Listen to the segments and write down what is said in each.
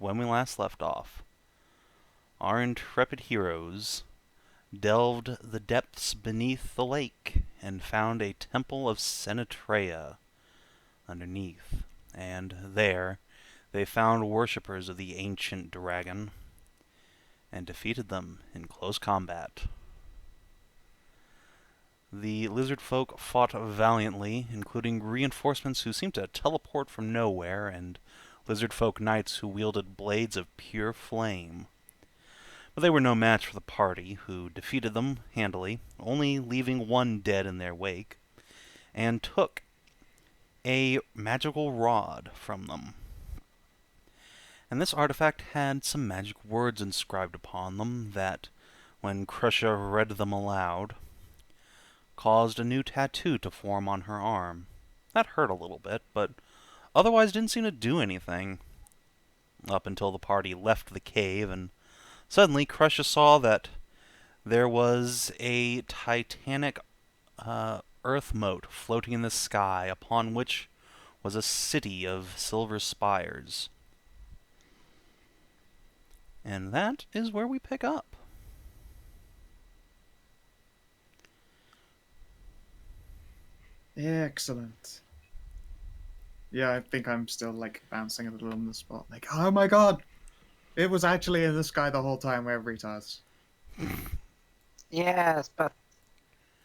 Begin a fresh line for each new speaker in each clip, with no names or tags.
when we last left off, our intrepid heroes delved the depths beneath the lake and found a temple of Senatrea underneath. And there they found worshippers of the ancient dragon and defeated them in close combat. The lizard folk fought valiantly, including reinforcements who seemed to teleport from nowhere and lizard folk knights who wielded blades of pure flame. But they were no match for the party, who defeated them handily, only leaving one dead in their wake, and took a magical rod from them. And this artifact had some magic words inscribed upon them that, when Kreshia read them aloud, caused a new tattoo to form on her arm. That hurt a little bit, but otherwise didn't seem to do anything. Up until the party left the cave, and suddenly Kreshia saw that there was a titanic earth moat floating in the sky, upon which was a city of silver spires. And that is where we pick up.
Excellent. Yeah, I think I'm still, like, bouncing a little on the spot. Like, oh my god! It was actually in the sky the whole time, wherever it was.
Yes, but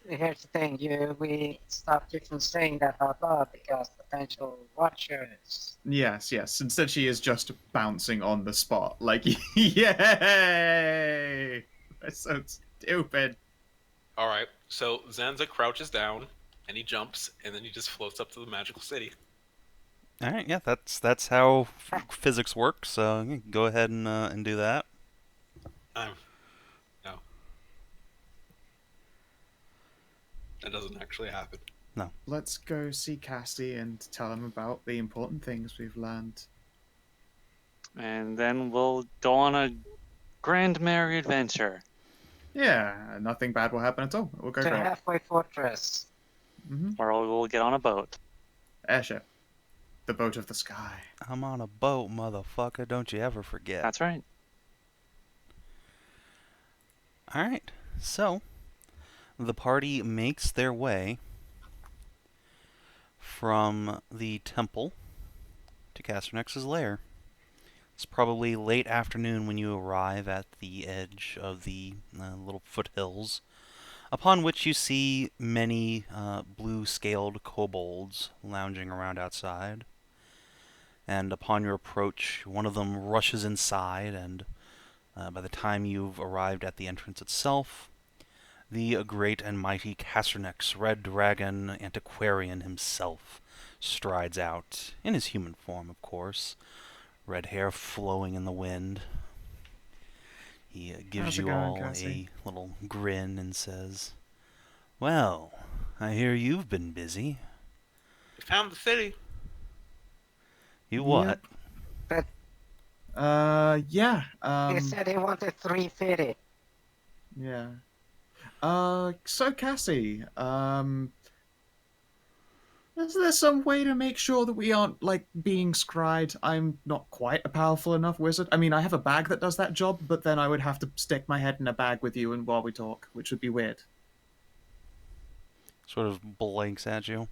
here's the thing, we stopped you from saying that out loud because potential watchers.
Yes, yes. Instead, she is just bouncing on the spot. Like, yay! That's so stupid.
Alright, so Zanza crouches down, and he jumps, and then he just floats up to the magical city.
Alright, yeah, that's how physics works, so go ahead and do that.
No. That doesn't actually happen.
No.
Let's go see Cassie and tell him about the important things we've learned.
And then we'll go on a grand merry adventure.
Yeah, nothing bad will happen at all. We'll go
To
great.
halfway fortress.
Or we'll get on a boat.
Airship. The boat of the sky.
I'm on a boat, motherfucker. Don't you ever forget.
That's right.
Alright, so the party makes their way from the temple to Casternex's lair. It's probably late afternoon when you arrive at the edge of the little foothills, upon which you see many blue-scaled kobolds lounging around outside. And upon your approach, one of them rushes inside, and by the time you've arrived at the entrance itself, the great and mighty Casternex, Red Dragon Antiquarian himself, strides out, in his human form, of course, red hair flowing in the wind. He gives
How's it
you
going,
all
Cassie?
a little grin and says, "Well, I hear you've been busy.
We found the city.
You what?"
Yep. Yeah.
He said he wanted 350.
Yeah. So Cassie, is there some way to make sure that we aren't, like, being scryed? I'm not quite a powerful enough wizard. I mean, I have a bag that does that job, but then I would have to stick my head in a bag with you and while we talk, which would be weird.
Sort of blinks at you.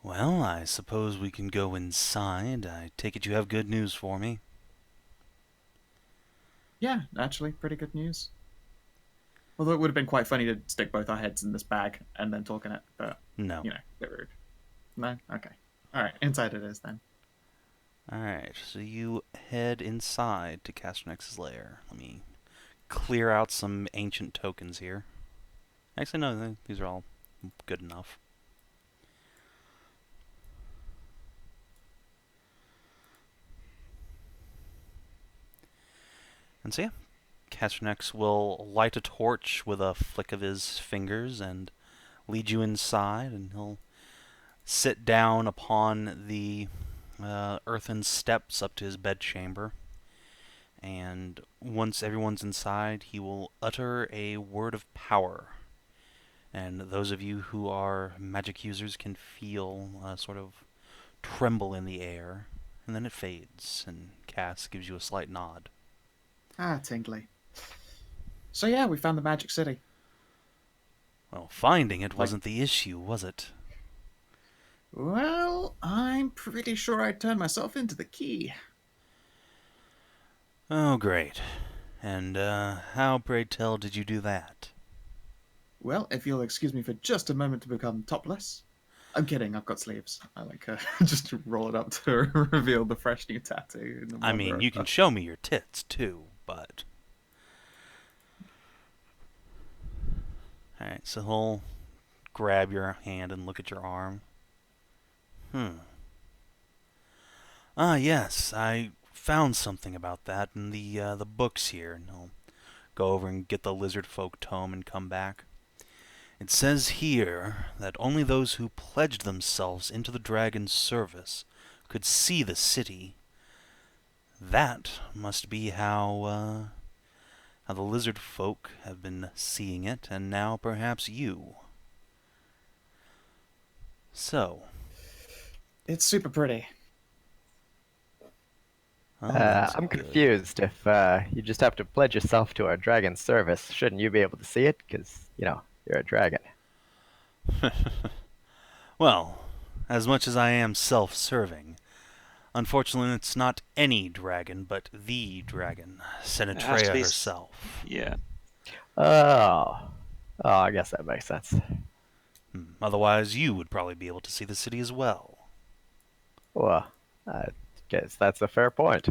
"Well, I suppose we can go inside. I take it you have good news for me."
Yeah, actually, pretty good news. Although it would have been quite funny to stick both our heads in this bag and then talk in it, but,
No.
you know, a bit rude. No? Okay. Alright, inside it is then.
Alright, so you head inside to Casternex's lair. Let me clear out some ancient tokens here. Actually, no, these are all good enough. And so yeah, Casternex will light a torch with a flick of his fingers and lead you inside, and he'll sit down upon the earthen steps up to his bedchamber. And once everyone's inside, he will utter a word of power. And those of you who are magic users can feel sort of tremble in the air and then it fades, and Cass gives you a slight nod.
Ah, tingly. So yeah, we found the magic city.
Well, finding it wasn't the issue, was it?
Well, I'm pretty sure I turned myself into the key.
Oh, great. And, how, pray tell, did you do that?
Well, if you'll excuse me for just a moment to become topless. I'm kidding, I've got sleeves. I like just to roll it up to reveal the fresh new tattoo.
I mean, you can show me your tits, too, but... Alright, so he'll grab your hand and look at your arm. Ah, yes, I found something about that in the books here, and he'll go over and get the lizard folk tome and come back. It says here that only those who pledged themselves into the dragon's service could see the city. That must be how the lizard folk have been seeing it, and now perhaps you. So.
It's super pretty.
Oh, that's
I'm
good.
confused. If you just have to pledge yourself to our dragon's service, shouldn't you be able to see it? Because, you're a dragon.
Well, as much as I am self-serving, unfortunately it's not any dragon, but the dragon, Senatrea
be
herself.
Yeah.
Oh, I guess that makes sense.
Otherwise, you would probably be able to see the city as well.
Well, I guess that's a fair point.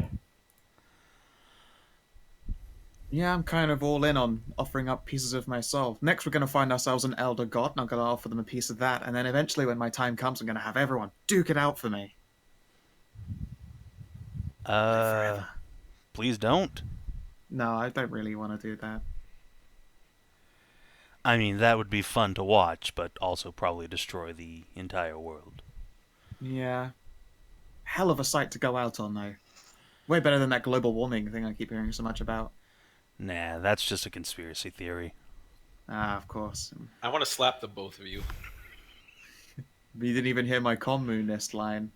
Yeah, I'm kind of all in on offering up pieces of myself. Next, we're going to find ourselves an elder god, and I'm going to offer them a piece of that. And then eventually, when my time comes, I'm going to have everyone duke it out for me.
Please don't.
No, I don't really want to do that.
I mean, that would be fun to watch, but also probably destroy the entire world.
Yeah. Hell of a sight to go out on, though. Way better than that global warming thing I keep hearing so much about.
Nah, that's just a conspiracy theory.
Ah, of course.
I want to slap the both of you.
You didn't even hear my communist line.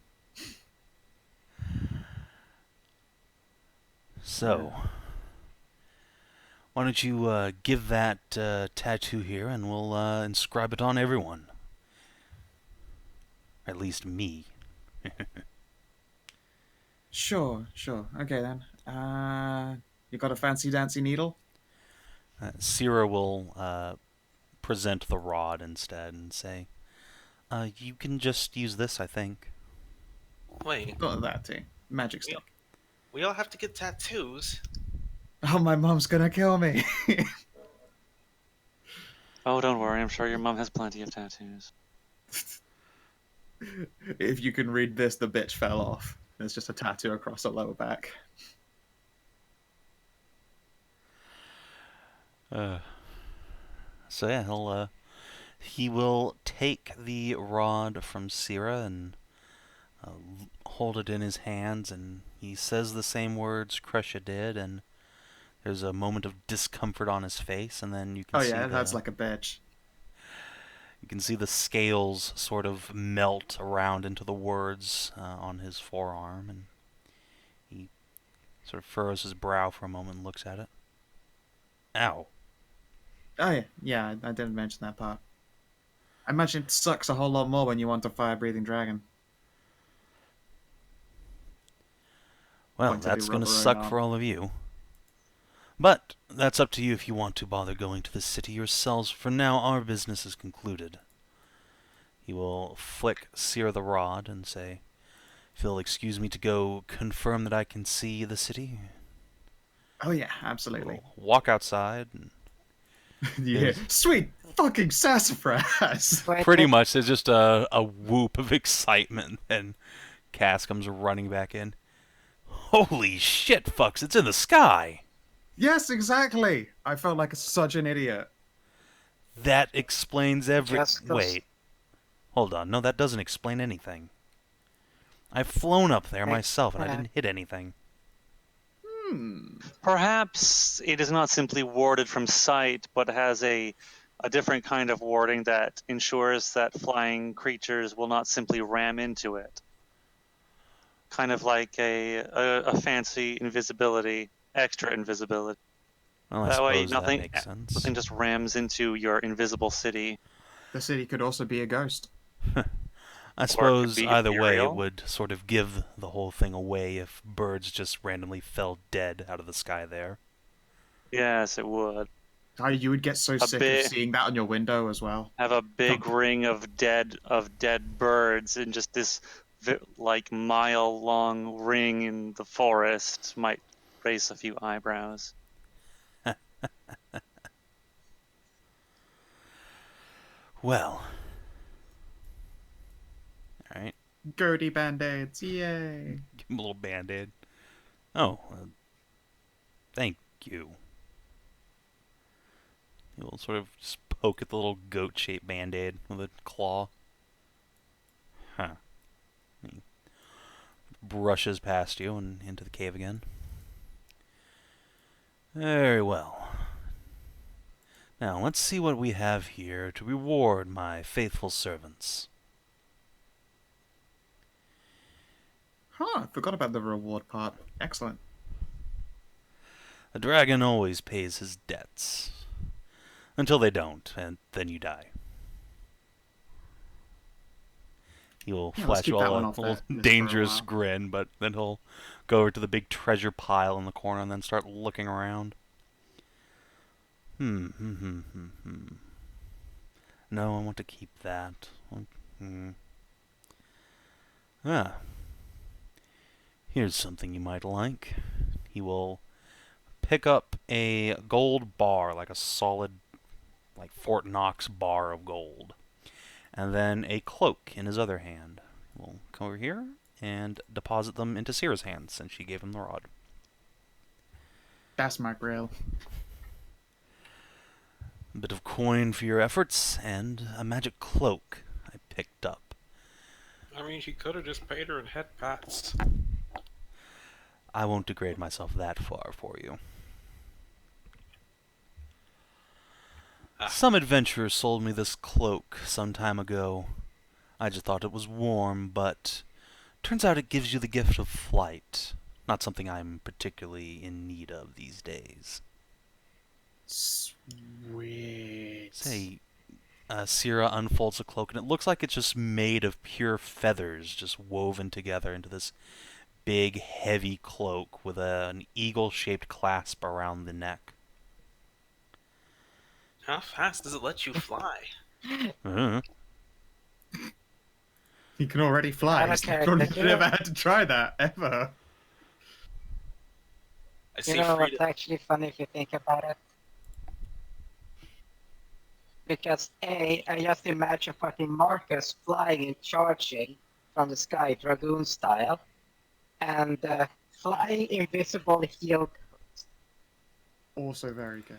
So, why don't you give that tattoo here, and we'll inscribe it on everyone. At least me.
Sure. Okay, then. You got a fancy dancy needle?
Syrah will present the rod instead and say, you can just use this, I think.
Wait,
Got that too. Magic stick.
we all have to get tattoos.
Oh, my mom's gonna kill me.
Oh, don't worry. I'm sure your mom has plenty of tattoos.
If you can read this, the bitch fell off. There's just a tattoo across her lower back.
So yeah, he will take the rod from Syrah and hold it in his hands, and he says the same words Kreshia did, and there's a moment of discomfort on his face, and then you can see
that's like a bitch.
you can see the scales sort of melt around into the words on his forearm, and he sort of furrows his brow for a moment and looks at it. Ow.
Oh, yeah, I didn't mention that part. I imagine it sucks a whole lot more when you want a fire-breathing dragon.
Well,
Points at
that's
the
going to
rubber
suck
arm.
for all of you. But that's up to you if you want to bother going to the city yourselves. For now, our business is concluded. He will flick Syrah the rod and say, if you'll excuse me to go confirm that I can see the city.
Oh yeah, absolutely.
We'll walk outside. And
Yeah, sweet fucking sassafras.
pretty much, there's just a whoop of excitement, and Cass comes running back in. Holy shit, fucks, it's in the sky!
Yes, exactly. I felt like such an idiot.
That explains
Just
Wait. Hold on. No, that doesn't explain anything. I've flown up there myself, and I didn't hit anything.
Perhaps it is not simply warded from sight, but has a different kind of warding that ensures that flying creatures will not simply ram into it. kind of like a fancy invisibility, extra invisibility.
Well, I
That way,
suppose that makes sense.
nothing just rams into your invisible city.
The city could also be a ghost.
I
could
suppose
be
either way it
ethereal.
would sort of give the whole thing away if birds just randomly fell dead out of the sky there.
Yes, it would.
You would get so sick of seeing that on your window as well.
Have a big ring of dead birds, and just this like mile-long ring in the forest might raise a few eyebrows.
Well. Alright.
Gertie band-aids, yay!
Give him a little band-aid. Oh, thank you. He'll sort of just poke at the little goat-shaped band-aid with a claw. Huh. He brushes past you and into the cave again. Very well. Now, let's see what we have here to reward my faithful servants.
Huh, I forgot about the reward part. Excellent.
A dragon always pays his debts. Until they don't, and then you die. He'll flash you all a little dangerous grin, but then he'll go over to the big treasure pile in the corner and then start looking around. No, I want to keep that. Here's something you might like. He will pick up a gold bar, like a solid, like Fort Knox bar of gold. And then a cloak in his other hand. We'll come over here and deposit them into Sierra's hands, since she gave him the rod.
That's my grill.
A bit of coin for your efforts, and a magic cloak I picked up.
I mean, she could have just paid her in head pats.
I won't degrade myself that far for you. Some adventurer sold me this cloak some time ago. I just thought it was warm, but turns out it gives you the gift of flight. Not something I'm particularly in need of these days.
Sweet.
Say, Sierra unfolds the cloak, and it looks like it's just made of pure feathers, just woven together into this big, heavy cloak with an eagle-shaped clasp around the neck.
How fast does it let you fly?
He can already fly. He's never had to try that, ever.
I see
You know
Frida.
what's actually funny if you think about it? Because I just imagine fucking Marcus flying and charging from the sky, Dragoon style, and flying invisible healed.
Also very good.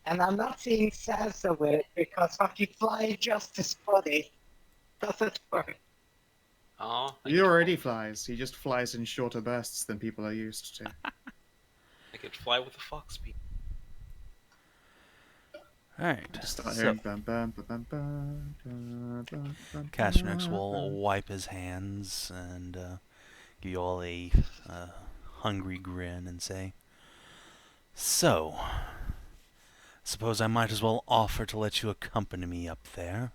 And I'm not seeing Sansa with it because fucking flying just as funny. Doesn't work.
Oh,
He already flies. He just flies in shorter bursts than people are used to.
I could fly with the fox speed.
Alright,
Start
so
hearing bum, bum, bum, bum, bum, bum, bum,
Casternix
bum,
will
bum.
wipe his hands and give you all a hungry grin and say, "So, suppose I might as well offer to let you accompany me up there.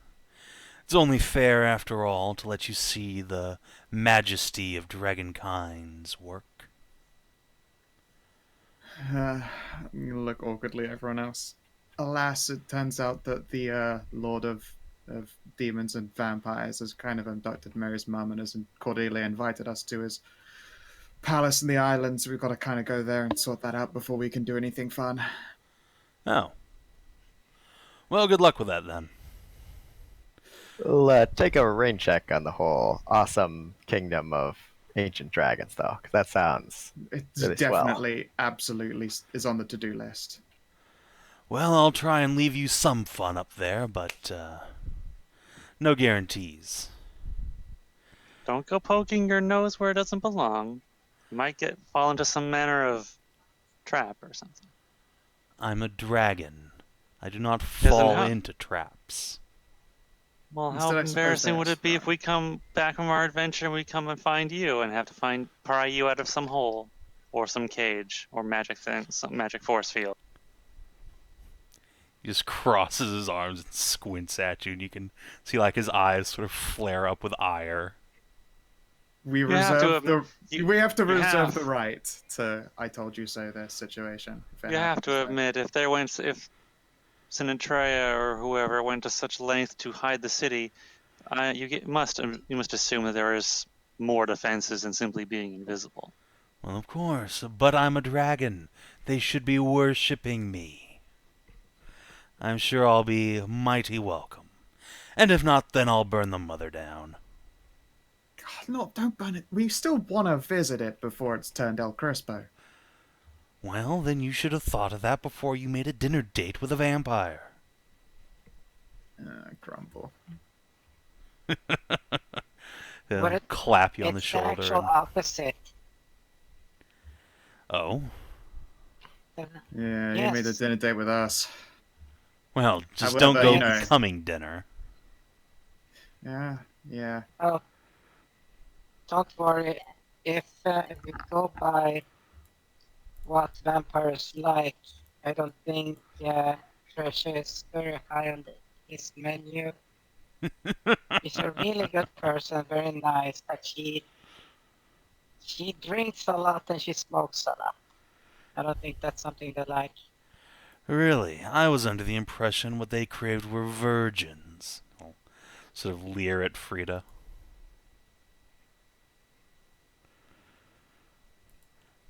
It's only fair, after all, to let you see the majesty of Dragonkind's work."
I'm gonna look awkwardly at everyone else. Alas, it turns out that the Lord of Demons and Vampires has kind of abducted Mary's mum and has cordially invited us to his palace in the islands. We've got to kind of go there and sort that out before we can do anything fun.
Oh. Well, good luck with that, then.
We'll take a rain check on the whole awesome kingdom of ancient dragons, though, 'cause that sounds
It's
really swell.
definitely, absolutely is on the to-do list.
Well, I'll try and leave you some fun up there, but no guarantees.
Don't go poking your nose where it doesn't belong. You might fall into some manner of trap or something.
I'm a dragon. I do not fall
help.
into traps.
Well,
And
how
still, I suppose
embarrassing would
there's
it be if
fun.
we come back from our adventure and we come and find you and have to pry you out of some hole or some cage or magic thing, some magic force field?
He just crosses his arms and squints at you, and you can see like his eyes sort of flare up with ire.
We
You have to
reserve the we have to
you
reserve the
have-
right to "I told you so" this situation. If it
You have
happens,
to
though.
admit, if Sinatreya or whoever went to such length to hide the city, you must assume that there is more defenses than simply being invisible.
Well, of course, but I'm a dragon. They should be worshipping me. I'm sure I'll be mighty welcome. And if not, then I'll burn the mother down.
God, no, don't burn it. We still want to visit it before it's turned El Crispo.
Well, then you should have thought of that before you made a dinner date with a vampire.
Grumble.
They'll
But
clap you on the
it's the
shoulder.
actual opposite.
Oh?
Yeah, you
Yes.
made a dinner date with us.
Well, just
However,
don't go
you know-
becoming dinner.
Yeah.
Oh, don't worry. If we go by what vampires like, I don't think Kreshia is very high on his menu. She's a really good person, very nice, but she drinks a lot and she smokes a lot. I don't think that's something they like.
Really? I was under the impression what they craved were virgins. I'll sort of leer at Frida.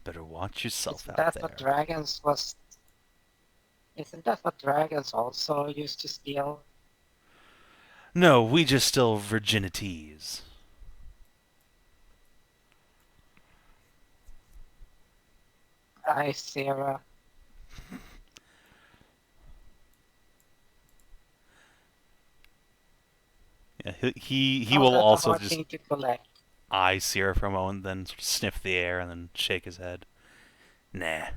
Better watch yourself
Isn't
out
that
there.
what dragons was? Isn't that what dragons also used to steal?
No, we just still virginities.
Sarah.
Yeah, he
Oh,
will
that's a
also
hard
just
thing to collect.
eye Sierra for a moment, then sort of sniff the air and then shake his head. Nah.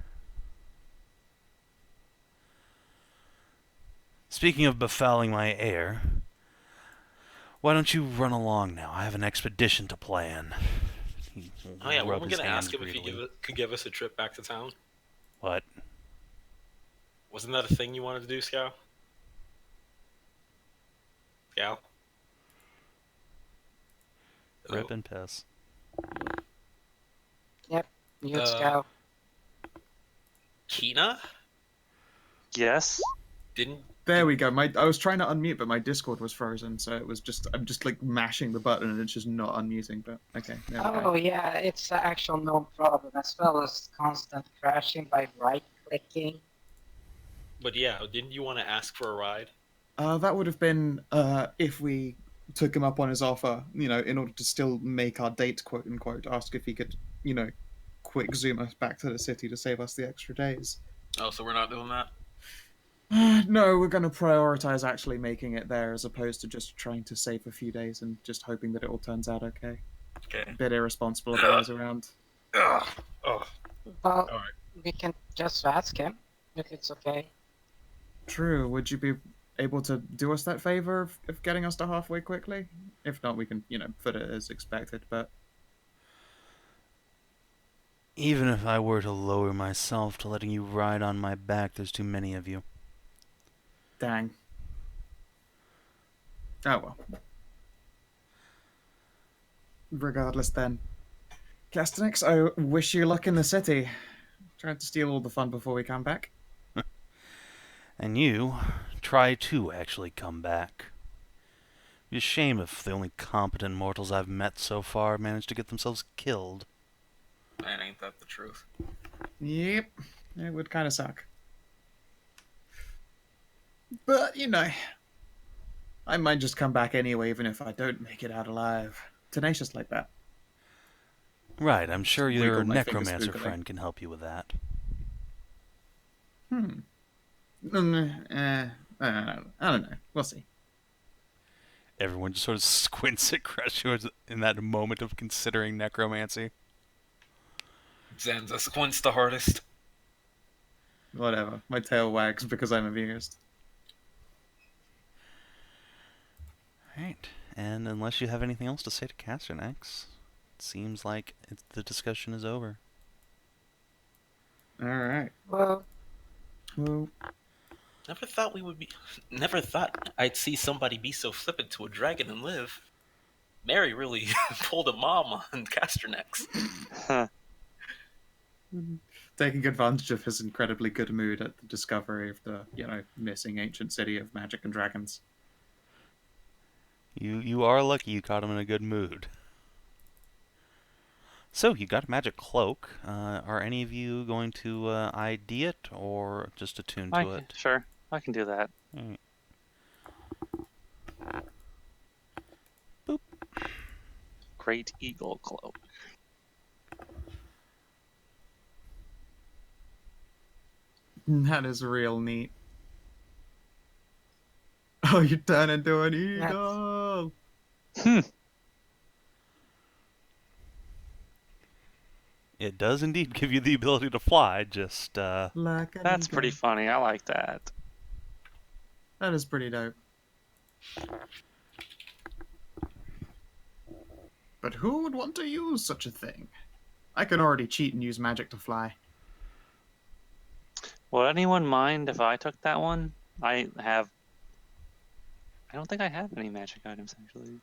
Speaking of befouling my air, why don't you run along now? I have an expedition to plan. He will
Oh yeah,
rub
we're
his
gonna ask
hands
him if he
greedily.
could give us a trip back to town.
What?
Wasn't that a thing you wanted to do, Skow? Skow?
Rip and piss.
You
Uh,
Skow.
Kina?
Yes.
Didn't
There we go. I was trying to unmute, but my Discord was frozen, so it was I'm just like mashing the button and it's just not unmuting. But okay, there we
Oh
go.
yeah, it's an actual known problem as well as constant crashing by right-clicking.
But yeah, didn't you want to ask for a ride?
That would have been if we took him up on his offer, in order to still make our date, quote unquote, ask if he could, quick zoom us back to the city to save us the extra days.
Oh, so we're not doing that?
No, we're going to prioritize actually making it there as opposed to just trying to save a few days and just hoping that it all turns out okay.
Okay.
A bit irresponsible of the guys around.
Ugh. Oh,
Well,
alright.
we can just ask him if it's okay.
True. Would you be able to do us that favor of getting us to halfway quickly? If not, we can, put it as expected, but...
Even if I were to lower myself to letting you ride on my back, there's too many of you.
Dang. Oh well. Regardless then. Castanix, I wish you luck in the city. Trying to steal all the fun before we come back.
And you, try to actually come back. It'd be a shame if the only competent mortals I've met so far managed to get themselves killed.
Man, ain't that the truth?
Yep. It would kind of suck. But, I might just come back anyway, even if I don't make it out alive. Tenacious like that.
Right, I'm sure
Just
your
wiggle my fingers
necromancer
spookily.
friend can help you with that.
I don't know. We'll see.
Everyone just sort of squints at Kreshia in that moment of considering necromancy.
Zanza squints the hardest.
Whatever. My tail wags because I'm amused.
Alright, and unless you have anything else to say to Casternax, it seems like the discussion is over.
All right.
Well,
Well,
Never thought I'd see somebody be so flippant to a dragon and live. Mary really pulled a mom on Casternax.
Huh.
taking advantage of his incredibly good mood at the discovery of the, missing ancient city of magic and dragons.
You are lucky you caught him in a good mood. So, you got a magic cloak. Are any of you going to ID it, or just attune to it?
Sure, I can do that.
Alright. Boop.
Great Eagle Cloak.
That is real neat. Oh, you turn into an
Yes.
eagle!
It does indeed give you the ability to fly, just,
Like an
That's
eagle.
pretty funny. I like that.
That is pretty dope. But who would want to use such a thing? I can already cheat and use magic to fly.
Would anyone mind if I took that one? I don't think I have any magic items actually.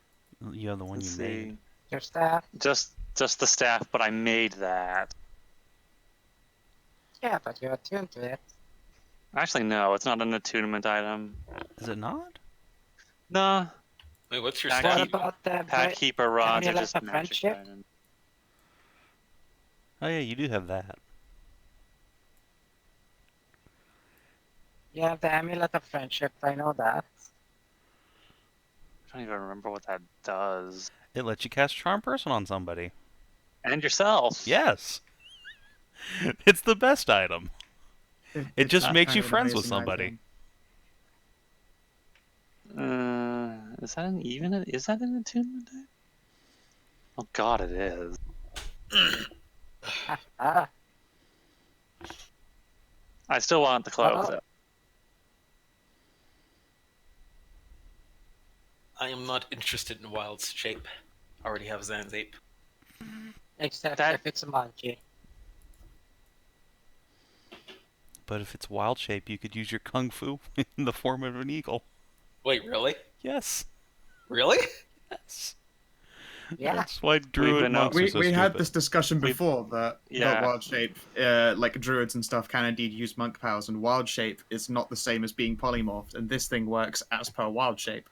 you have the one
Let's
you made.
see.
your staff.
Just the staff, but I made that.
Yeah, but you're attuned to it.
Actually, no, it's not an attunement item.
Is it not?
Nah,
Wait, what's your
Back
What
staff?
keep-
about the
Pack Keeper rods are
Amulet
just
of
magic
Friendship?
items.
Oh yeah, you do have that.
You have the Amulet of Friendship, I know that.
I don't even remember what that does.
It lets you cast Charm Person on somebody.
And yourself.
Yes! It's the best item. It just
It's
makes
kind
you
of an
friends with
amazing
somebody.
item.
Is that an attunement item? Oh god, it is.
Ah,
I still want the cloak
Oh.
though.
I am not interested in wild shape. I already have Zan's ape.
except
That-
if it's a monkey.
But if it's wild shape, you could use your Kung Fu in the form of an eagle.
Wait, really?
Yes.
Really?
Yes.
Yeah.
That's why druid
been
monks
We,
are so
we had
stupid.
this discussion
We-
before that
Yeah.
wild shape, like druids and stuff, can indeed use monk powers, and wild shape is not the same as being polymorphed, and this thing works as per wild shape.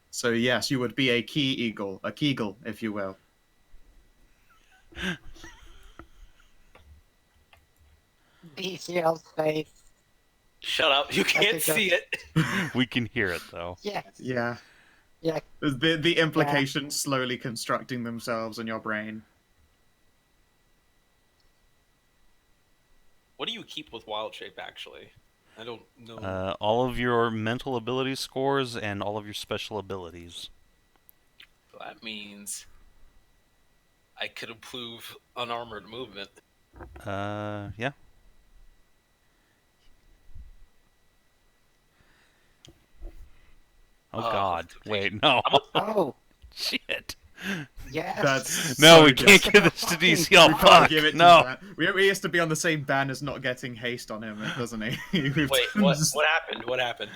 So yes, you would be a key eagle, a keegle, if you will.
DCL's face.
Shut up! You can't
think
see it.
We can hear it, though.
Yes.
Yeah.
Yeah.
The implications slowly constructing themselves in your brain.
What do you keep with wild shape? Actually, I don't know.
All of your mental ability scores and all of your special abilities.
That means I could improve unarmored movement.
Yeah. Oh God! Wait, no!
Oh,
Shit!
yes.
That's
No,
so
we can't
good.
give this to DC.
We
Oh
can't
fuck!
give it to
No.
Zan. We used to be on the same ban as not getting haste on him, doesn't he?
Wait, what? What happened? What happened?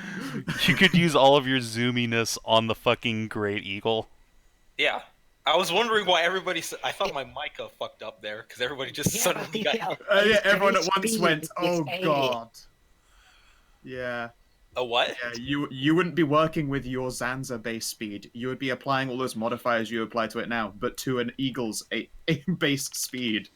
You could use all of your zoominess on the fucking Great Eagle.
Yeah, I was wondering why everybody. I thought my mic fucked up there because everybody just
Yeah,
suddenly got.
yeah.
Yeah,
His
everyone at
great
once
speed
went,
is
"Oh
80.
God." Yeah,
A what?
yeah. You wouldn't be working with your Zanza base speed. You would be applying all those modifiers you apply to it now, but to an eagle's a based speed.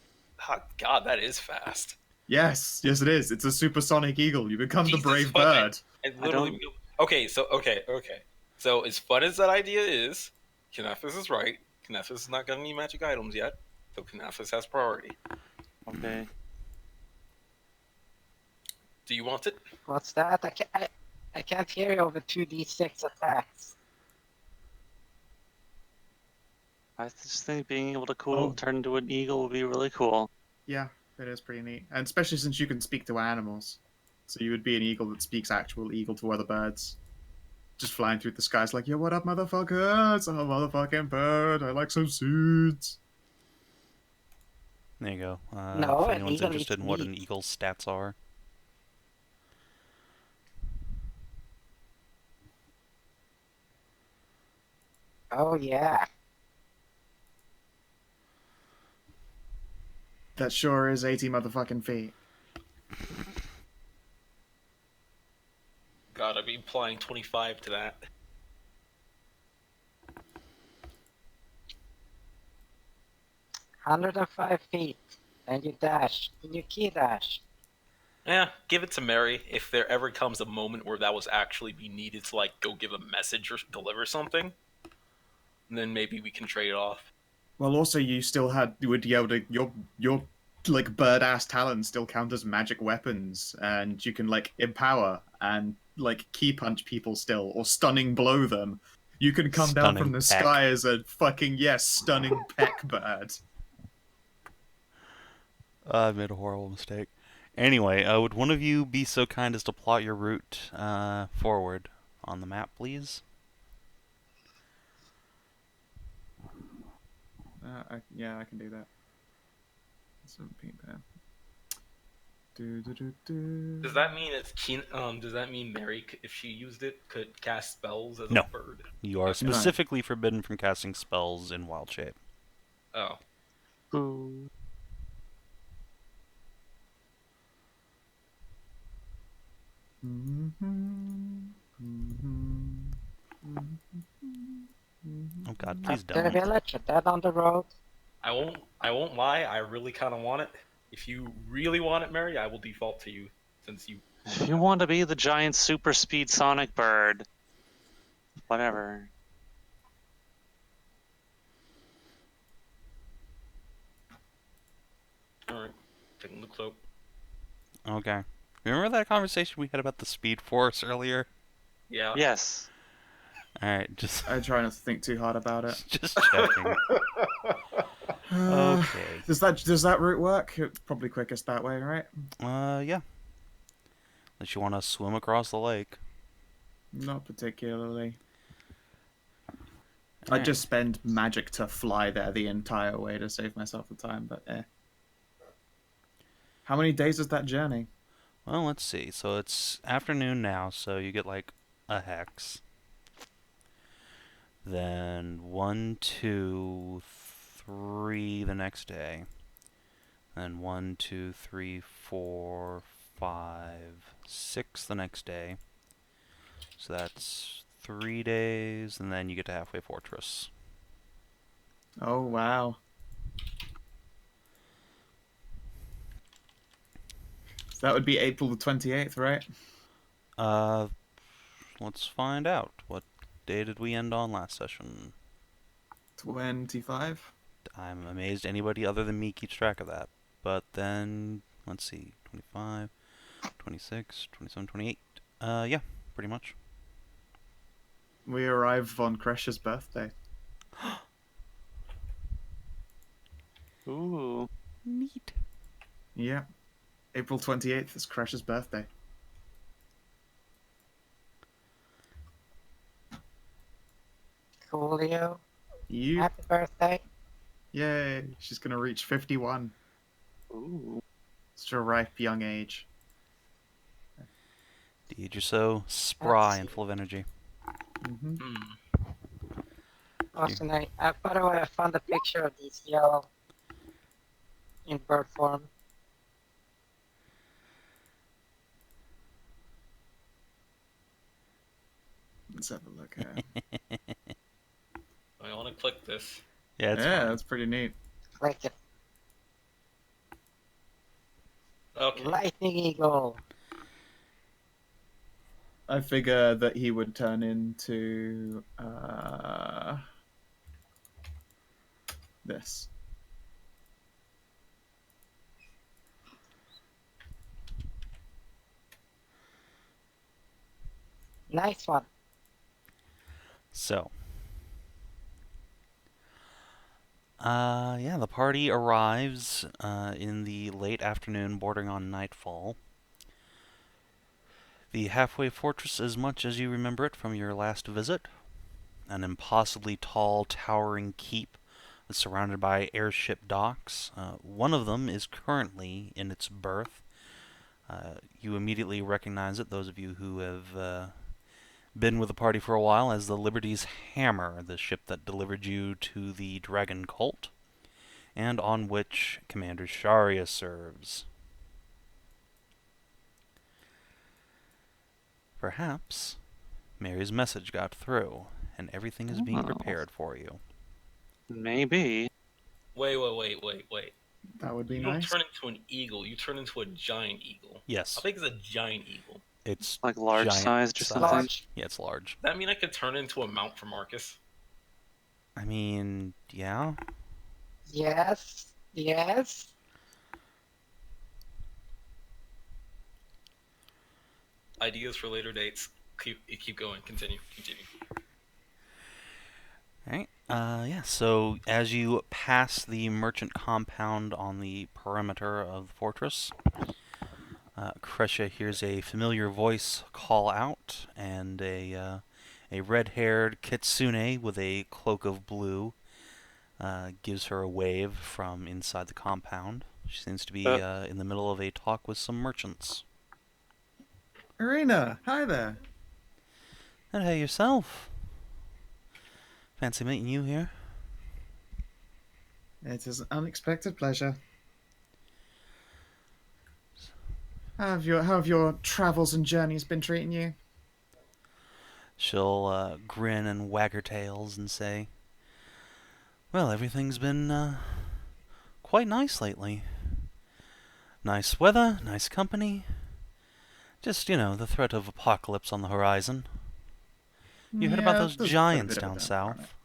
Oh God, that is fast.
Yes, yes, it is. It's a supersonic eagle. You become
Jesus
the brave
fucking-
bird.
And
I
literally,
don't-
okay. So as fun as that idea is, Kinathis is right. Kinathis is not getting any magic items yet, so Kinathis has priority.
Okay.
Do you want it?
What's that? I can't hear you over 2d6 attacks.
I just think being able to
Oh.
turn into an eagle would be really cool.
Yeah, it is pretty neat, and especially since you can speak to animals. So you would be an eagle that speaks actual eagle to other birds. just flying through the skies like, yo, what up, motherfucker? It's a motherfucking bird. I like some seeds.
There you go.
No,
if
an
anyone's
eagle
interested
eats
in what an
meat.
eagle's stats are.
Oh yeah.
That sure is 80 motherfucking feet.
Gotta be applying 25 to that.
105 feet. And you dash. And you key dash.
Yeah, give it to Mary. If there ever comes a moment where that was actually be needed to like go give a message or deliver something, then maybe we can trade off.
Well, also, you would be able to, your like bird-ass talons still count as magic weapons, and you can like empower and like key punch people still, or stunning blow them. You can come down
Stunning
from the
peck.
sky as a fucking, yes, stunning peck bird.
I made a horrible mistake. Anyway, would one of you be so kind as to plot your route forward on the map, please?
Yeah, I can do that. 17 there.
Does that mean does that mean Mary, if she used it, could cast spells as
No.
a bird?
You are specifically forbidden from casting spells in wild shape.
Oh.
Boo.
Oh god, please
Up to the
don't.
village, you're dead on the road.
I won't lie, I really kinda want it. If you really want it, Mary, I will default to you since you
If you want to be the giant super speed sonic bird, whatever.
Alright. Taking the cloak.
Okay. Remember that conversation we had about the Speed Force earlier?
Yeah.
Yes.
Alright, just
I try not to think too hard about it.
just checking. Okay.
Does that route work? It's probably quickest that way, right?
Yeah. Unless you want to swim across the lake.
Not particularly. I'd
Alright.
just spend magic to fly there the entire way to save myself the time, but eh. How many days is that journey?
Well, let's see. So it's afternoon now, so you get like a hex. Then 1, 2, 3 the next day. Then 1, 2, 3, 4, 5, 6 the next day. So that's 3 days, and then you get to Halfway Fortress.
Oh, wow. So that would be April the 28th, right?
Let's find out. What day did we end on last session?
25?
I'm amazed anybody other than me keeps track of that. But then, let's see, 25, 26, 27, 28. Yeah, pretty much.
We arrive on Kreshia's birthday.
Ooh.
Neat.
Yeah. April 28th is Kreshia's birthday.
Coolio.
You?
Happy birthday.
Yay. She's gonna reach 51.
Ooh.
Such a ripe young age.
Indeed, you're so spry
Let's
and
see.
full of energy.
Mm-hmm.
Awesome. By the way, I found a picture of these yellow in bird form.
Let's have a look here.
I want to click this.
Yeah, it's
Yeah,
fine.
that's pretty neat.
Like a
Okay.
lightning eagle.
I figure that he would turn into this.
Nice one.
So, yeah, the party arrives in the late afternoon, bordering on nightfall. The halfway fortress is much as you remember it from your last visit. An impossibly tall, towering keep that's surrounded by airship docks. One of them is currently in its berth. You immediately recognize it, those of you who have been with the party for a while, as the Liberty's Hammer, the ship that delivered you to the Dragon Cult, and on which Commander Sharia serves. Perhaps Mary's message got through, and everything is being prepared for you.
Maybe.
Wait.
That would be
You
nice.
don't turn into an eagle, you turn into a giant eagle.
Yes,
How big is a giant eagle?
it's
Like large
giant
sized or
size.
something?
Large.
Yeah, it's large.
Does that mean I could turn into a mount for Marcus?
I mean, yeah.
Yes. Yes.
Ideas for later dates. Keep going. Continue.
Alright, yeah, so as you pass the merchant compound on the perimeter of the fortress, Kreshia hears a familiar voice call out, and a red-haired kitsune with a cloak of blue gives her a wave from inside the compound. She seems to be in the middle of a talk with some merchants.
Irina, hi there.
And hey, yourself. Fancy meeting you here.
It is an unexpected pleasure. How have your travels and journeys been treating you?
She'll grin and wag her tails and say, well, everything's been quite nice lately. Nice weather, nice company. Just, the threat of apocalypse on the horizon. You heard about those
there's quite a
giants
bit of a
down
downside.
south?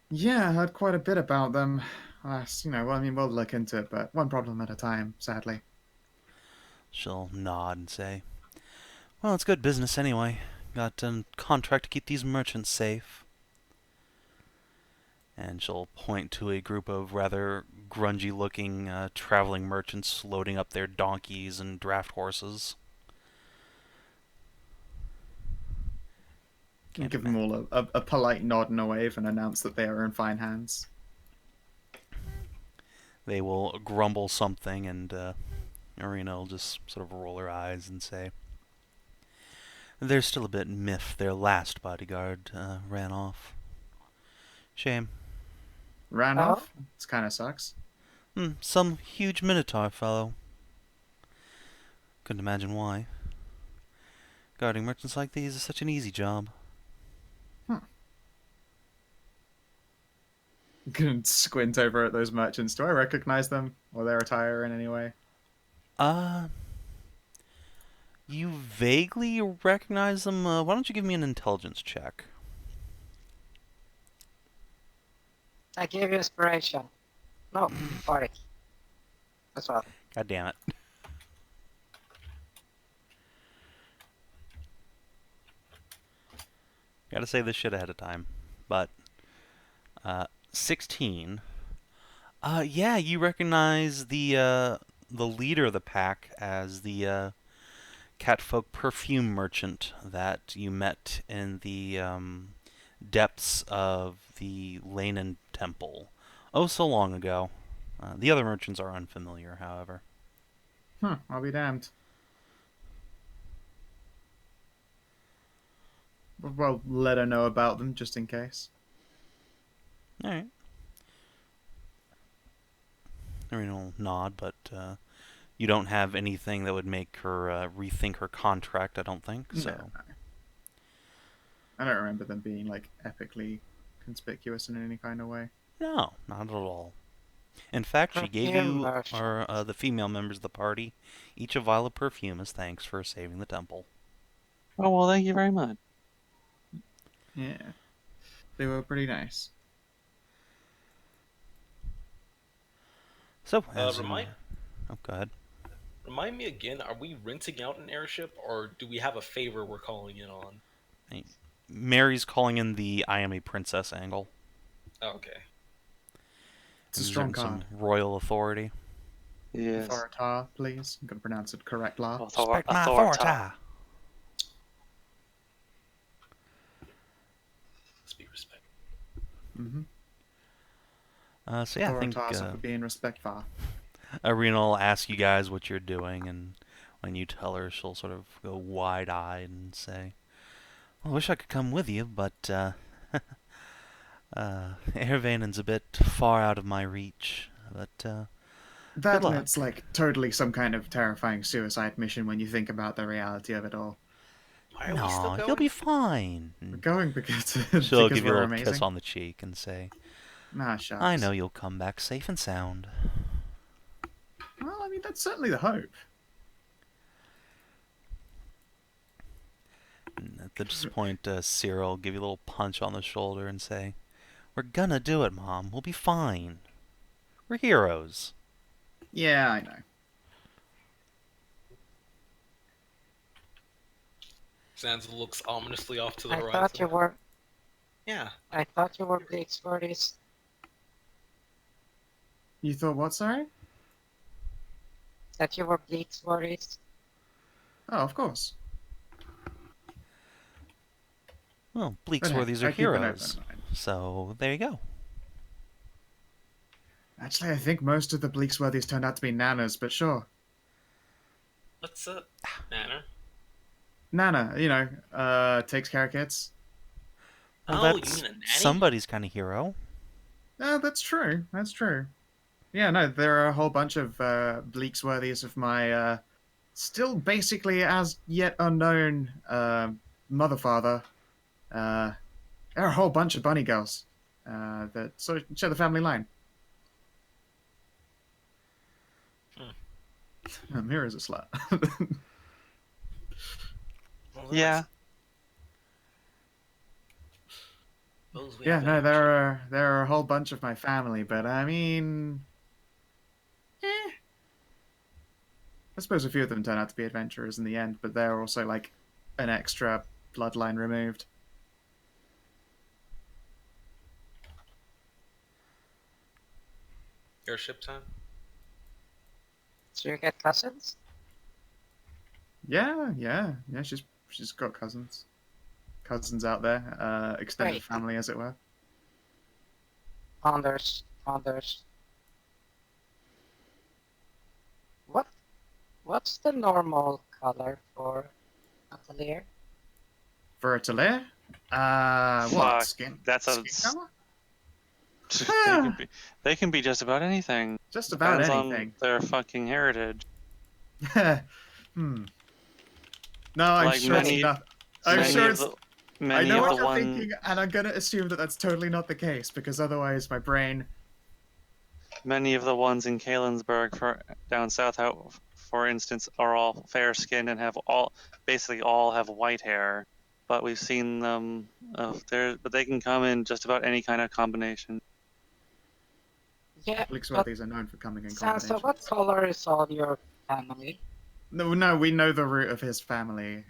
Yeah, I heard quite a bit about them. We'll look into it, but one problem at a time, sadly.
She'll nod and say, well, it's good business anyway. Got a contract to keep these merchants safe. And she'll point to a group of rather grungy-looking traveling merchants loading up their donkeys and draft horses.
And give them all a polite nod and a wave and announce that they are in fine hands.
They will grumble something, and Irina will just sort of roll her eyes and say, they're still a bit miffed. Their last bodyguard ran off. Shame.
Ran off? This kind of sucks.
Some huge minotaur fellow. Couldn't imagine why. Guarding merchants like these is such an easy job.
Gonna squint over at those merchants. Do I recognize them or their attire in any way?
You vaguely recognize them. Why don't you give me an intelligence check?
I give you inspiration. No, sorry. That's all.
God damn it. Gotta say this shit ahead of time. But, 16. Yeah, you recognize the leader of the pack as the catfolk perfume merchant that you met in the depths of the Lanen Temple. Oh, so long ago. The other merchants are unfamiliar, however.
I'll be damned. Well, let her know about them, just in case.
Alright. Irina will nod, but you don't have anything that would make her rethink her contract, I don't think. So.
No. I don't remember them being, epically conspicuous in any kind of way.
No, not at all. In fact, she gave you, the female members of the party, each a vial of perfume as thanks for saving the temple.
Oh, well, thank you very much.
Yeah. They were pretty nice.
So,
Oh,
go ahead.
Remind me again, are we renting out an airship, or do we have a favor we're calling in on?
Mary's calling in the I am a princess angle.
Oh, okay.
It's a strong
some
card.
royal authority.
Yes.
Authorita, please. I'm going to pronounce it correct, La.
Respect my authority.
Mm-hmm.
So yeah, I think
would be in respect for.
Arena will ask you guys what you're doing, and when you tell her, she'll sort of go wide-eyed and say, well, I wish I could come with you, but Vannen's a bit far out of my reach. But
That
good
and
luck.
it's like totally some kind of terrifying suicide mission when you think about the reality of it all.
Why are we still
No,
going?
you'll be fine.
We're going because
She'll
because
give you a
we're
little
amazing.
kiss on the cheek and say,
Nah, shucks.
I know you'll come back safe and sound.
Well, I mean, that's certainly the hope.
And at this point, Cyril will give you a little punch on the shoulder and say, we're gonna do it, Mom. We'll be fine. We're heroes.
Yeah, I know.
Zanza looks ominously off to the
I
horizon.
thought you were.
Yeah.
I thought you were Bleaks for this.
You thought what, sorry?
That you were Bleaks for this.
Oh, of course.
Well,
But hey,
Bleaksworthies are
I keep an open
heroes.
mind.
So, there you go.
Actually, I think most of the Bleaksworthies turned out to be nanas, but sure.
What's up, Nana?
Nana, takes care of kids.
Well,
Oh, you
that's
mean a nanny?
somebody's kind of hero.
That's true. That's true. Yeah, no, there are a whole bunch of Bleaksworthies of my still basically as yet unknown mother-father. There are a whole bunch of bunny girls that sort of share the family line. Mira's a slut.
Well,
Yeah.
Those we
Yeah,
have
no,
in
there are a whole bunch of my family, but I mean, I suppose a few of them turn out to be adventurers in the end, but they're also like an extra bloodline removed.
airship time.
So you get cousins?
Yeah. She's got cousins out there, extended
Right.
family, as it were.
Founders. What's the normal color for Taeleer?
For a Taeleer, what
Fuck,
skin?
that's a
skin color?
they can be just about anything.
Just about
Depends
anything.
on their fucking heritage.
No, I'm
Like
sure it's
many-
not. I'm
many
sure
of
it's.
the,
I
many
know
of
what
the
you're
one,
thinking, and I'm gonna assume that that's totally not the case, because otherwise my brain.
many of the ones in Kalensburg for down south, for instance, are all fair skinned and basically all have white hair. But we've seen them but they can come in just about any kind of combination.
Yeah, but
Bleaksworthies are known for coming in
Sansa,
combinations.
what color is all your family?
No, we know the root of his family.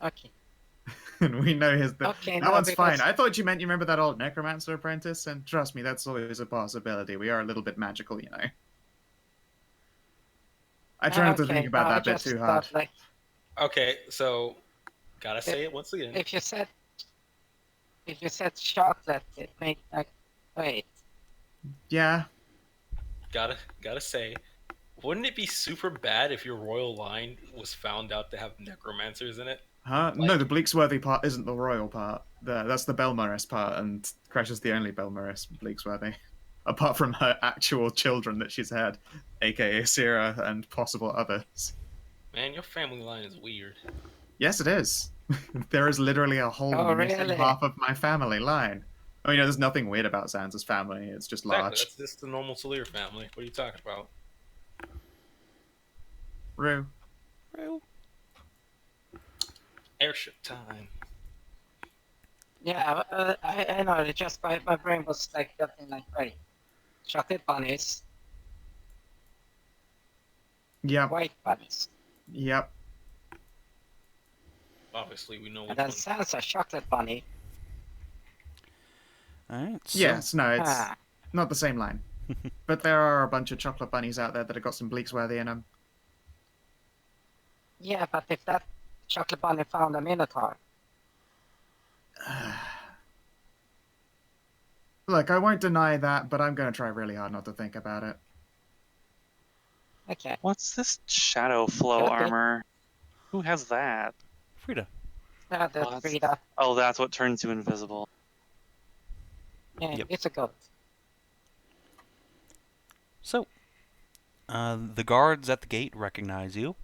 Okay.
And we know his.
Okay,
That
no,
one's
because-
fine. I thought you remember that old necromancer apprentice, and trust me, that's always a possibility. We are a little bit magical, you know. I try not to think about
no, I
that bit
just
too hard.
thought, like,
Okay, so gotta say it once again.
if you said chocolate, it made like, wait.
Yeah.
Gotta say, wouldn't it be super bad if your royal line was found out to have necromancers in it?
Huh? No, the Bleaksworthy part isn't the royal part. That's the Belmariss part, and Kreshia's the only Belmariss Bleaksworthy. Apart from her actual children that she's had, aka Sira and possible others.
Man, your family line is weird.
Yes, it is. There is literally a whole
Oh,
missing
really?
half of my family line. Oh, there's nothing weird about Sansa's family. It's just
Exactly,
large.
that's just the normal Taeleer family. What are you talking about?
Rue.
Airship time.
Yeah, I know, it just my brain was like getting like, wait. Chocolate bunnies,
Yep.
white bunnies.
Yep.
Obviously, we know which
And then
one.
Sansa, chocolate bunny.
Alright, so
Yes, no, it's
Ah,
not the same line. But there are a bunch of chocolate bunnies out there that have got some Bleaksworthy in them.
yeah, but if that chocolate bunny found a minotaur,
Look, I won't deny that, but I'm going to try really hard not to think about it.
Okay.
What's this shadow flow
Okay.
armor? Who has that?
Frida.
Now the
What?
Frida.
Oh, that's what turns you invisible.
Yeah,
Yep.
it's a goat.
So, the guards at the gate recognize you,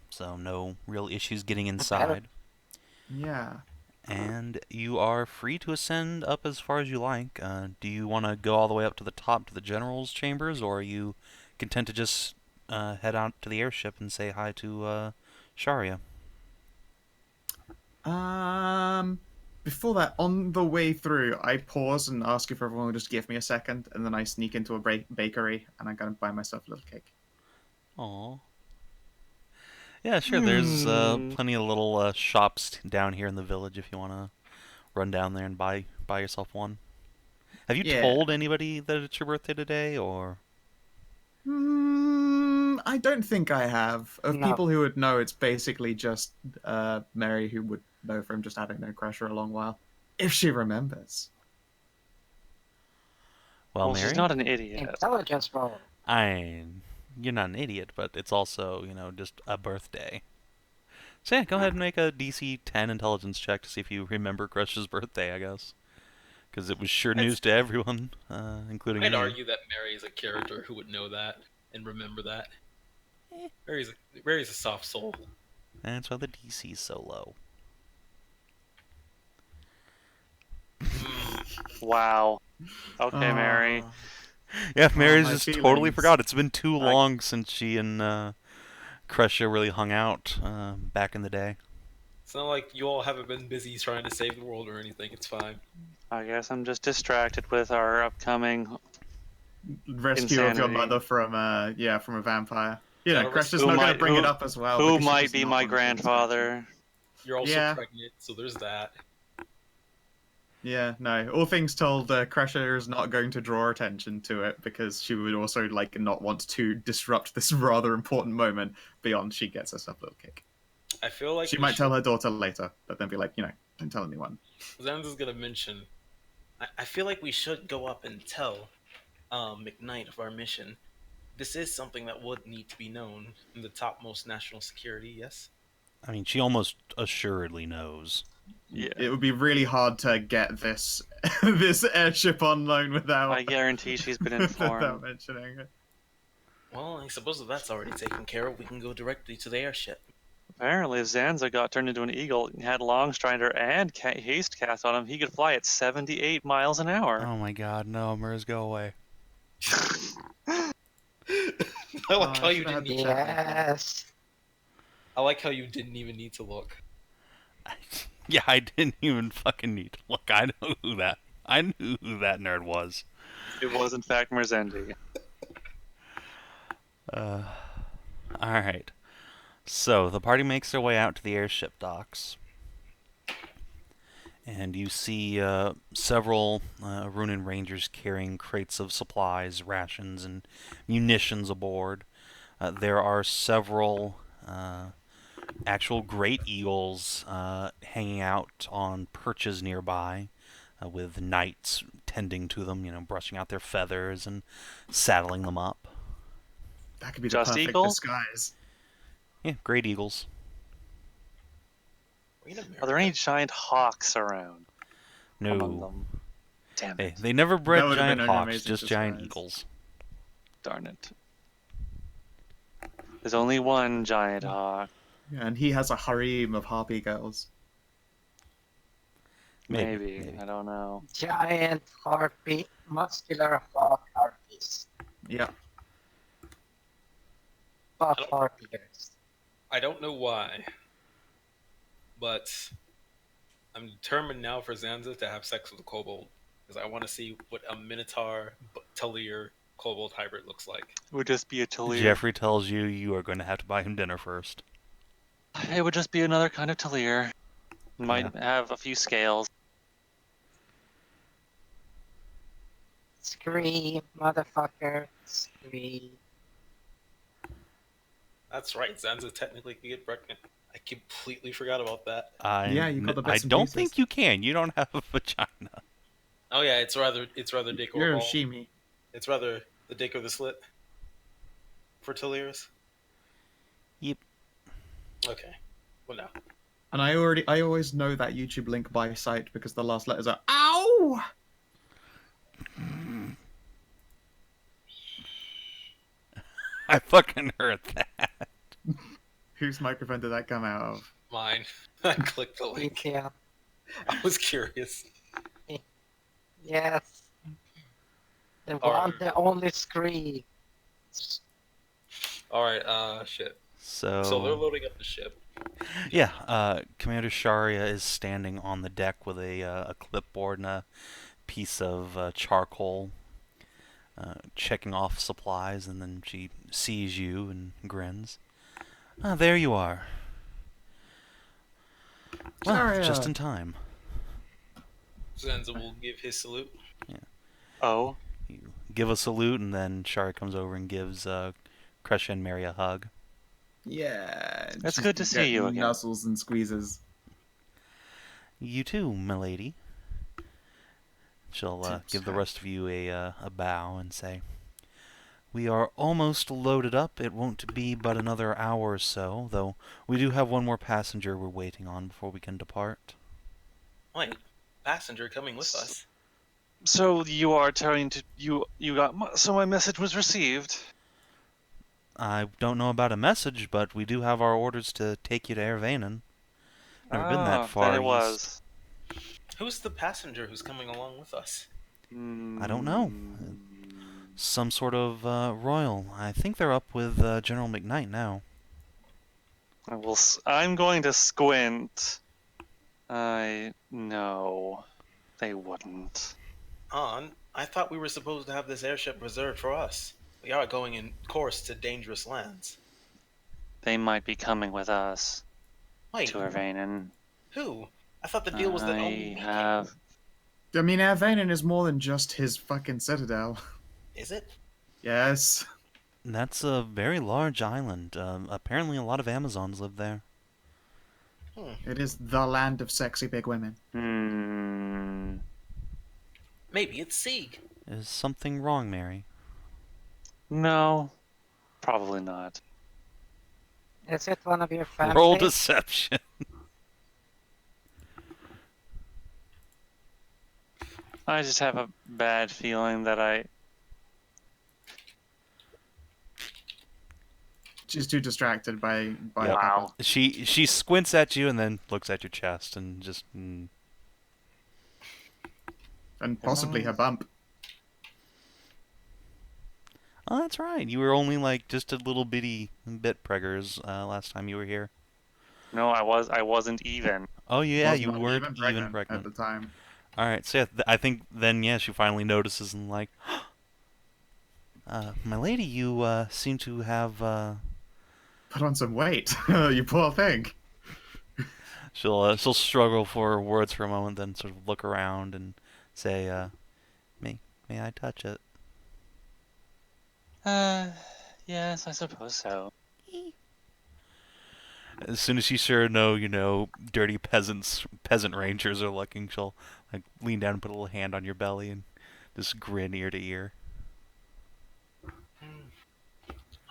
so no real issues getting inside.
Yeah.
And you are free to ascend up as far as you like. Do you want to go all the way up to the top to the general's chambers, or are you content to just head out to the airship and say hi to Sharia?
Before that, on the way through, I pause and ask if everyone will just give me a second, and then I sneak into a bakery and I go and buy myself a little cake.
Aww. Yeah, sure. There's plenty of little shops down here in the village if you want to run down there and buy yourself one. Have you
Yeah.
told anybody that it's your birthday today, or?
I don't think I have. Of
No.
people who would know, it's basically just Mary, who would know from just having known Kreshia a long while, if she remembers.
Well,
Well,
Mary,
she's not an idiot.
Intelligence roll.
you're not an idiot, but it's also, just a birthday. So yeah, go ahead and make a DC 10 intelligence check to see if you remember Crush's birthday, I guess. Because it was sure news to everyone, including
I'd
me.
argue that Mary is a character who would know that and remember that. Mary's a soft soul.
That's why the DC's so low.
Wow. Okay, Mary.
Yeah, Mary's
my
just totally
feelings.
forgot. It's been too long since she and Kreshia really hung out back in the day.
It's not like you all haven't been busy trying to save the world or anything. It's fine.
I guess I'm just distracted with our upcoming.
Rescue of your
Insanity.
mother from a vampire. You know,
Gotta
Kreshia's
Who
not going
might-
to bring
who-
it up as well.
Who
because she
might
does
be
not
my
want to take
grandfather?
You're also
Yeah.
pregnant, so there's that.
Yeah, no. All things told, Kreshia is not going to draw attention to it because she would also not want to disrupt this rather important moment beyond she gets herself a little kick.
I feel like
She
we
might
should-
tell her daughter later, but then be like, don't tell anyone.
Zanza's gonna mention. I feel like we should go up and tell McKnight of our mission. This is something that would need to be known in the topmost national security. Yes.
I mean, she almost assuredly knows.
Yeah.
It would be really hard to get this this airship on loan without
I guarantee she's been
without
informed.
mentioning it.
Well, I suppose if that's already taken care of, we can go directly to the airship.
Apparently, if Zanza got turned into an eagle and had Longstrider and haste cast on him, he could fly at 78 miles an hour.
Oh my god, no, Mers, go away.
I like how you
should've
didn't.
had
Yes.
I like how you didn't even need to look.
Yeah, I didn't even fucking need to look. I knew who that nerd was.
It was, in fact, Merzendi.
Alright. So, the party makes their way out to the airship docks. And you see several Runin Rangers carrying crates of supplies, rations, and munitions aboard. There are several actual great eagles hanging out on perches nearby, with knights tending to them, brushing out their feathers and saddling them up.
That could be
Just
the perfect
eagle?
disguise.
Yeah, great eagles.
Wait a minute.
Are there any giant hawks around? Among
No.
them? Damn
Hey,
it.
they never bred
That would've
giant
been an
hawks,
amazing
just giant
disguise.
eagles.
Darn it. There's only one giant hawk.
Yeah, and he has a harem of harpy girls.
Maybe. I don't know.
Giant harpy, muscular hawk harpies.
Yeah.
Buff harpiers.
I don't know why, but I'm determined now for Zanza to have sex with a kobold because I want to see what a Minotaur Taeleer kobold hybrid looks like.
It would just be a Taeleer.
Jeffrey tells you you are going to have to buy him dinner first.
It would just be another kind of Taeleer. Might have a few scales.
Scream, motherfucker. Scream.
That's right, Zanza technically can get pregnant. I completely forgot about that.
Yeah, you got the bits
I
and
don't
pieces.
think you can. You don't have a vagina.
Oh yeah, it's rather dick or
You're
ball.
Shimi.
It's rather the dick or the slit for Taeleer's.
Yep.
Okay. Well, no.
And I always know that YouTube link by sight because the last letters are ow.
I fucking heard that.
Whose microphone did that come out of?
Mine. I clicked the link.
Yeah.
I was curious.
Yes. The
Alright.
one, the only screen.
All right. Shit. So they're loading up the ship.
Yeah, Commander Sharia is standing on the deck with a clipboard and a piece of charcoal, checking off supplies, and then she sees you and grins. Ah, there you are. Well,
Sharia.
just in time.
Zanza will give his salute.
Oh,
You give a salute, and then Sharia comes over and gives Kreshia and Mary a hug.
Yeah.
It's
she's
good to see you
getting
again.
Nuzzles and squeezes.
You too, milady. She'll give the rest of you a bow and say, "We are almost loaded up. It won't be but another hour or so, though we do have one more passenger we're waiting on before we can depart."
Wait, passenger coming with us.
So you are turning to you got so my message was received.
I don't know about a message, but we do have our orders to take you to Vannen. Never been that far
Then it
east.
was.
Who's the passenger who's coming along with us?
I don't know. Some sort of royal. I think they're up with General McKnight now.
I'm going to squint. No, they wouldn't.
I thought we were supposed to have this airship reserved for us. We are going in course to dangerous lands.
They might be coming with us
Wait,
to Vannen.
who? I thought the deal was that only we
have.
I mean, Vannen is more than just his fucking citadel.
Is it?
Yes.
That's a very large island. Apparently a lot of Amazons live there.
It is the land of sexy big women.
Maybe it's Sieg.
Is something wrong, Mary?
No, probably not.
Is it one of your family?
Roll deception.
I just have a bad feeling that
She's too distracted by
Yep.
Wow.
She squints at you and then looks at your chest and just.
and possibly her bump.
Oh, that's right. You were only like just a little bitty bit preggers last time you were here.
No, I wasn't even.
Oh yeah,
Was
you
not
weren't even
at
pregnant.
the time.
All right, so yeah, I think then she finally notices and like, my lady, you seem to have.
Put on some weight, you poor thing.
She'll struggle for words for a moment, then sort of look around and say, may I touch it?
Yes, I suppose so.
As soon as she's sure no dirty peasant rangers are looking, she'll like lean down and put a little hand on your belly and just grin ear to ear.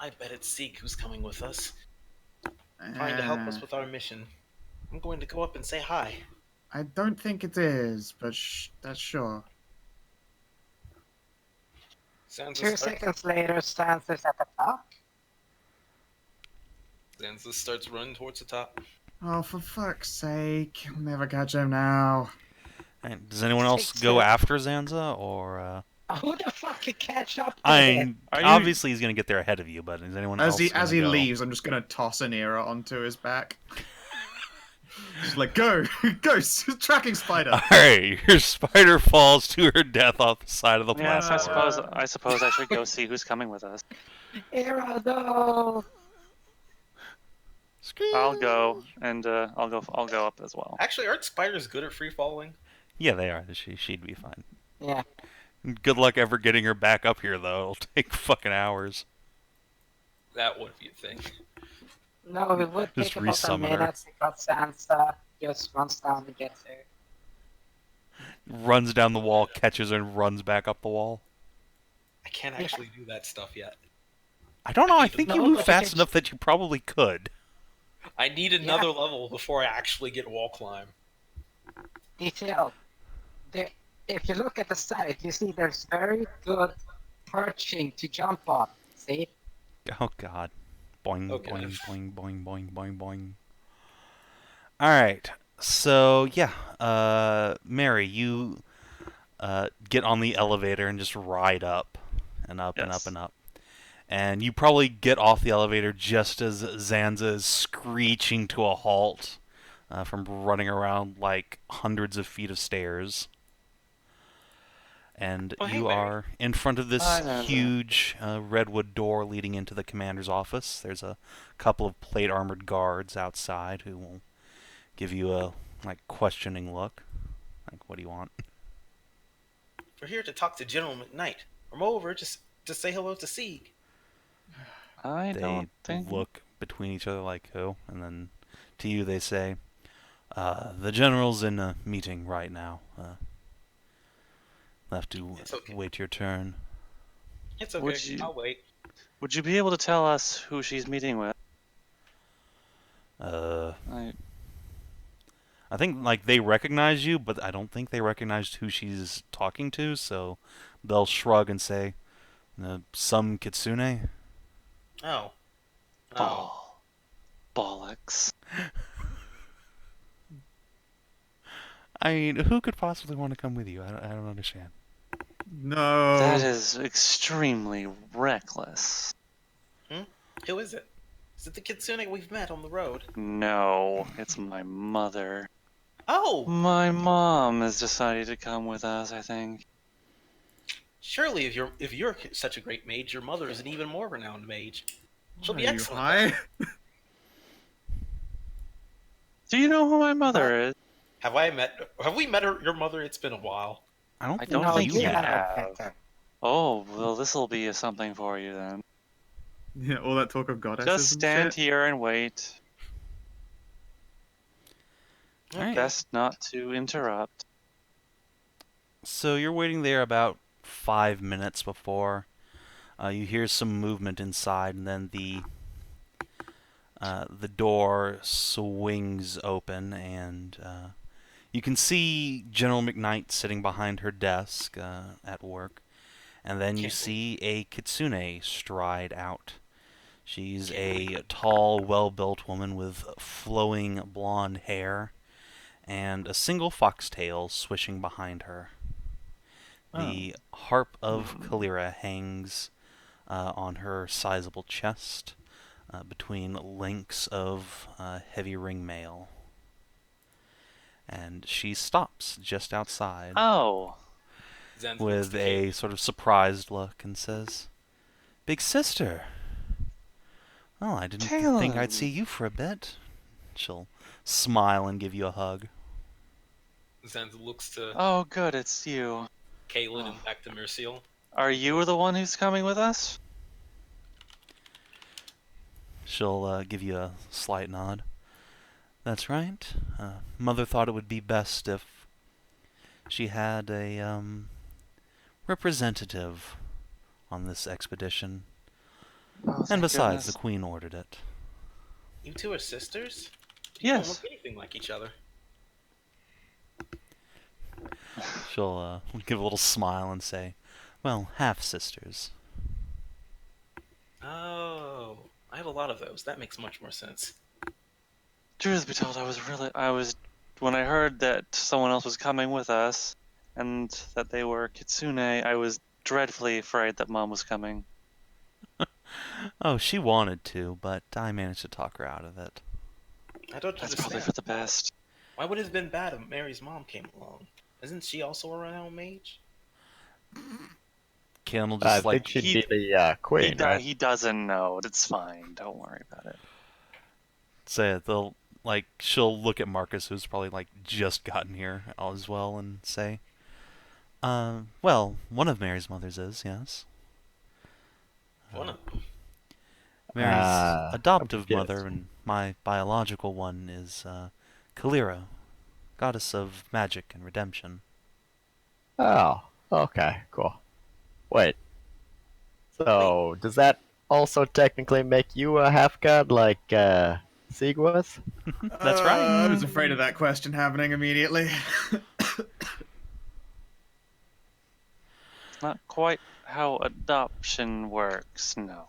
I bet it's Sieg who's coming with us, trying to help us with our mission. I'm going to go up and say hi.
I don't think it is, but that's sure.
2 seconds later, Zanza's at the top.
Zanza starts running towards the top.
Oh, for fuck's sake. I'll never catch him now.
And does anyone else go after Zanza, or?
Who the fuck can catch up?
Obviously he's gonna get there ahead of you, but is anyone else?
As he
go?
leaves, I'm just gonna toss an era onto his back. Just like go, tracking spider.
All right, your spider falls to her death off the side of the
Yes,
platform.
I suppose I should go see who's coming with us.
Era, no.
I'll go, and I'll go up as well.
Actually, aren't spiders good at free falling?
Yeah, they are. She'd be fine.
Yeah.
Good luck ever getting her back up here, though. It'll take fucking hours.
That would be a thing.
No, it would
Just
take about a
resummon her.
minute because Zanza just runs down and gets her.
Runs down the wall, catches her, and runs back up the wall.
I can't actually do that stuff yet.
I don't know. I
need
think
No,
you move
but you
fast
can-
enough that you probably could.
I need another level before I actually get wall climb.
Detail. There, if you look at the side, you see there's very good perching to jump on. See?
Oh God. Boing,
Okay.
boing, boing, boing, boing, boing, boing. All right. So yeah, Mary, you get on the elevator and just ride up and up and up
Yes.
and up. And you probably get off the elevator just as Zanza is screeching to a halt from running around like hundreds of feet of stairs. And
Oh, hey,
you
Mary.
are in front of this
Hi, Zanza.
huge redwood door leading into the commander's office. There's a couple of plate armored guards outside who will give you a questioning look. Like, what do you want?
We're here to talk to General McKnight. Or moreover, just say hello to Sieg.
I
They
don't think.
look between each other like who, and then to you they say, the general's in a meeting right now. Have to
It's okay.
wait your turn.
It's okay.
Would you-
I'll wait.
Would you be able to tell us who she's meeting with?
I
I,
think they recognize you, but I don't think they recognized who she's talking to, so they'll shrug and say, some kitsune.
Oh. Oh.
ball. Bollocks.
I mean, who could possibly want to come with you? I don't understand.
No.
That is extremely reckless.
Who is it? Is it the Kitsune we've met on the road?
No, it's my mother.
Oh!
My mom has decided to come with us, I think.
Surely if you're such a great mage, your mother is an even more renowned mage. She'll be
Are you
excellent.
high?
Do you know who my mother is?
Have we met your mother? It's been a while.
I don't
I
think
don't think
you
you
have.
have. Oh, well, this'll be something for you then.
Yeah, all that talk of goddesses
Just
and
stand
shit.
here and wait.
Alright.
Best not to interrupt.
So you're waiting there about 5 minutes before you hear some movement inside, and then the door swings open, and you can see General McKnight sitting behind her desk at work, and then you
Can't
see a kitsune stride out. She's a tall, well-built woman with flowing blonde hair and a single foxtail swishing behind her. The harp of Taeleer hangs on her sizable chest between links of heavy ring mail. And she stops just outside
Oh,
Zen's
with a sort of surprised look and says, "Big sister, well, I didn't think I'd
Talon.
see you for a bit." She'll smile and give you a hug.
Zen looks to
oh, good, it's you.
Caitlin and back to Merisiel.
Are you the one who's coming with us?
She'll give you a slight nod. "That's right. Mother thought it would be best if she had a representative on this expedition.
Oh,
And
thank
besides,
goodness.
the Queen ordered it."
You two are sisters? You don't
Yes.
look anything like each other.
She'll give a little smile and say, "Well,
Oh,
half-sisters."
I have a lot of those. That makes much more sense.
Truth be told, when I heard that someone else was coming with us, and that they were Kitsune, I was dreadfully afraid that Mom was coming.
Oh, she wanted to, but I managed to talk her out of it.
I don't
That's probably
understand.
for the best.
Why would it have been bad if Mary's mom came along? Isn't she also a renowned mage?
Ken will
I
just
think she'd
he-
be the queen, right?
He doesn't know. It's fine. Don't worry about it.
say it. She'll look at Marcus, who's probably just gotten here as well, and say, well, one of Mary's mothers is, yes.
One of them.
Mary's
I'm
adoptive
confused.
mother and my biological one is Taeleer, goddess of magic and redemption.
Oh, okay, cool. Wait, so does that also technically make you a half god like Sieg was?
That's right.
I was afraid of that question happening immediately.
It's not quite how adoption works, no.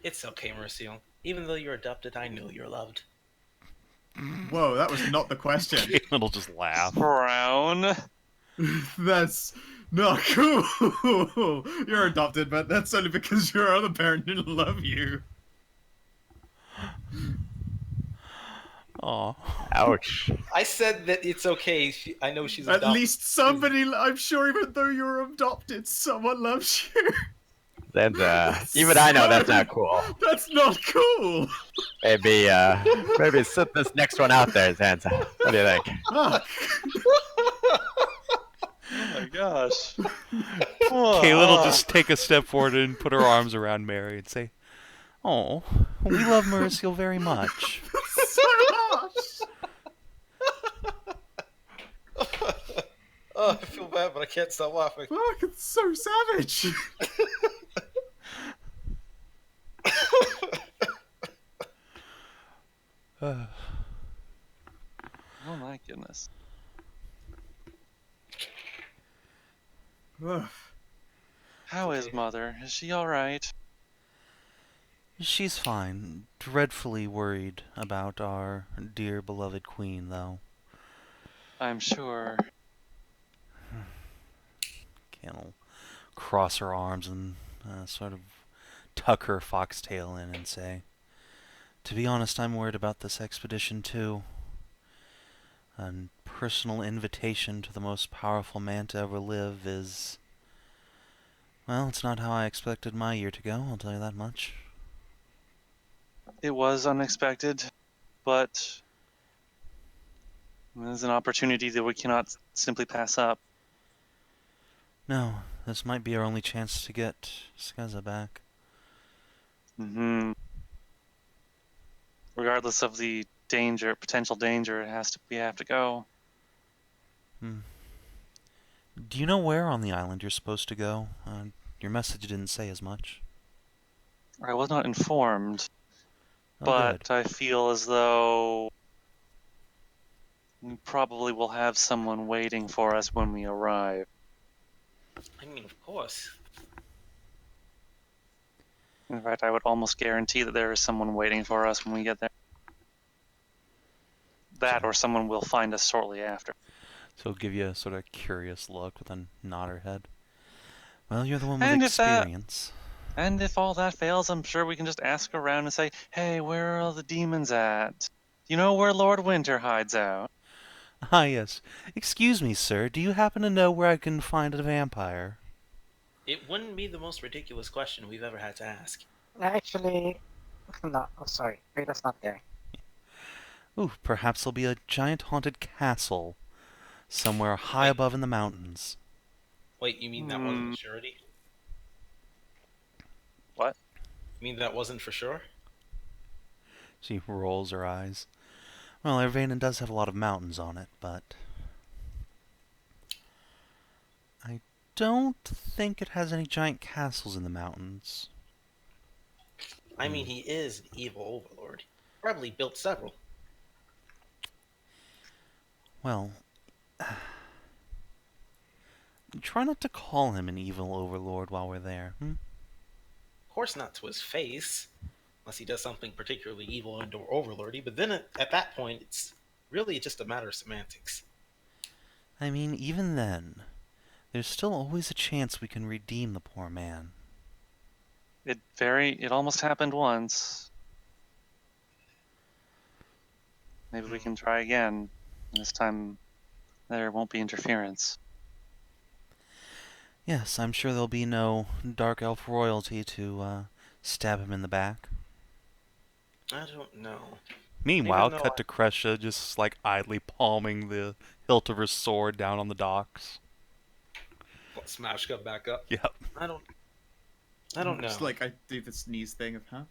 It's okay, Merisiel. Even though you're adopted, I know you're loved.
Whoa, that was not the question.
Caitlin'll just laugh.
Brown.
That's not cool. You're adopted, but that's only because your other parent didn't love you.
Aw.
Ouch.
I said that it's okay. I know she's
At
adopted.
least somebody, I'm sure, even though you're adopted, someone loves you.
Zanza, even I know that's not cool.
That's not cool.
Maybe sit this next one out there, Zanza. What do you think?
Fuck.
Oh my gosh.
Caitlin will just take a step forward and put her arms around Mary and say, "Oh, we love Merisiel very much."
So harsh.
Oh, I feel bad, but I can't stop laughing.
Fuck, it's so savage.
Oh my goodness.
Ugh.
How is Mother? Is she alright?
She's fine. Dreadfully worried about our dear beloved queen, though.
I'm sure.
Caitlin cross her arms and sort of tuck her foxtail in and say, "To be honest, I'm worried about this expedition too. A personal invitation to the most powerful man to ever live is... well, it's not how I expected my year to go, I'll tell you that much."
It was unexpected, but it is an opportunity that we cannot simply pass up.
No, this might be our only chance to get Skaza back.
Regardless of the danger, potential danger, we have to go.
Do you know where on the island you're supposed to go? Your message didn't say as much.
I was not informed,
Oh,
but
good.
I feel as though we probably will have someone waiting for us when we arrive.
I mean, of course.
In fact, I would almost guarantee that there is someone waiting for us when we get there. That or someone will find us shortly after.
So give you a sort of curious look with a nod her head. Well, you're the one with
And
experience.
And if all that fails, I'm sure we can just ask around and say, "Hey, where are all the demons at? You know where Lord Winter hides out?"
Ah, yes. Excuse me, sir. Do you happen to know where I can find a vampire?
It wouldn't be the most ridiculous question we've ever had to ask.
Actually, no. Oh, sorry. Frida's not there.
Ooh, perhaps there'll be a giant haunted castle somewhere high above in the mountains.
Wait, you mean that wasn't a surety?
What?
You mean that wasn't for sure?
She rolls her eyes. Well, Vannen does have a lot of mountains on it, but I don't think it has any giant castles in the mountains.
I mean, he is an evil overlord. Probably built several.
Well, try not to call him an evil overlord while we're there,
Of course not to his face, unless he does something particularly evil and or overlordy, but then at that point, it's really just a matter of semantics.
I mean, even then, there's still always a chance we can redeem the poor man.
It almost happened once. Maybe we can try again. This time, there won't be interference.
Yes, I'm sure there'll be no dark elf royalty to stab him in the back.
I don't know.
Meanwhile,
Even though
cut to Kreshia just like idly palming the hilt of her sword down on the docks.
Smash got back up.
Yep.
I don't know.
Just like I do the sneeze thing of, huh?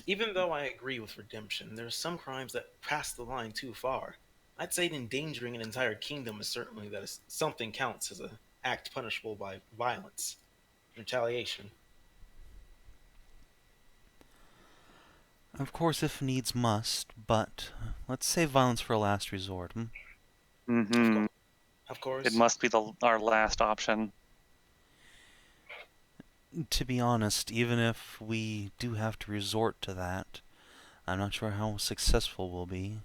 Even though I agree with redemption, there's some crimes that pass the line too far. I'd say endangering an entire kingdom is certainly something counts as an act punishable by violence, retaliation.
Of course, if needs must, but let's save violence for a last resort.
Mm-hmm.
Of
It
course.
must be our last option.
To be honest, even if we do have to resort to that, I'm not sure how successful we'll be.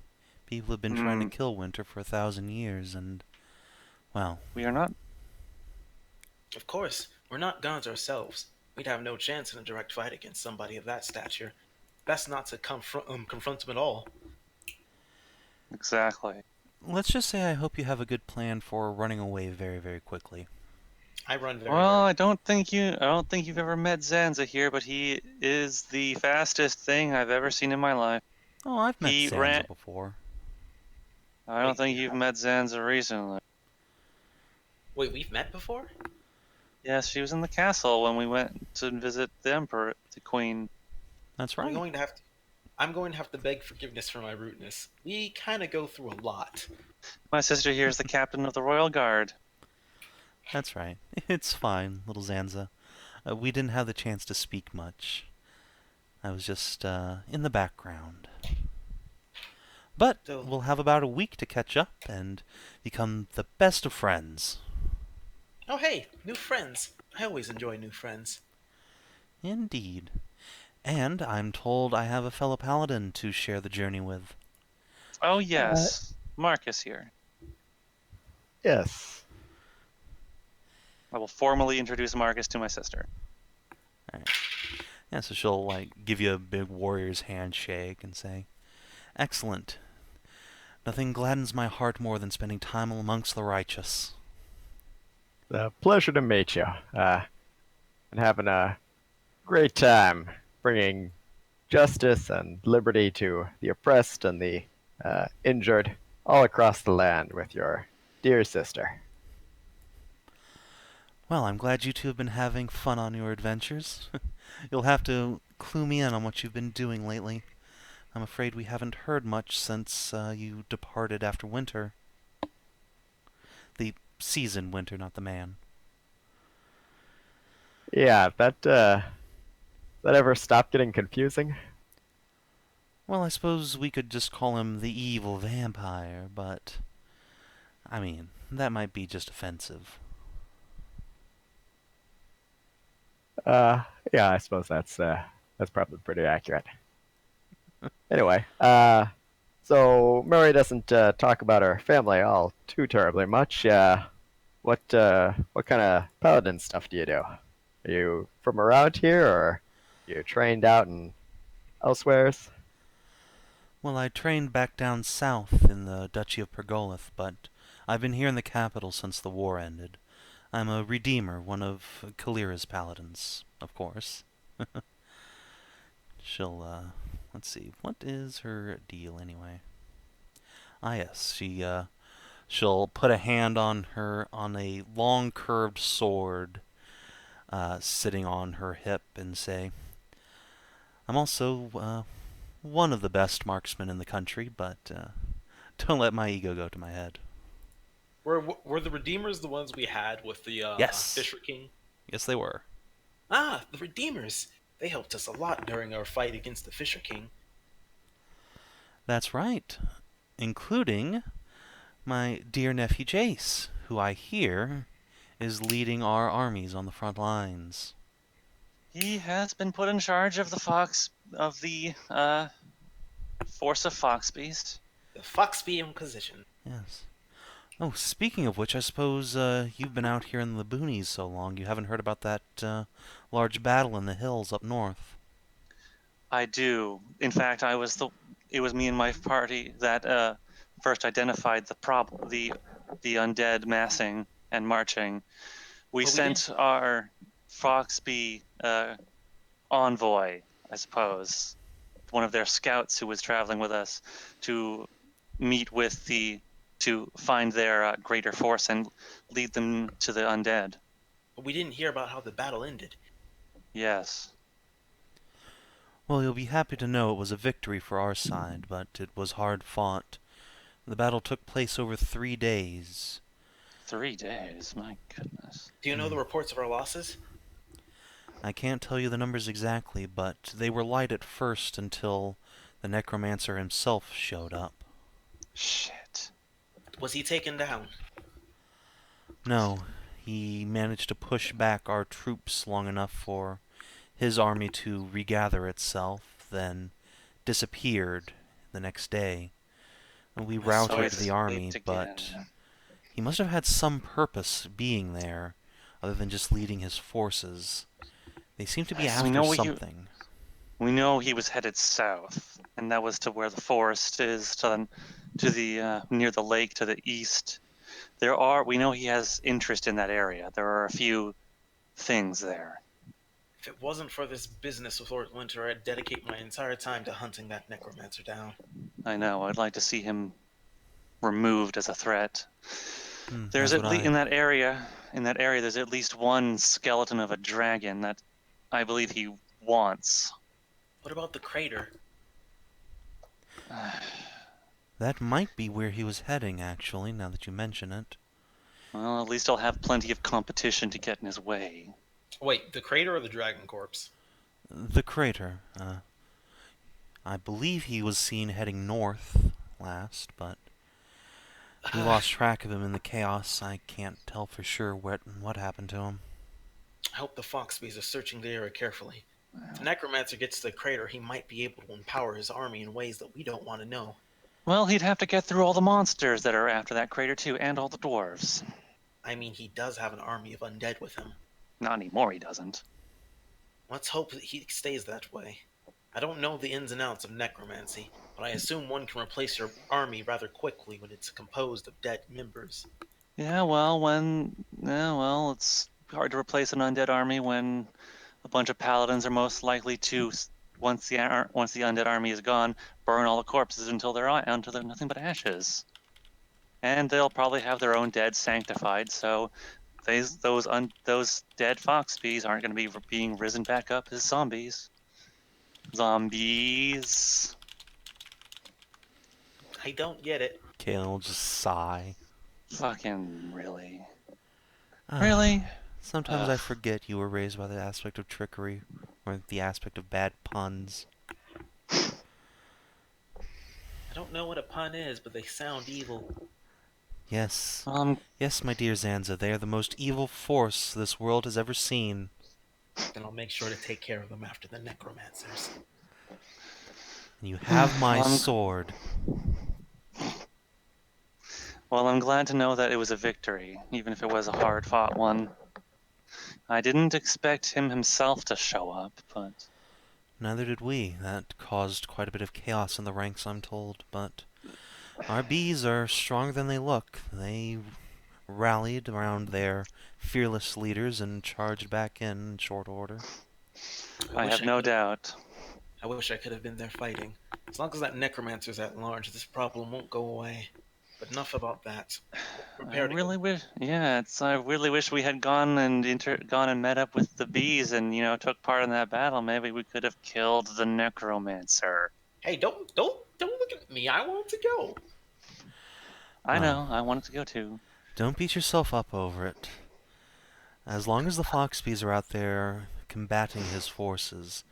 People have been trying to kill Winter for 1,000 years, and, well...
We are not.
Of course, we're not gods ourselves. We'd have no chance in a direct fight against somebody of that stature. Best not to confront him at all.
Exactly.
Let's just say I hope you have a good plan for running away very, very quickly.
I run very,
Well,
very...
I don't think you've ever met Zanza here, but he is the fastest thing I've ever seen in my life.
Oh, I've met
He
Zanza
ran.
before.
I don't
Wait,
think you've met Zanza recently.
Wait, we've met before?
Yes, she was in the castle when we went to visit the Emperor, the Queen.
That's
I'm
right.
going to have to beg forgiveness for my rudeness. We kind of go through a lot.
My sister here is the captain of the Royal Guard.
That's right. It's fine, little Zanza. We didn't have the chance to speak much. I was just in the background. But
So,
we'll have about a week to catch up and become the best of friends.
oh hey, new friends. I always enjoy new friends.
Indeed. And I'm told I have a fellow paladin to share the journey with.
Oh yes, Marcus here.
Yes.
I will formally introduce Marcus to my sister.
Alright. Yeah, so she'll give you a big warrior's handshake and say, "Excellent. Nothing gladdens my heart more than spending time amongst the righteous."
A pleasure to meet you. And having a great time bringing justice and liberty to the oppressed and the injured all across the land with your dear sister.
Well, I'm glad you two have been having fun on your adventures. You'll have to clue me in on what you've been doing lately. I'm afraid we haven't heard much since you departed after winter. The season winter, not the man.
Yeah, that ever stop getting confusing?
Well, I suppose we could just call him the evil vampire, but... I mean, that might be just offensive.
Yeah, I suppose that's probably pretty accurate. Anyway, so Murray doesn't talk about her family all too terribly much. What kind of paladin stuff do you do? Are you from around here, or are you trained out in elsewheres?
Well, I trained back down south in the Duchy of Pergolith, but I've been here in the capital since the war ended. I'm a Redeemer, one of Kalira's paladins, of course. She'll, let's see, what is her deal anyway? Ah, yes, she'll put a hand on a long curved sword, sitting on her hip and say, "I'm also, one of the best marksmen in the country, but, don't let my ego go to my head."
Were the Redeemers the ones we had with the
Yes.
Fisher King?
Yes, they were.
Ah, the Redeemers. They helped us a lot during our fight against the Fisher King.
That's right. Including my dear nephew Jace, who I hear is leading our armies on the front lines.
He has been put in charge of the force of Foxbeast.
The Foxby Inquisition.
Yes. Oh, speaking of which, I suppose you've been out here in the boonies so long you haven't heard about that large battle in the hills up north.
I do. In fact, it was me and my party that first identified the undead massing and marching. We
But we
sent our Foxby envoy, I suppose, one of their scouts who was traveling with us, to meet with to find their greater force and lead them to the undead.
But we didn't hear about how the battle ended.
Yes.
Well, you'll be happy to know it was a victory for our side, but it was hard fought. The battle took place over 3 days.
3 days, my goodness.
Do you know the reports of our losses?
I can't tell you the numbers exactly, but they were light at first until the necromancer himself showed up.
Shit.
Was he taken down?
No, he managed to push back our troops long enough for his army to regather itself, then disappeared the next day. We routed the army, but he must have had some purpose being there, other than just leading his forces. They seem to be after something.
We know he was headed south, and that was to where the forest is, to the near the lake to the east. We know he has interest in that area. There are a few things there.
If it wasn't for this business with Lord Winter, I'd dedicate my entire time to hunting that necromancer down.
I know. I'd like to see him removed as a threat. There's
That's
at least in that area. There's at least one skeleton of a dragon that I believe he wants.
What about the crater?
That might be where he was heading, actually, now that you mention it.
Well, at least I'll have plenty of competition to get in his way.
Wait, the crater or the dragon corpse?
The crater. I believe he was seen heading north last, but we lost track of him in the chaos. I can't tell for sure what happened to him.
I hope the Foxbees are searching the area carefully. If the necromancer gets to the crater, he might be able to empower his army in ways that we don't want to know.
Well, he'd have to get through all the monsters that are after that crater too, and all the dwarves.
I mean, he does have an army of undead with him.
Not anymore, he doesn't.
Let's hope that he stays that way. I don't know the ins and outs of necromancy, but I assume one can replace your army rather quickly when it's composed of dead members.
Yeah, well, it's hard to replace an undead army when a bunch of paladins are most likely to, once the undead army is gone, burn all the corpses until they're nothing but ashes. And they'll probably have their own dead sanctified, so those dead foxbees aren't going to be being risen back up as zombies. Zombies.
I don't get it.
Kalen will just sigh.
Fucking really. Really?
Sometimes I forget you were raised by the aspect of trickery, or the aspect of bad puns.
I don't know what a pun is, but they sound evil.
Yes. Yes, my dear Zanza, they are the most evil force this world has ever seen.
Then I'll make sure to take care of them after the necromancers.
And you have my sword.
Well, I'm glad to know that it was a victory, even if it was a hard-fought one. I didn't expect him himself to show up, but...
Neither did we. That caused quite a bit of chaos in the ranks, I'm told, but... Our bees are stronger than they look. They rallied around their fearless leaders and charged back in short order.
I have no doubt.
I wish I could have been there fighting. As long as that necromancer's at large, this problem won't go away. But enough about that.
I really wish we had gone and met up with the bees and took part in that battle. Maybe we could have killed the necromancer.
Hey, don't look at me. I want to go.
I know. I wanted to go too.
Don't beat yourself up over it. As long as the Foxbees are out there combating his forces,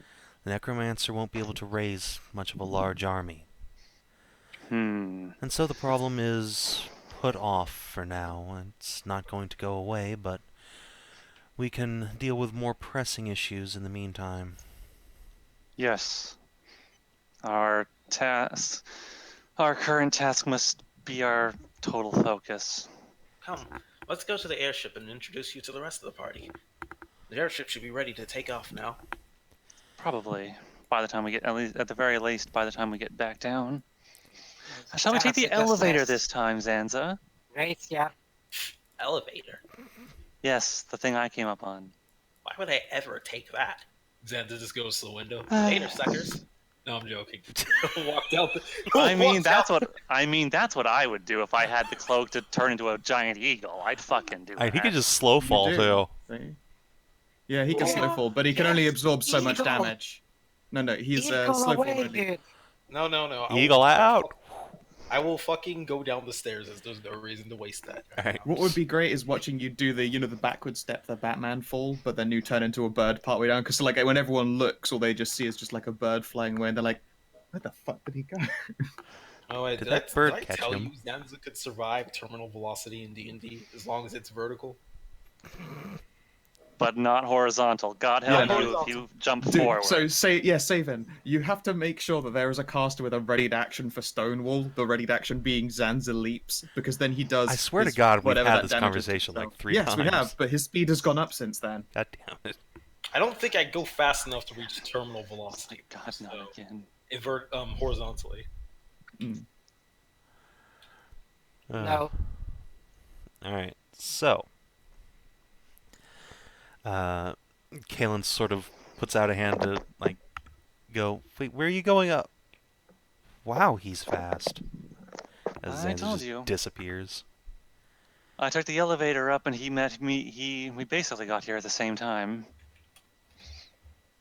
the necromancer won't be able to raise much of a large army. And so the problem is put off for now. It's not going to go away, but we can deal with more pressing issues in the meantime.
Yes. Our current task must be our total focus.
Come, let's go to the airship and introduce you to the rest of the party. The airship should be ready to take off now.
Probably. By the time we get, at the very least, by the time we get back down. Shall we take the elevator this time, Zanza?
Right, yeah.
Elevator?
Yes, the thing I came up on.
Why would I ever take that?
Xander just goes to the window.
Later, suckers.
No, I'm joking. Walked out.
I mean that's what I would do if I had the cloak to turn into a giant eagle. I'd fucking do that.
He could just slow fall too.
See? Yeah, he can slow fall, but he can only absorb so much damage. No, he's slow fall only.
No.
Eagle out!
I will fucking go down the stairs as there's no reason to waste that.
Alright.
What would be great is watching you do the, the backward step, the Batman fall, but then you turn into a bird partway down. Because like when everyone looks, all they just see is just like a bird flying away, and they're like, "Where the fuck did he go?"
Oh, wait,
Did
did,
that
I,
bird
did I
catch
tell
him?
you Zanza could survive terminal velocity in D&D as long as it's vertical?
But not horizontal. God help
Yeah,
you if you jump
Dude,
forward.
so Savin, you have to make sure that there is a caster with a readied action for Stonewall. The readied action being Zanza leaps, because then he does.
I swear to
his-
God, we've
whatever
had
that
this
damage is
conversation like
himself.
3
Yes, we
times.
have, but his speed has gone up since then.
God damn it.
I don't think I go fast enough to reach terminal velocity.
God,
so
not again.
horizontally.
No.
Alright, so. Kalen sort of puts out a hand to, like, go, wait, where are you going up? Wow, he's fast. As
I
Zanza
told
just
you.
disappears.
I took the elevator up and he met me. We basically got here at the same time.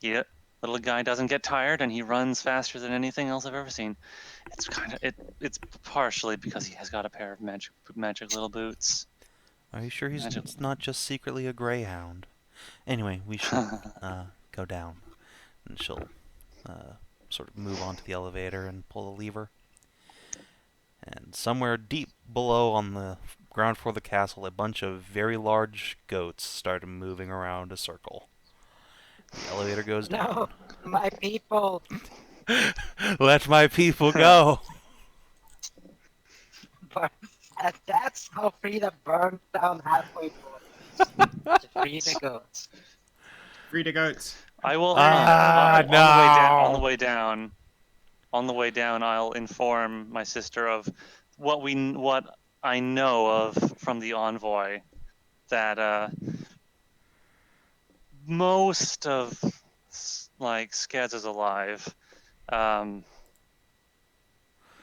Yeah, little guy doesn't get tired and he runs faster than anything else I've ever seen. It's kind of it's partially because he has got a pair of magic little boots.
Are you sure he's
Magic.
not just secretly a greyhound? Anyway, we should go down. And she'll sort of move onto the elevator and pull the lever. And somewhere deep below on the ground floor of the castle, a bunch of very large goats started moving around a circle. The elevator goes
No,
down.
my people.
Let my people go!
But that's how Frida burned down halfway point. To free the goats.
Frida goats.
I will.
no!
On the way down, I'll inform my sister of what I know of from the envoy. That most of Skaz is alive.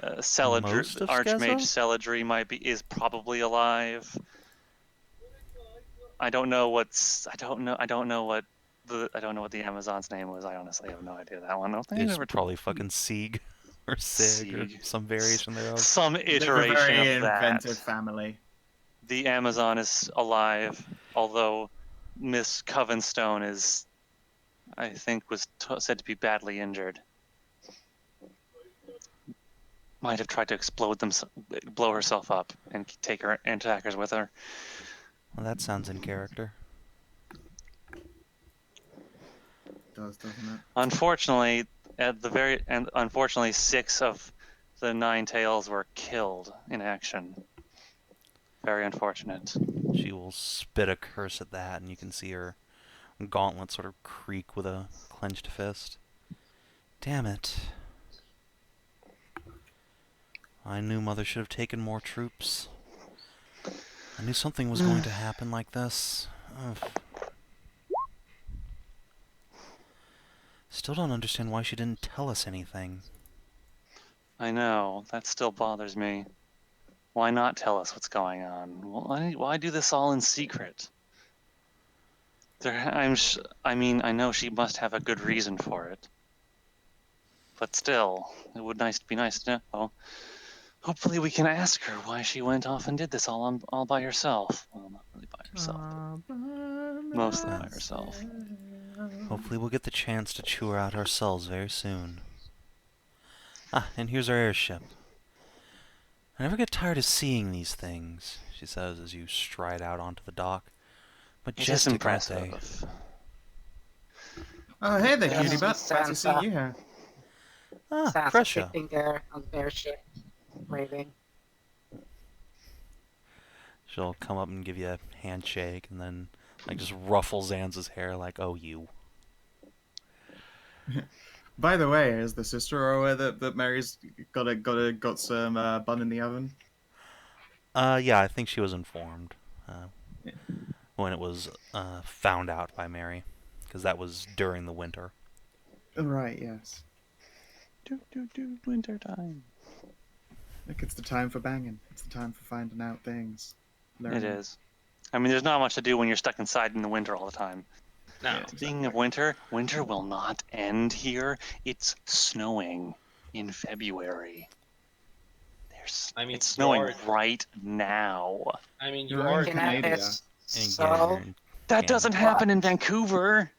Most of
Archmage
Skeza?
Celadri is probably alive. I don't know what the Amazon's name was. I honestly have no idea that one. I don't think I've
It's
ever
probably fucking Sieg or Sig or
Sieg.
some variation thereof.
some
They're a
iteration
very
of that.
inventive family.
The Amazon is alive, although Miss Covenstone is, I think, was said to be badly injured. Might have tried to blow herself up, and take her attackers with her.
Well, that sounds in character.
It does, doesn't it?
Unfortunately, unfortunately, 6 of the 9 tails were killed in action. Very unfortunate.
She will spit a curse at that, and you can see her gauntlet sort of creak with a clenched fist. Damn it. I knew Mother should have taken more troops. I knew something was going to happen like this. Ugh. Still don't understand why she didn't tell us anything.
I know, that still bothers me. Why not tell us what's going on? Why do this all in secret? I know she must have a good reason for it. But still, it would be nice to know. Hopefully we can ask her why she went off and did this all by herself. Well, not really by herself, but mostly by herself.
Hopefully we'll get the chance to chew her out ourselves very soon. Ah, and here's our airship. I never get tired of seeing these things, she says as you stride out onto the dock.
It is
Majestic, aren't they?
impressive.
Oh, hey there,
Yes,
cutie butt.
Miss
Glad to see
Zanza.
you here.
Ah,
Sansa
Kreshia.
sitting there on their ship, waving.
She'll come up and give you a handshake and then just ruffle Zanza's hair like, oh, you.
By the way, is the sister aware that Mary's got some bun in the oven?
Yeah, I think she was informed
Yeah.
when it was found out by Mary, because that was during the winter.
Right, yes.
Winter time.
Look, it's the time for banging. It's the time for finding out things.
It is. I mean, there's not much to do when you're stuck inside in the winter all the time.
No.
Yeah.
Speaking of winter will not end here. It's snowing in February. worse.
I mean,
It's
you
snowing
are-
right now.
I mean, you
You're
are.
in Canada.
Kinathis,
And
so
you're in
That
Canada.
doesn't happen in Vancouver.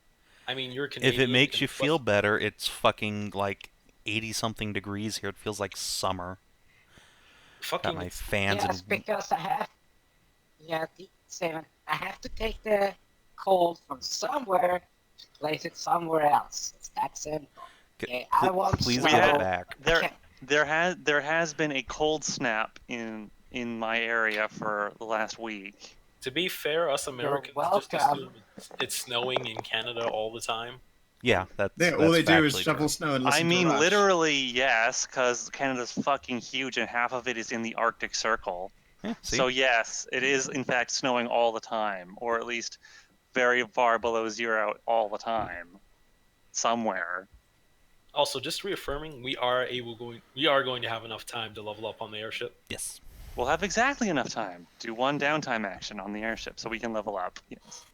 I mean, you're Canadian.
If it makes
and
you
plus-
feel better, it's fucking like 80-something degrees here. It feels like summer. Got
fucking,
my fans
yes,
and
because Savin, I have to take the cold from somewhere to place it somewhere else. It's that simple. Okay, I want
please
snow.
give
have-
it back.
There has been a cold snap in my area for the last week.
to be fair, us Americans just
welcome.
assume it's snowing in Canada all the time.
Yeah, that's
All they do is
factually
shovel
true.
snow and
I
listen to
mean,
Rush.
literally, yes, because Canada's fucking huge and half of it is in the Arctic Circle.
Yeah, see?
So yes, it is in fact snowing all the time, or at least very far below zero all the time, somewhere.
Also, just reaffirming, we are going to have enough time to level up on the airship.
Yes.
We'll have exactly enough time. Do one downtime action on the airship so we can level up. Yes.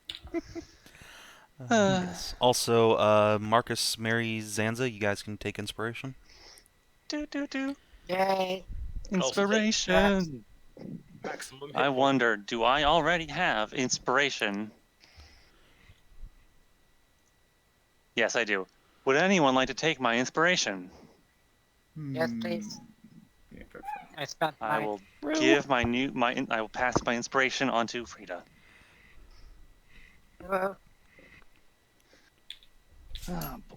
Yes. Also, Marcus, Mary, Zanza, you guys can take inspiration.
Do.
Yay.
Inspiration.
Maximum hit
I
point.
wonder, do I already have inspiration? Yes, I do. Would anyone like to take my inspiration?
Yes, please.
Yeah, go for it.
I spent
I
my
will give I will pass my inspiration on to Frida.
well,
Oh boy.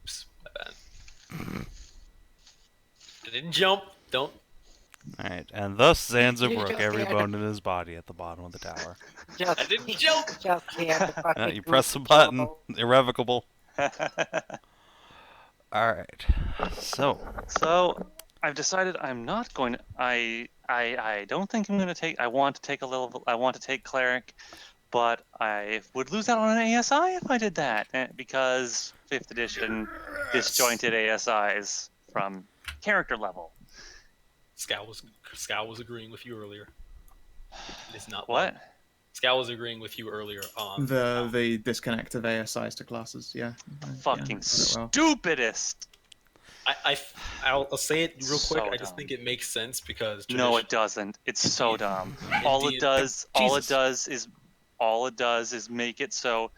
Oops, my bad. I didn't jump. Don't.
Alright, and thus Zanza
You
broke
just
every
did.
bone in his body at the bottom of the tower.
just
I didn't jump.
Just hear the fucking
You press the
goose
button.
bubble.
Irrevocable. Alright, so.
So I've decided I'm not going to. I don't think I'm going to take. I want to take a little. I want to take cleric, but I would lose out on an ASI if I did that because 5th edition disjointed ASIs from character level.
Skow was agreeing with you earlier. It is not
What?
Skow was agreeing with you earlier on
The disconnect of ASIs to classes, yeah.
Fucking
got it well.
stupidest.
I'll say it real quick.
So
I just
dumb.
think it makes sense because
No, it doesn't. It's so dumb. All it
Jesus.
does is make it so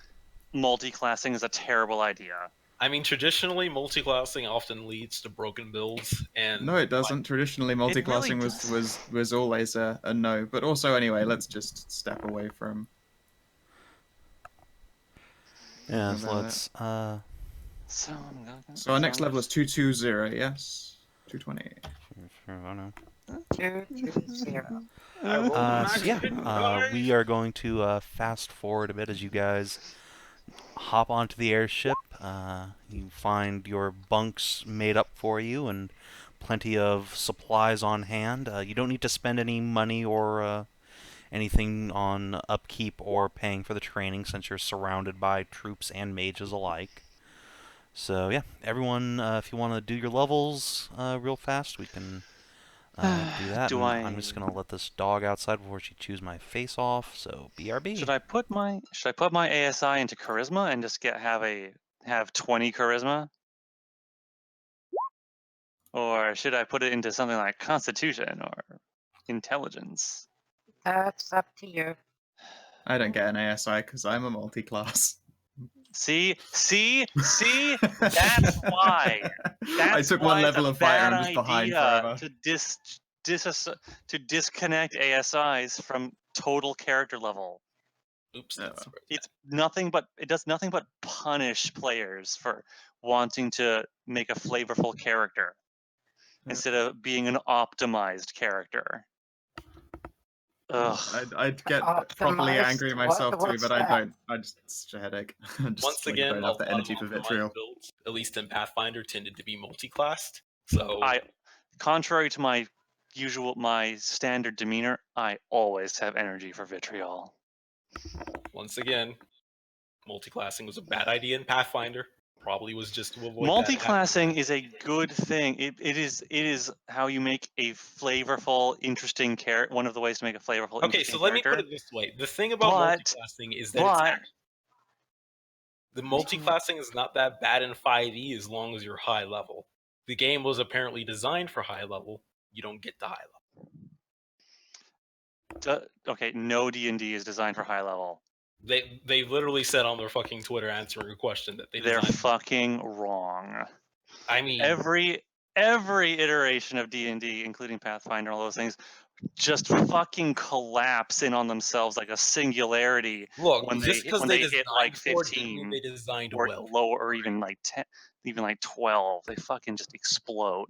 multi-classing is a terrible idea.
I mean, traditionally, multi-classing often leads to broken builds, and
No, it doesn't. Traditionally, multi-classing
really
was always a no. But also, anyway, let's just step away from.
Yeah,
About
so
that.
let's,
So, I'm gonna-
So our next level is 220. Yes, 220.
I don't know.
220.
I rolled a
So yeah,
max hit
we are going to fast forward a bit as you guys hop onto the airship. You find your bunks made up for you and plenty of supplies on hand. You don't need to spend any money or anything on upkeep or paying for the training since you're surrounded by troops and mages alike. So yeah, everyone, if you want to do your levels real fast, we can do that.
Do
And
I-
I'm just gonna let this dog outside before she chews my face off. So BRB.
Should I put my ASI into charisma and just have 20 charisma? Or should I put it into something like constitution or intelligence?
That's up to you.
I don't get an ASI because I'm a multi-class.
See, that's why.
I
That's
took
why
one
it's
level
a
of fighter and
bad
was behind
idea
forever.
to disconnect ASIs from total character level.
Oops,
Oh,
that's
well.
It does nothing but punish players for wanting to make a flavorful character
Yeah.
instead of being an optimized character. Ugh.
I'd get properly
Optimized?
angry myself too,
What's
but I
that?
don't. I just it's such a headache. I just
Once
like,
again,
don't
a
have the
lot
energy
of
for
optimized
vitriol.
builds, at least in Pathfinder, tended to be multi-classed. So
Contrary to my standard demeanor, I always have energy for vitriol.
once again, multi-classing was a bad idea in Pathfinder. Probably was just to avoid that
Multi-classing is a good thing. It is how you make a flavorful, interesting character. One of the ways to make a flavorful,
Okay, so
interesting
let me
character.
put it this way: the thing about
But-
multi-classing is that it's
But
The multi-classing is not that bad in 5e as long as you're high level. The game was apparently designed for high level. You don't get to high level.
Okay, no D&D is designed for high level.
They literally said on their fucking Twitter answering a question that
They're fucking wrong.
I mean,
every iteration of D&D, including Pathfinder, all those things, just fucking collapse in on themselves like a singularity.
Look,
when
just because
they
they
hit like
designed for it didn't
15
mean they designed
or
well.
lower, or even like 10, even like 12, they fucking just explode.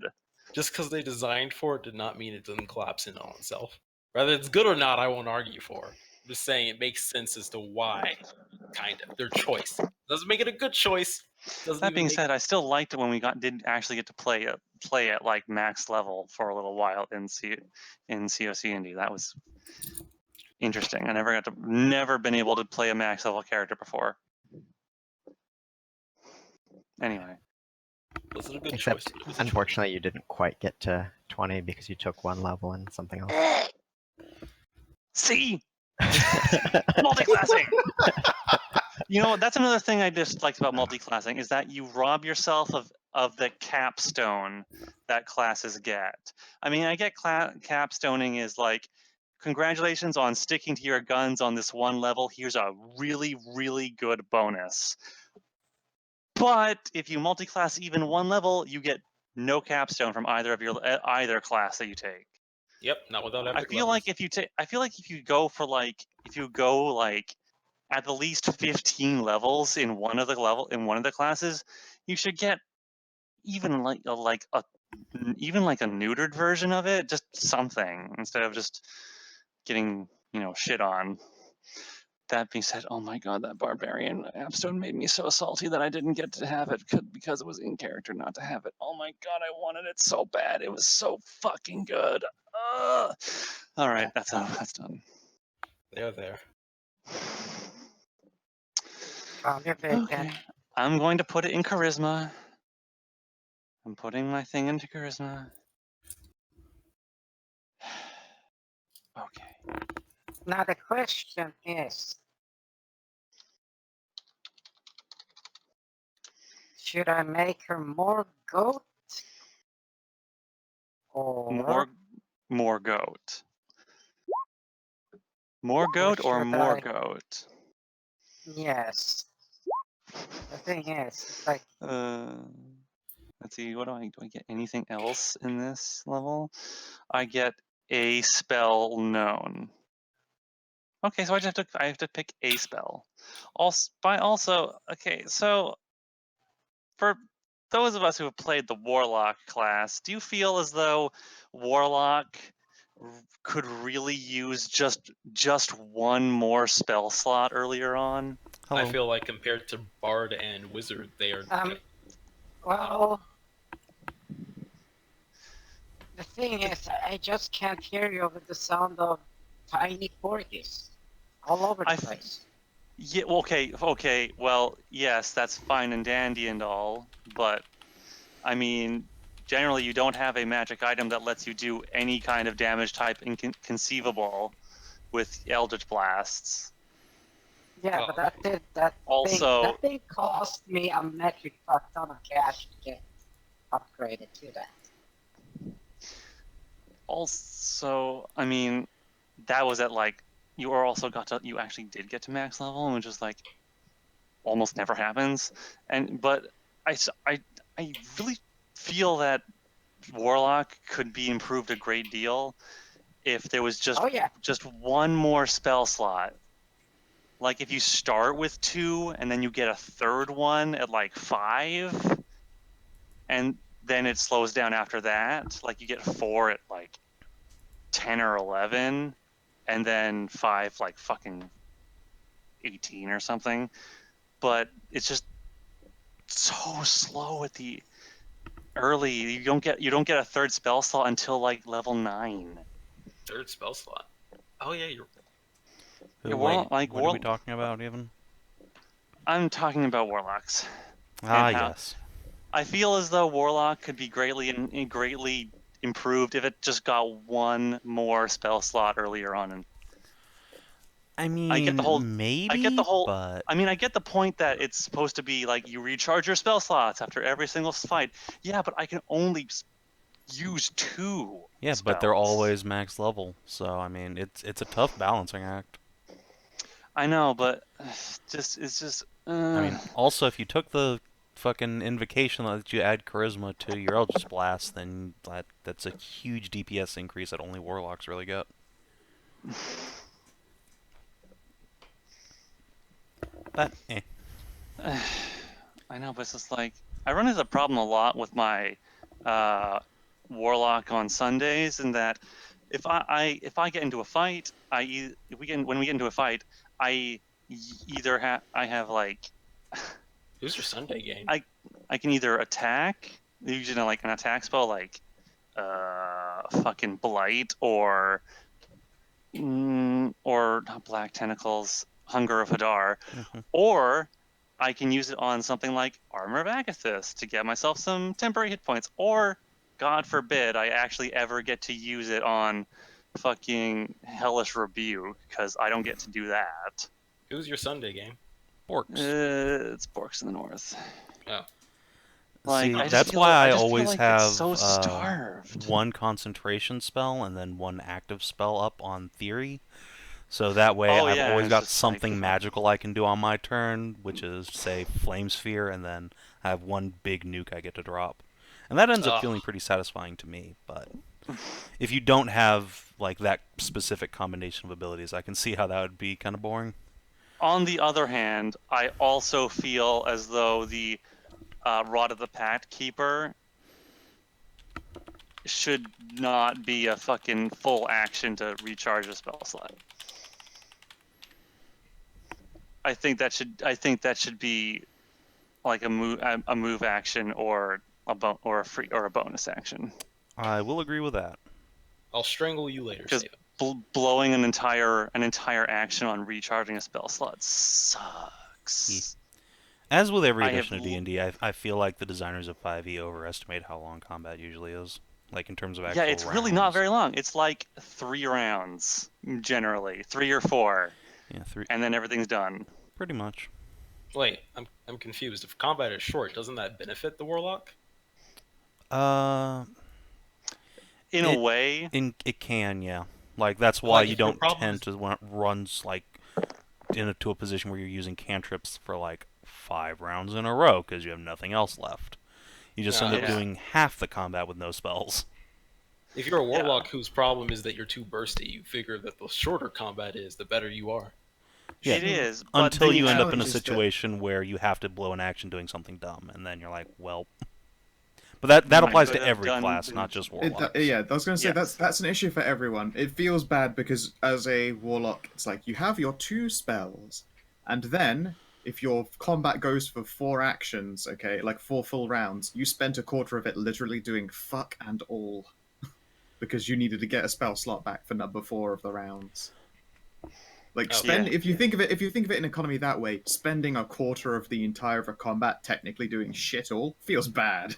Just because they designed for it did not mean it doesn't collapse in on itself. Whether it's good or not, I won't argue for. I'm just saying it makes sense as to why, kind of, their choice. Doesn't make it a good choice.
That being said, I still liked it when we did actually get to play at like max level for a little while in COC&D. That was interesting. I never been able to play a max level character before. Anyway.
Was it a good
Except,
choice?
unfortunately, you didn't quite get to 20 because you took one level and something else.
See? Multiclassing! You know, that's another thing I disliked about multiclassing, is that you rob yourself of the capstone that classes get. I mean, I get capstoning is like, congratulations on sticking to your guns on this one level. Here's a really, really good bonus. But if you multiclass even one level, you get no capstone from either class that you take.
Yep, not without epic
I feel like if you go at the least 15 levels in one of the classes, you should get even like a neutered version of it, just something, instead of just getting, shit on. That being said, oh my god, that barbarian capstone made me so salty that I didn't get to have it because it was in character not to have it. Oh my god, I wanted it so bad. It was so fucking good. All right, that's done.
They're there.
Okay. I'm going to put it in charisma. I'm putting my thing into charisma. Okay.
Now the question is, should I make her more goat? Or
More goat. More goat or more goat?
Yes. The thing is, it's like,
let's see, do I get anything else in this level? I get a spell known. Okay, so I have to pick a spell. Okay, so for those of us who have played the Warlock class, do you feel as though Warlock could really use just one more spell slot earlier on?
Hello.
I feel like compared to Bard and Wizard, they are.
well, the thing is, I just can't hear you with the sound of tiny porkies all over the place.
Yeah, okay, well, yes, that's fine and dandy and all, but, I mean, generally you don't have a magic item that lets you do any kind of damage type inconceivable with Eldritch Blasts.
Yeah, but that thing cost me a metric fuck ton of cash to get upgraded to that.
Also, I mean, that was at like, you actually did get to max level, which is like almost never happens. But I really feel that Warlock could be improved a great deal if there was just one more spell slot. Like if you start with 2 and then you get a third one at like 5, and then it slows down after that. Like you get 4 at like 10 or 11, and then 5 like fucking 18 or something. But it's just so slow at the early. You don't get a third spell slot until like level 9.
Third spell slot. Oh yeah, you're.
What are we talking about even?
I'm talking about Warlocks.
Yes.
I feel as though Warlock could be greatly improved if it just got one more spell slot earlier on.
I mean,
I get the whole.
maybe,
I get the whole.
but
I mean, I get the point that it's supposed to be like you recharge your spell slots after every single fight. Yeah, but I can only use 2
yeah, but they're
spells.
always max level. So I mean, it's a tough balancing act.
I know, but it's just.
I mean, also if you took the fucking invocation that you add charisma to your Eldritch Blast, then that's a huge DPS increase that only warlocks really get. But
I know, but it's just like I run into the problem a lot with my warlock on Sundays, in that if I get into a fight, when we get into a fight, I have like
Who's your Sunday game?
I can either attack using like an attack spell like fucking blight or not black tentacles, hunger of Hedrah, or I can use it on something like Armor of Adjatha to get myself some temporary hit points, or God forbid I actually ever get to use it on fucking Hellish Rebuke, because I don't get to do that.
Who's your Sunday game?
Borks.
It's Borks in the North.
Oh.
Like,
See,
I just
that's
feel
why
like-
I
just feel
always
like
have
it's so starved.
one concentration spell and then one active spell up on Theory. So that way
Oh,
I've
yeah,
always
it's
got
just
something
like-
magical I can do on my turn, which is, say, Flame Sphere, and then I have one big nuke I get to drop. And that ends up feeling pretty satisfying to me, but if you don't have like that specific combination of abilities, I can see how that would be kind of boring.
On the other hand, I also feel as though the Rod of the Pact Keeper should not be a fucking full action to recharge a spell slot. I think that should be like a move action or a bonus action.
I will agree with that.
I'll strangle you later,
Because
Savin.
blowing an entire action on recharging a spell slot sucks.
As with every
I have
edition of D&D, I feel like the designers of 5e overestimate how long combat usually is, like in terms of actual
Yeah, it's really not
rounds.
very long. It's like 3 rounds generally, 3 or 4,
Yeah, 3,
and then everything's done.
pretty much.
Wait, I'm confused. If combat is short, doesn't that benefit the warlock?
In a way,
It can, yeah. Like that's why
Like,
you
if your
don't
problem
tend
is-
to runs like into a position where you're using cantrips for like 5 rounds in a row because you have nothing else left. You just end up
Yeah.
doing half the combat with no spells.
If you're a warlock whose problem is that you're too bursty, you figure that the shorter combat is, the better you are.
Yeah.
it is. But
Until
the
you end up in a
challenge is that-
situation where you have to blow an action doing something dumb, and then you're like, well. But that
I
applies
could
to
have
every
done
class,
the-
not just
It,
warlocks.
yeah, I was going to say
Yes.
that's an issue for everyone. It feels bad because as a warlock, it's like you have your 2 spells, and then if your combat goes for 4 actions, okay, like 4 full rounds, you spent a quarter of it literally doing fuck and all because you needed to get a spell slot back for number 4 of the rounds. Like
Oh,
spend
yeah.
if you think of it in economy that way, spending a quarter of the entire of a combat technically doing shit all feels bad.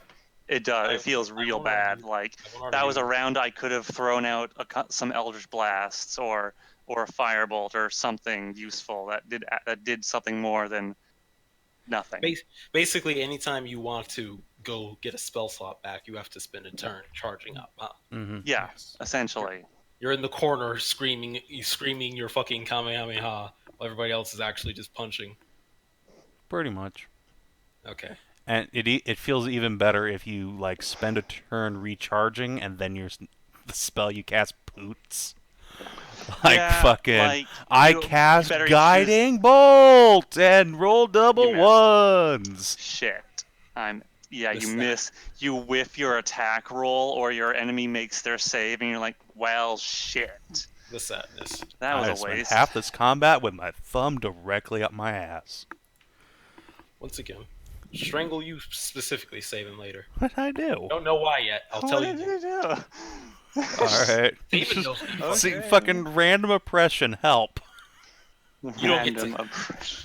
It does.
I-
It feels
I
real
won't
bad.
argue-
Like
I won't argue
that was a
with-
round I could have thrown out some Eldritch Blasts or a Firebolt or something useful that did something more than nothing.
Basically, anytime you want to go get a spell slot back, you have to spend a turn charging up. Huh?
Mm-hmm.
Yeah,
Yes.
essentially.
You're in the corner screaming your fucking Kamehameha while everybody else is actually just punching.
Pretty much.
Okay.
And it feels even better if you like spend a turn recharging and then the spell you cast poots. Like
Yeah,
fucking,
like,
I
you
cast
better
guiding bolt and roll double
missed.
ones.
Shit. You
Missed
miss. You whiff your attack roll, or your enemy makes their save, and you're like, well, shit.
The sadness.
That
I
was
just
a
spent
waste.
half this combat with my thumb directly up my ass.
Once again, strangle you specifically, Savin later.
What did I do?
Don't know why yet. I'll tell
What
you.
did you do?
Alright.
Savin knows what he fucking-
See, fucking random oppression, help.
You don't get to-
Random oppression.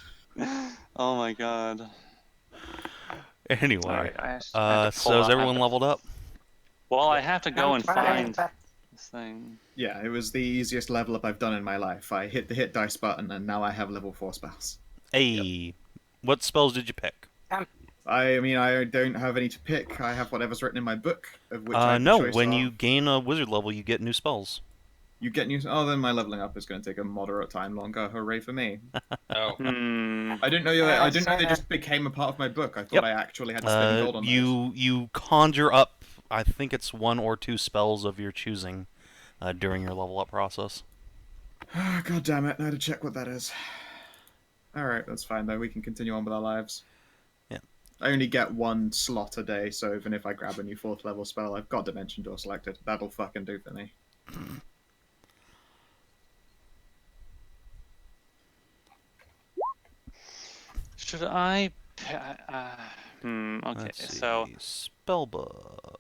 Oh my god.
Anyway,
Alright, I have to
so
pull
is
out-
everyone leveled up?
Well, I have to go
I'm
and
fine,
find
but
this thing.
Yeah, it was the easiest level up I've done in my life. I hit the hit dice button, and now I have level 4 spells.
Hey, what spells did you pick?
I mean, I don't have any to pick. I have whatever's written in my book, of which I have the
No,
choice
when
of.
you gain a wizard level, you get new spells.
You get new. Oh, then my leveling up is going to take a moderate time longer. Hooray for me!
Oh,
I didn't know. I didn't know they just became a part of my book. I thought
Yep.
I actually had to spend gold on those.
You conjure up, I think it's 1 or 2 spells of your choosing during your level up process.
God damn it! Now to check what that is. All right, that's fine though. We can continue on with our lives.
Yeah.
I only get 1 slot a day, so even if I grab a new 4th level spell, I've got Dimension Door selected. That'll fucking do for me.
Should I? Okay,
Let's
so
see. Spellbook.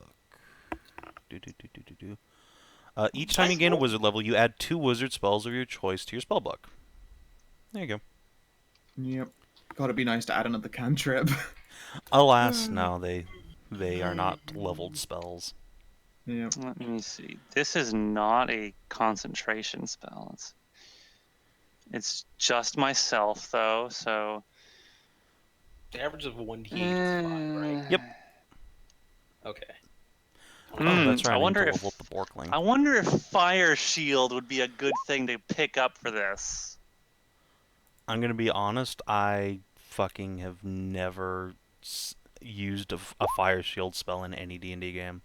Each time you gain a wizard level, you add 2 wizard spells of your choice to your spellbook. There you go.
Yep. Gotta be nice to add another cantrip.
Alas, no, they are not leveled spells.
Yep.
let me see. This is not a concentration spell. It's just myself though, so.
the average of 1d8 is 5, right?
Yep.
Okay.
Oh, that's right.
I
I need
wonder
to
if
level up the Borkling.
I wonder if Fire Shield would be a good thing to pick up for this.
I'm gonna be honest. I fucking have never used a fire shield spell in any D&D game.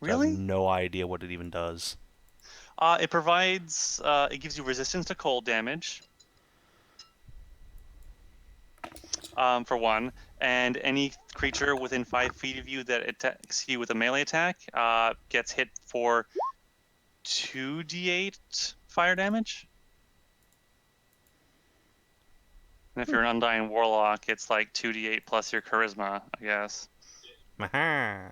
So I
Really?
have no idea what it even does.
It provides. It gives you resistance to cold damage. For one, and any creature within 5 feet of you that attacks you with a melee attack gets hit for 2d8 fire damage. And if you're an Undying Warlock, it's like 2d8 plus your charisma, I guess.
Aha.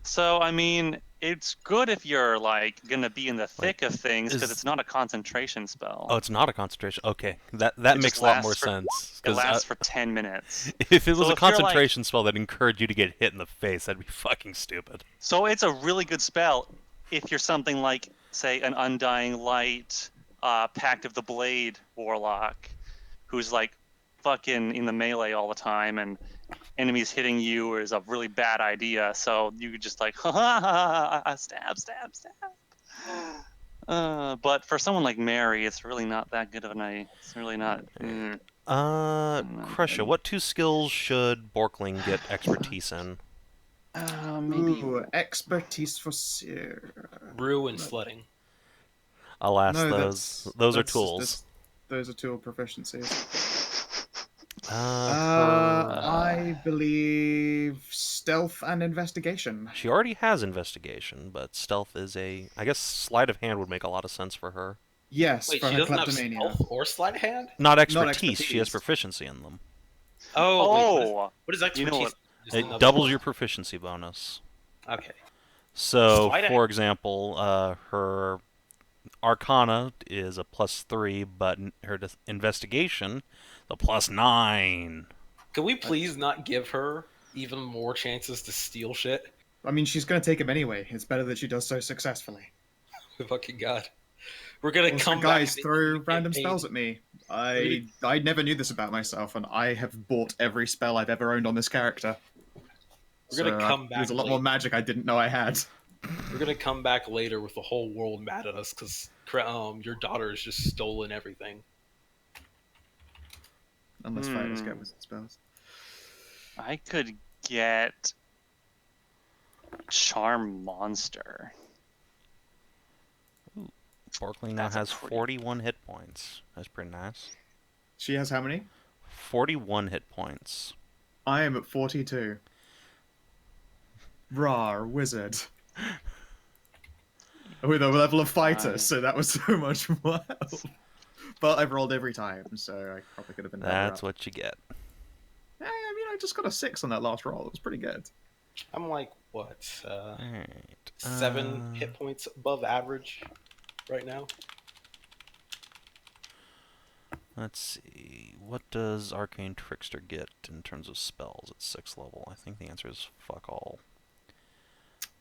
So, I mean, it's good if you're, like, gonna be in the thick of things, because it's not a concentration spell.
Oh, it's not a concentration. Okay, that
It
makes
just
a lot more
lasts for-
sense.
It lasts for 10 minutes.
If it was
So
a
if you're, like-
concentration spell that encouraged you to get hit in the face, that'd be fucking stupid.
So it's a really good spell if you're something like, say, an Undying Light, Pact of the Blade Warlock, who's, like, fucking in the melee all the time, and enemies hitting you is a really bad idea, so you could just like, ha ha ha, ha, stab, stab, stab. But for someone like Mary, it's really not that good of an idea. It's really not.
Kreshia, what 2 skills should Borkling get expertise in?
Maybe.
Ooh, expertise for Seer.
Brew and sledding.
Alas,
No,
those are
that's-
tools.
Those are tool proficiencies.
Her...
I believe stealth and investigation.
She already has investigation, but stealth is I guess sleight of hand would make a lot of sense for her.
Yes,
Wait,
for
she
her
doesn't have
kleptomania.
stealth or sleight of hand?
Not expertise. She has
expertise.
proficiency in them.
Oh, wait,
Oh,
what is expertise?
you know what?
Just
It
another
doubles
word?
your proficiency bonus.
Okay.
So,
Sleight of
for example, her Arcana is a +3, but her investigation, a +9.
Can we please not give her even more chances to steal shit?
I mean, she's going to take him anyway. It's better that she does so successfully.
Fucking god. We're gonna
Also,
come
guys,
back
throw
and
random
get paid.
spells at me. I never knew this about myself, and I have bought every spell I've ever owned on this character.
We're gonna come
There's
back
a lot more magic I didn't know I had.
We're gonna come back later with the whole world mad at us because your daughter has just stolen everything.
Unless fighters get wizard spells.
I could get Charm Monster.
Borkling now
That's a
has
pretty-
41 hit points. That's pretty nice.
She has how many?
41 hit points.
I am at 42. Rar, wizard. With a level of fighter, so that was so much more help. But I've rolled every time, so I probably could have been better
That's
up.
what you get.
Yeah, I mean, I just got a 6 on that last roll. It was pretty good.
I'm like what,
Alright.
7 hit points above average right now.
Let's see. What does Arcane Trickster get in terms of spells at 6th level? I think the answer is fuck all.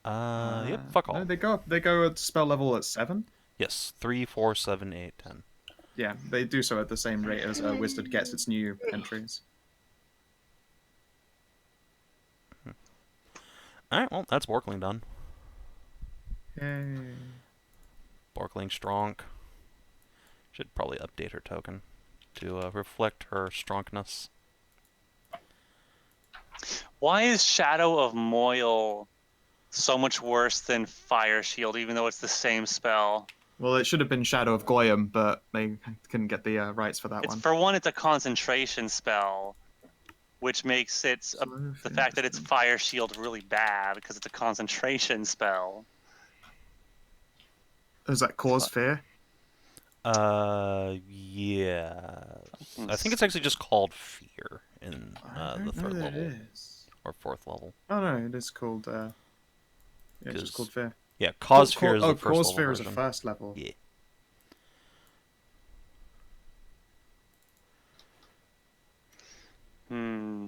Yep, fuck all.
No, they go at spell level at 7.
Yes, 3, 4, 7, 8, 10.
Yeah, they do so at the same rate as Wizard gets its new entries.
Alright, well, that's Borkling done.
Yay.
Borkling strong. Should probably update her token to reflect her strongness.
Why is Shadow of Moil so much worse than Fire Shield, even though it's the same spell?
Well, it should have been Shadow of Goyim, but they couldn't get the rights for that
It's
one.
for one, it's a concentration spell, which makes it the fact that it's Fire Shield really bad because it's a concentration spell.
Does that cause fear?
Yeah. I think it's actually just called Fear in the third level. Or fourth level.
Oh no, it is called, yeah, it's just called Fear.
Yeah, Cause Fear is the first level.
Cause Fear is the
version.
first level.
Yeah.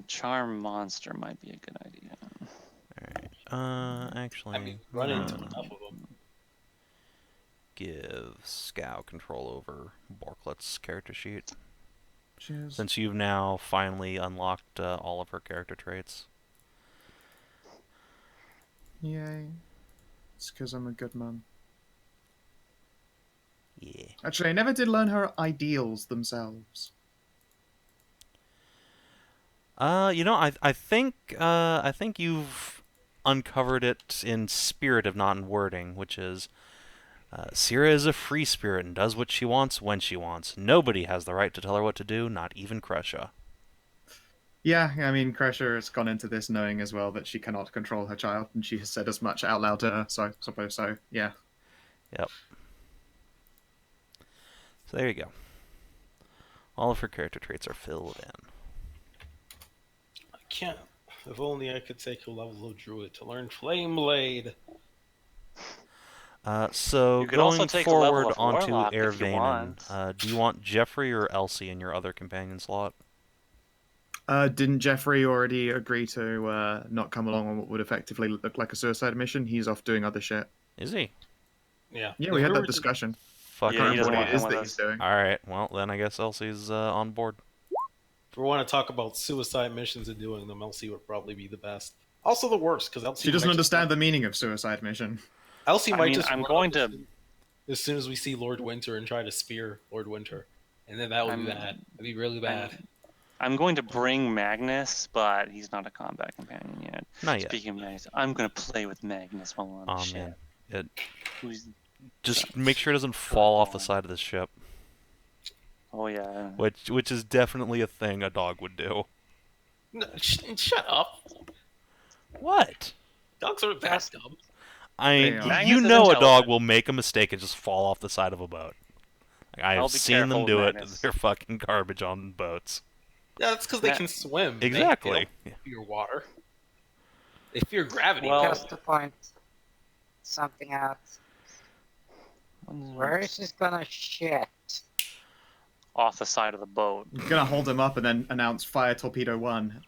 Charm Monster might be a good idea.
Alright, actually...
I mean, run into enough of them.
Give Skow control over Borklet's character sheet.
Cheers.
Since you've now finally unlocked all of her character traits.
Yay. It's because I'm a good man.
Yeah.
Actually, I never did learn her ideals themselves.
You know, I think you've uncovered it in spirit, if not in wording, which is Sira is a free spirit and does what she wants when she wants. Nobody has the right to tell her what to do, not even Kreshia.
Yeah, I mean, Kreshia has gone into this knowing as well that she cannot control her child, and she has said as much out loud to her, so I suppose so, yeah.
Yep. So there you go. All of her character traits are filled in.
I can't. If only I could take a level of Druid to learn Flame Blade.
So
You could also
going
take a level
forward
of
onto
Warlock if you
Vannen,
want.
do you want Jeffrey or Elsie in your other companion slot?
Didn't Jeffrey already agree to not come along on what would effectively look like a suicide mission? He's off doing other shit.
Is he?
Yeah.
Yeah, we had that discussion.
Fuck
Yeah, he
I can't
doesn't
remember what
want
it is
him
that
with
he's
us.
doing.
Alright, well, then I guess Elsie's on board.
If we want to talk about suicide missions and doing them, Elsie would probably be the best. Also the worst, because Elsie
She doesn't
might
understand the meaning of suicide mission.
Elsie
I
might
mean,
just
I'm
run
going
up
to-
as soon as we see Lord Winter and try to spear Lord Winter. And then that would be bad. That'd be really bad.
I'm going to bring Magnus, but he's not a combat companion yet.
Not yet.
Speaking of Magnus, I'm going to play with Magnus while we're on the
Oh,
ship.
man.
Who's-
Just make sure it doesn't fall off the side of the ship.
Oh, yeah.
Which is definitely a thing a dog would do.
No, shut up.
What?
Dogs aren't that dumb.
I mean,
Damn.
Magnus
you
is
know a dog
intelligent.
will make a mistake and just fall off the side of a boat. Like, I
I'll
have
be
seen
careful
them
with
do it.
Magnus.
They're fucking garbage on boats.
Yeah, that's because they
Matt-
can swim.
Exactly.
They don't fear water. They fear gravity.
Well-
Just to point something out. Where is this gonna shit?
Off the side of the boat.
I'm gonna hold him up and then announce Fire Torpedo 1.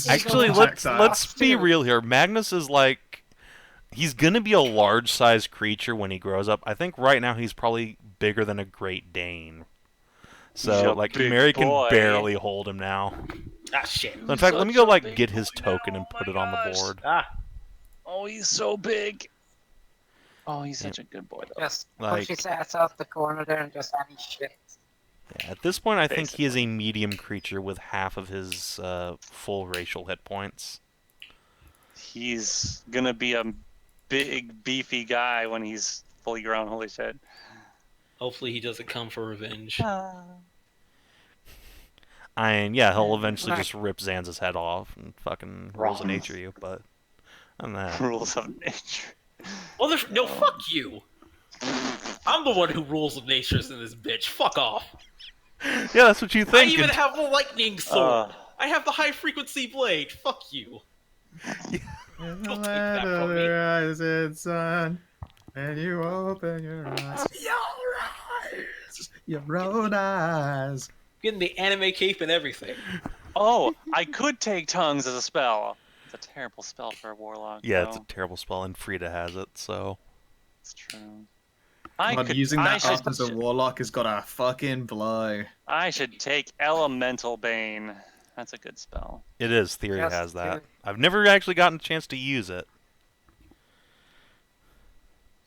Actually,
Projectile.
let's be real here. Magnus is like, he's gonna be a large-sized creature when he grows up. I think right now he's probably bigger than a Great Dane.
He's
So
a
like
big
Mary
boy.
can barely hold him now.
Ah, shit.
So in fact, let me go like get his token and put it on the board.
Ah,
Oh, he's so big. Oh, he's such a good boy, though.
Just
Like-
push his ass out the corner there and just any shit.
Yeah, at this point, I think he is a medium creature with half of his full racial hit points.
He's gonna be a big, beefy guy when he's fully grown. Holy shit.
hopefully he doesn't come for revenge.
And yeah, he'll
Yeah,
eventually
right.
just rip Zanza's head off and fucking rules of nature you, but other than that.
Rules of nature.
No, fuck you. I'm the one who rules the natures in this bitch. Fuck off.
Yeah, that's what you
I
think.
even
and-
have the lightning sword. I have the high frequency blade. Fuck you.
In the
Don't take
land
that
of
from
the
me.
rising sun, and you open your eyes. Your own eyes.
Getting the anime cape and everything.
Oh, I could take tongues as a spell. It's a terrible spell for a warlock.
Yeah, it's a
though.
terrible spell, and Frida has it, so...
It's true.
Using that
I
up as a warlock has got a fucking blow.
I should take Elemental Bane. That's a good spell.
It is. Theory
Just
has that.
to-
I've never actually gotten a chance to use it.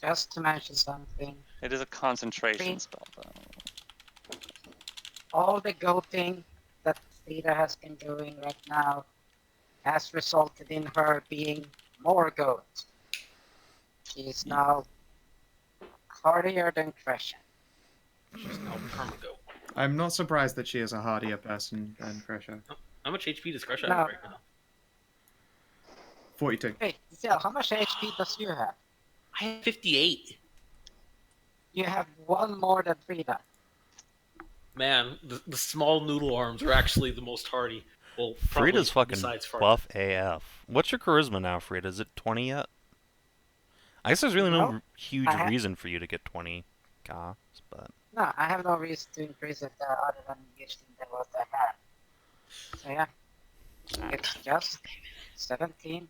Just to mention something,
It is a concentration
Bane.
spell, though.
all the goating that Frida has been doing right now has resulted in her being more goat. She's now hardier than Kreshia.
She's now permago.
I'm not surprised that she is a hardier person than Kreshia.
How much HP does Kreshia
No.
have right now?
42.
Wait, Zell, how much HP does you have?
I have 58.
You have one more than Frida.
Man, the small noodle arms are actually the most hardy. Well, probably
Frida's fucking
besides Fark.
buff AF. What's your charisma now, Frida? Is it 20 yet? I guess there's really no
No.
huge
I ha-
reason for you to get 20 gas, but...
No, I have no reason to increase it other than using the what I have. So yeah, it's just 17.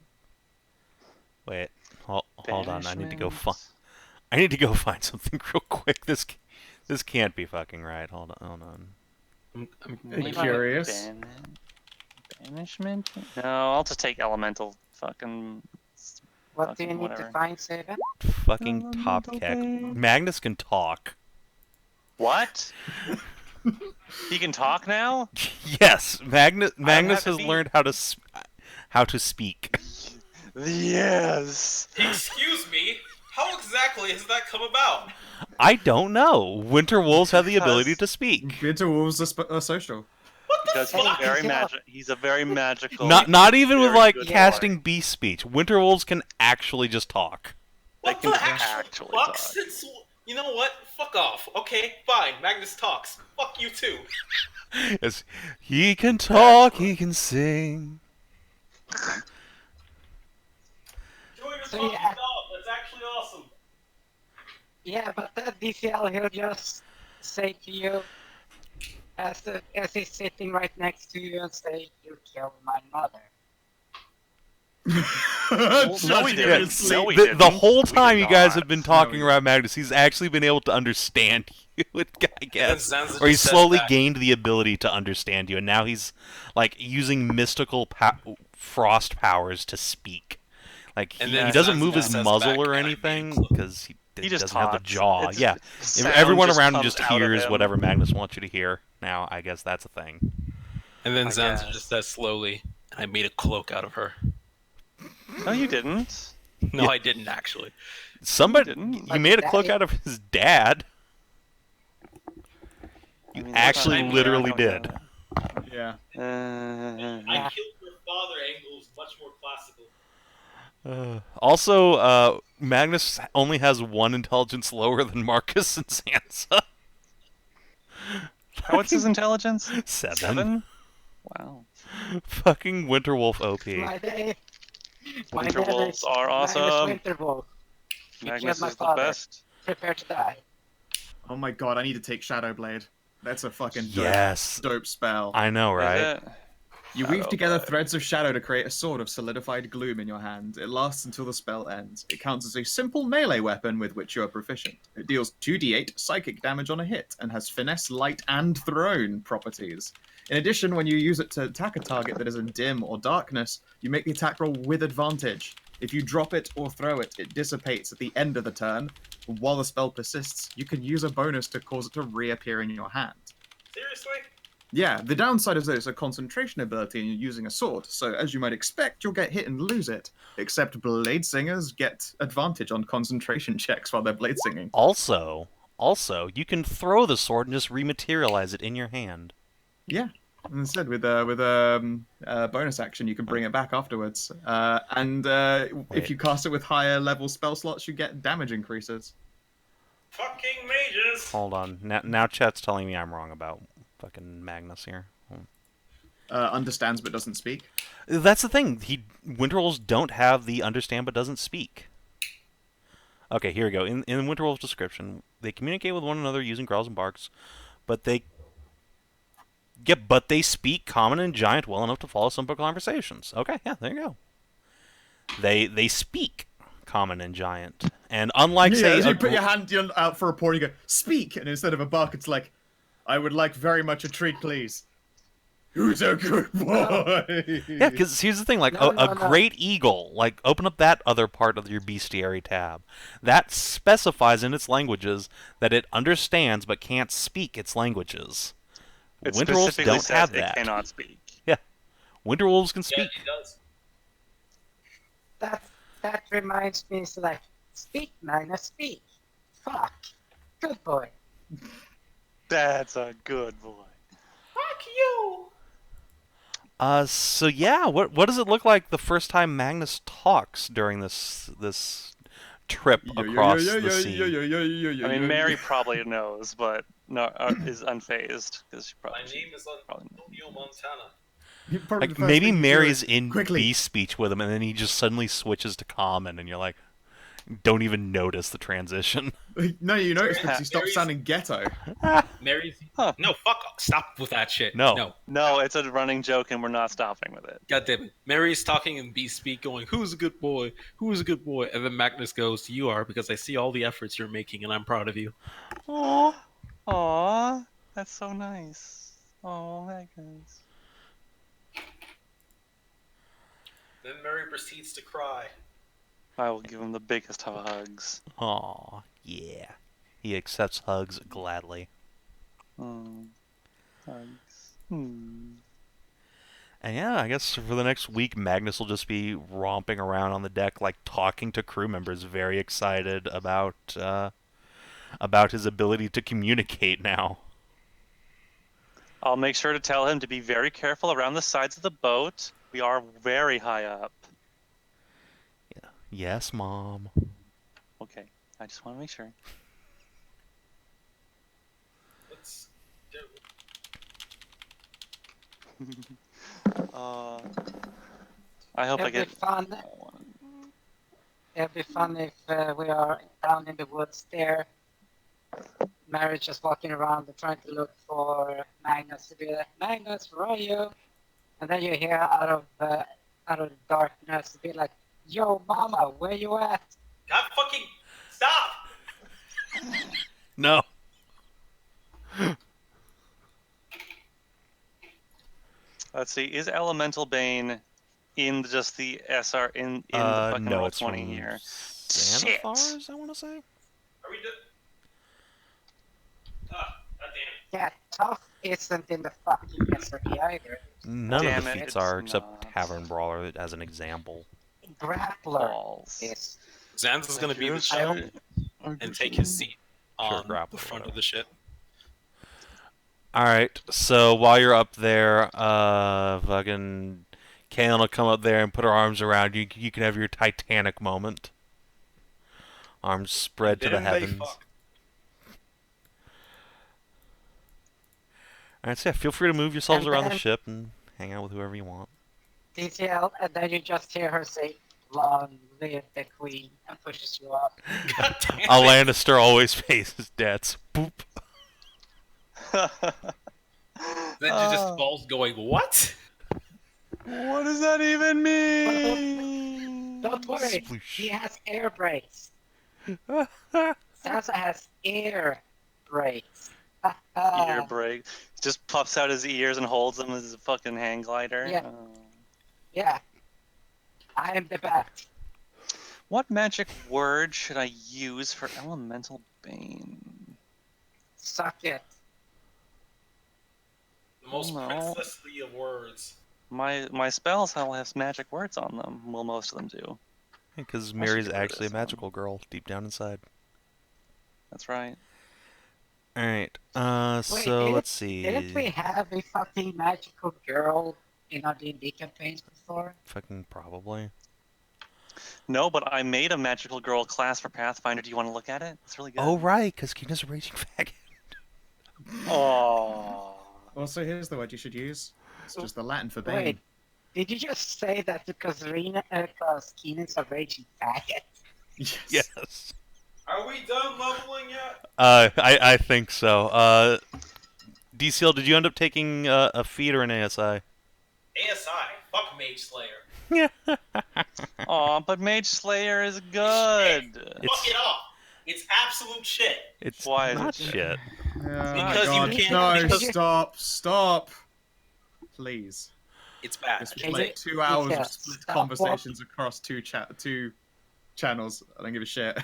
Wait, hold on. I need to go
Banishment.
I need to go find something real quick. This can't be fucking right. Hold on.
I'm
I'm curious.
Banishment? No, I'll just take Elemental fucking...
What do you
Fucking
need
whatever.
to find, Savin?
Fucking top kick.
Bane.
Magnus can talk.
What? He can talk now?
Yes, Magnus
have to
has
be-
learned how to speak.
Yes!
Excuse me? How exactly has that come about?
I don't know. Winter wolves have the
Because-
ability to speak.
Winter wolves are social.
Because he's
fuck?
very
Yeah.
magic. He's a very magical.
Not even with
very
like
good
casting
boy.
beast speech. Winter wolves can actually just talk.
They
What
can
the actual
actually
fuck?
talk.
Since, you know what? Fuck off. Okay, fine. Magnus talks. Fuck you too.
Yes, he can talk, he can sing.
Enjoy your
So,
talking
yeah.
dog. That's actually awesome.
Yeah, but DCL, he'll just say to you, as he's sitting right next to you and say, "You killed my mother."
No, he didn't. No, he
The
didn't.
whole
We
time
did
you guys
not.
have been talking
No,
around Magnus, he's actually been able to understand you, I guess.
Zanza
Or he's
just says
slowly
that.
gained the ability to understand you, and now he's like using mystical frost powers to speak. Like
And
he
then
doesn't
Zanza
move his
just says
muzzle
back,
or
"I made
anything
a clue."
because
He just
doesn't have the
talks.
jaw.
It's
Yeah,
just- sound
everyone
just
around him
comes
just
out of
hears
him.
whatever Magnus wants you to hear. Now, I guess that's a thing.
And then
I
Zanza
guess.
just says slowly, "I made a cloak out of her."
No, you didn't.
No,
Yeah.
I didn't actually.
Somebody,
didn't.
you
Like
made a
that-
cloak out of his dad.
I
You
mean,
actually
that's not-
literally
I
did.
don't
Yeah.
know.
Yeah.
killed your father angle is much more classical.
Also, Magnus only has one intelligence lower than Marcus and Sansa.
What's his intelligence?
7.
Wow.
Fucking Winterwolf OP.
My name. My name
Winterwolves
is
are
Magnus
awesome.
Winterwolf. You
Magnus
killed my
is the
father.
best.
Prepare to die.
Oh my god, I need to take Shadowblade. That's a fucking dope,
Yes.
dope spell.
I know, right?
Is it?
You weave
Shadowblade.
together threads of shadow to create a sword of solidified gloom in your hand. It lasts until the spell ends. It counts as a simple melee weapon with which you are proficient. It deals 2d8 psychic damage on a hit and has finesse, light, and thrown properties. In addition, when you use it to attack a target that is in dim or darkness, you make the attack roll with advantage. If you drop it or throw it, it dissipates at the end of the turn. While the spell persists, you can use a bonus to cause it to reappear in your hand.
Seriously?
Yeah, the downside is that it's a concentration ability and you're using a sword, so as you might expect, you'll get hit and lose it. Except Bladesingers get advantage on concentration checks while they're blade singing.
Also, you can throw the sword and just rematerialize it in your hand.
Yeah, and instead with a bonus action, you can bring it back afterwards.
Wait.
If you cast it with higher level spell slots, you get damage increases.
Fucking mages!
Hold on. Now chat's telling me I'm wrong about fucking Magnus here.
Understands but doesn't speak.
That's the thing. Winterwolves don't have the understand but doesn't speak. Okay, here we go. In Winterwolf's description, they communicate with one another using growls and barks, but they speak common and giant well enough to follow simple conversations. Okay, yeah, there you go. They speak Common and Giant, and unlike say
as you
a
put your hand out for a paw, you go speak, and instead of a bark, it's like, I would like very much a treat, please. Who's a good boy?
Yeah, because here's the thing, like, a great eagle, like, open up that other part of your bestiary tab. That specifies in its languages that it understands but can't speak its languages.
It
Winterwolves
specifically
don't
says
have
it
that.
cannot speak.
Yeah. Winterwolves can
Yeah,
speak.
he does.
That reminds me, so like, speak, Magnus, speak. Fuck. Good boy.
That's a good boy.
Fuck you!
So yeah, what does it look like the first time Magnus talks during this trip across the sea?
I mean, Mary probably knows, but no, is unfazed because she probably.
My name is Antonio Montana.
Like maybe Mary's in beast speech with him, and then he just suddenly switches to common, and you're like, don't even notice the transition.
No, you notice because he stopped sounding ghetto.
Mary's. No, fuck off. Stop with that shit.
No.
No, it's a running joke, and we're not stopping with it.
God damn it. Mary's talking in beast speak, going, "Who's a good boy? Who's a good boy?" And then Magnus goes, "You are, because I see all the efforts you're making, and I'm proud of you."
Aww, that's so nice. Oh, Magnus.
Then Mary proceeds to cry.
I will give him the biggest of hugs.
Aw, yeah. He accepts hugs gladly.
Hugs.
And yeah, I guess for the next week, Magnus will just be romping around on the deck, like talking to crew members, very excited about his ability to communicate now.
I'll make sure to tell him to be very careful around the sides of the boat. We are very high up.
Yeah. Yes, Mom.
Okay, I just want to make sure.
Let's
I hope I get.
It'd be fun if we are down in the woods there. Mary just walking around and trying to look for Magnus to be like, Magnus, where are you? And then you hear out of the darkness to be like, yo, mama, where you at?
God fucking stop!
No.
Let's see. Is Elemental Bane in just the SR in the fucking
no,
roll
it's
20
from
here?
Xanathars, I want to say.
Are we done? Ah, God damn it.
Yeah, tough isn't in the fucking SRE either.
None
Damn
of the
it,
feats
it's
are, except
not.
Tavern Brawler as an example.
Grappler
Balls.
is.
Zanza's gonna be the ship and take his seat on the front of the ship.
Alright, so while you're up there, fucking Kaelin will come up there and put her arms around you. You can have your Titanic moment. Arms spread to the heavens. Alright, so yeah, feel free to move yourselves
And
around the
then-
ship and hang out with whoever you want.
DTL, and then you just hear her say, long live the queen, and pushes you off.
God damn it.
A Lannister always pays his debts. Boop.
Then she just falls going, what?
What does that even mean?
Don't worry,
Sploosh.
he has air brakes. Sansa has air brakes.
Ear break. Just pops out his ears and holds them as a fucking hang glider.
Yeah. Yeah. I am the best.
What magic word should I use for Elemental Bane?
Suck it.
The most
No.
princessly of words.
My spells all have magic words on them. Well, most of them do.
Because
should
Mary's
get rid of
actually a
this one.
magical girl deep down inside.
That's right.
Alright,
Wait,
so let's see.
Didn't we have a fucking magical girl in our D&D campaigns before?
Fucking probably.
No, but I made a magical girl class for Pathfinder. Do you want to look at it? It's really good.
Oh, right, because Kina's a raging faggot.
Oh.
Also, here's the word you should use. It's just the Latin for
Wait,
Bane.
did you just say that because Keenan's a raging faggot?
Yes.
Yes.
Are we done leveling yet?
I think so. DCL, did you end up taking a feat or an ASI?
ASI. Fuck Mage Slayer.
Aw, but Mage Slayer is good.
It's-
it off. It's absolute shit.
It's
Why is
not
it
shit.
Oh
Because
my
you
God.
can't-
No,
because-
stop. Please.
It's bad.
This was
Okay,
like 2 hours
yeah,
of split
stop
conversations across two channels. I don't give a shit.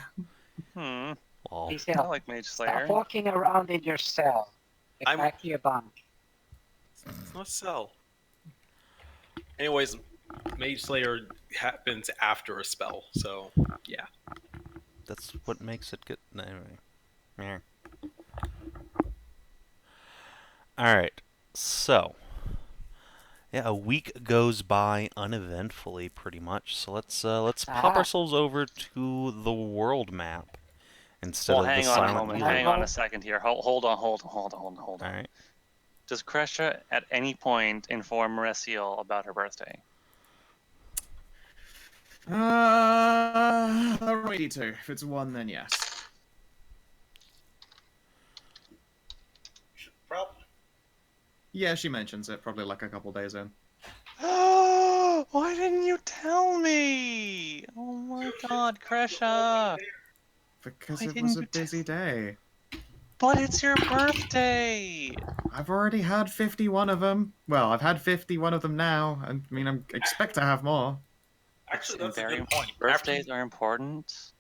Hmm.
Well,
I
Merisiel,
like Mage
stop
Slayer.
walking around in your cell. Get
I'm-
back to your bunk.
It's not Cell. Anyways, Mage Slayer happens after a spell, so yeah.
that's what makes it good. No, anyway. Meh. Alright, so. Yeah, a week goes by uneventfully, pretty much. So let's pop
Ah.
ourselves over to the world map instead
Well,
of the
hang on a
silent
moment.
view.
Hang on a second here. Hold on.
All right.
Does Kreshia at any point inform Merisiel about her birthday?
Ready to. If it's 1, then yes.
Probably.
Yeah, she mentions it probably like a couple days in.
Why didn't you tell me? Oh my God, Kreshia!
Because
Why
it
didn't
was a
you
busy day.
But it's your birthday!
I've already had 51 of them. Well, I've had 51 of them now. I mean, I expect to have more.
Actually, that's a
Very
good point.
Birthdays are important.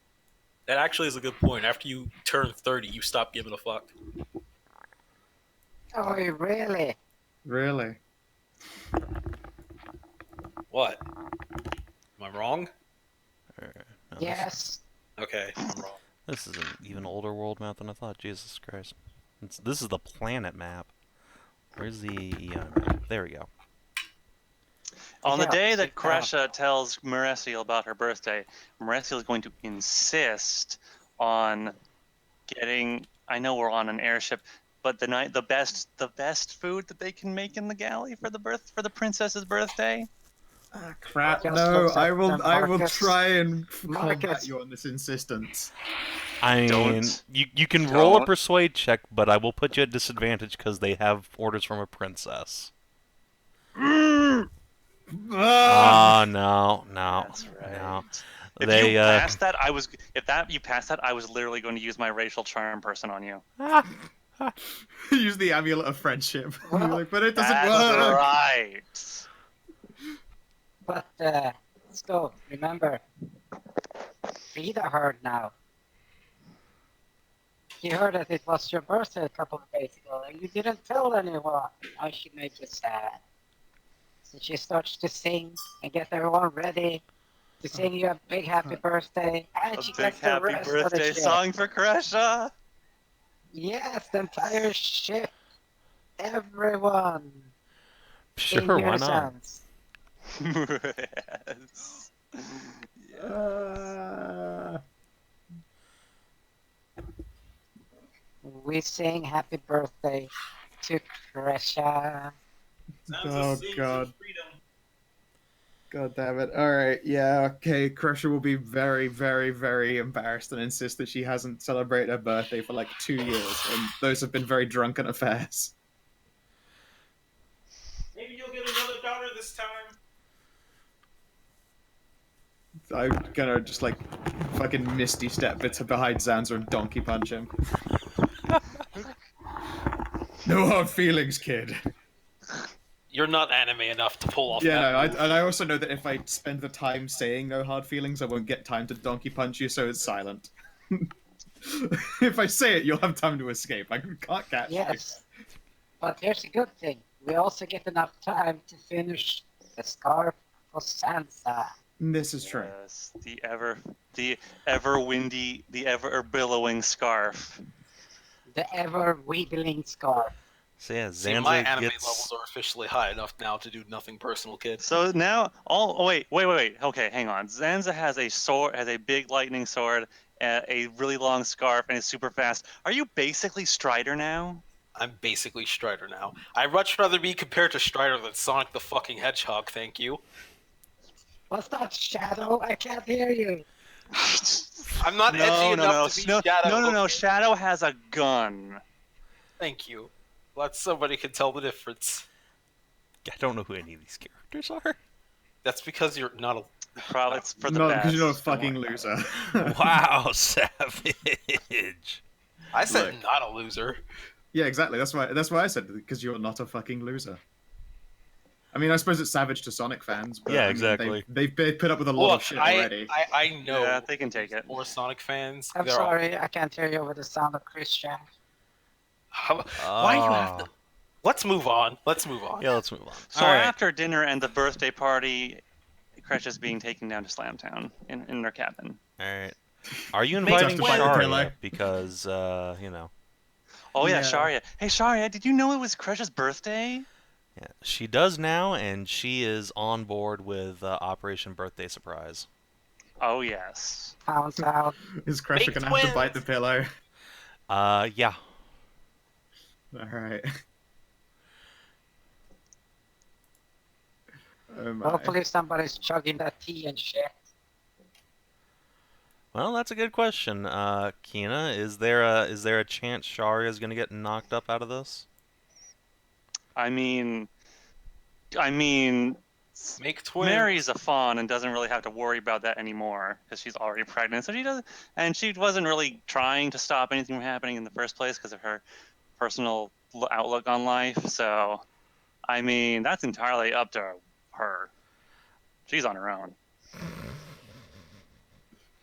That actually is a good point. After you turn 30, you stop giving a fuck.
Oh, really?
Really?
What? Am I wrong?
No,
Yes.
Okay, I'm wrong.
This is an even older world map than I thought. Jesus Christ. This is the planet map. Where's the Eon map? There we go.
On the
Yeah,
day that
sit down.
Kreshia tells Merisiel about her birthday, Merisiel is going to insist on getting. I know we're on an airship, but the best food that they can make in the galley for the princess's birthday.
Ah, crap.
Just
No,
looks at
I will
Marcus.
try and combat
Marcus.
you on this insistence.
I mean,
Don't.
you can roll a
Don't.
persuade check, but I will put you at disadvantage because they have orders from a princess.
Ah!
No.
That's right.
No.
If
They,
you passed that, you passed that, I was literally going to use my racial charm person on you.
Use the amulet of friendship.
Well,
You're like, but it doesn't
That's
work.
right.
But, let's go. Remember, Frida heard now. She heard that it was your birthday a couple of days ago, and you didn't tell anyone. Now she made you sad. So she starts to sing and get everyone ready to sing you a big happy birthday, and
A
she
big
gets the
happy
rest of the
birthday
ship.
song for Kreshia.
Yes, the entire ship. Everyone.
Sure,
in
why not?
unison.
Yes.
We sing happy birthday to Kreshia.
Oh, God. God damn it. Alright, yeah, okay. Kreshia will be very, very, very embarrassed and insist that she hasn't celebrated her birthday for like 2 years, and those have been very drunken affairs.
Maybe you'll get another daughter this time.
I'm gonna just like fucking misty step behind Zanza and donkey punch him. No hard feelings, kid.
You're not anime enough to pull off
Yeah,
that
no,
move.
and I also know that if I spend the time saying no hard feelings, I won't get time to donkey punch you, so it's silent. If I say it, you'll have time to escape. I can't catch you.
Yes. But here's a good thing. We also get enough time to finish the scarf for Sansa.
This is true.
Yes, the ever windy, the ever billowing scarf.
The ever wheedling scarf.
So yeah,
See, my
Zanza
anime
gets...
levels are officially high enough now to do nothing personal, kid.
So now, wait. Okay, hang on. Zanza has a sword, has a big lightning sword, a really long scarf, and is super fast. Are you basically Strider now?
I'm basically Strider now. I'd much rather be compared to Strider than Sonic the fucking Hedgehog, thank you.
What's that, Shadow? I can't hear you.
I'm not edgy enough to be Shadow.
No. Shadow has a gun.
Thank you. Glad somebody can tell the difference.
I don't know who any of these characters are.
That's because you're not a.
Probably it's for the
Not
best.
because you're a
don't
fucking
worry about it.
loser.
Wow, savage.
I said
Look.
not a loser.
Yeah, exactly. That's why I said because you're not a fucking loser. I mean, I suppose it's savage to Sonic fans, but
Yeah,
I mean,
exactly.
they've put up with a lot
Look,
of shit already.
I know.
Yeah, they can take it.
More Sonic fans.
I'm
they're all-
sorry, I can't hear you over the sound of Kreshia.
Why you have to? Let's move on. Let's move on.
Yeah, let's move on.
So
All right.
after dinner and the birthday party, Kreshia's being taken down to Slamtown in their cabin.
All right. Are you
Make
inviting
Justify the
Sharia?
pillow.
Because, you know.
Oh yeah,
Yeah.
Sharia. Hey Sharia, did you know it was Kreshia's birthday?
Yeah, she does now, and she is on board with Operation Birthday Surprise.
Oh yes.
Found out.
Is Kreshia
Big
gonna have to bite
twins.
the pillow?
Yeah.
All right. Oh my.
Hopefully somebody's chugging that tea and shit.
Well, that's a good question. Kina, is there a chance Sharia is gonna get knocked up out of this?
I mean,
Make twins.
Mary's a fawn and doesn't really have to worry about that anymore because she's already pregnant. So she doesn't, and she wasn't really trying to stop anything from happening in the first place because of her personal outlook on life. So, I mean, that's entirely up to her. She's on her own.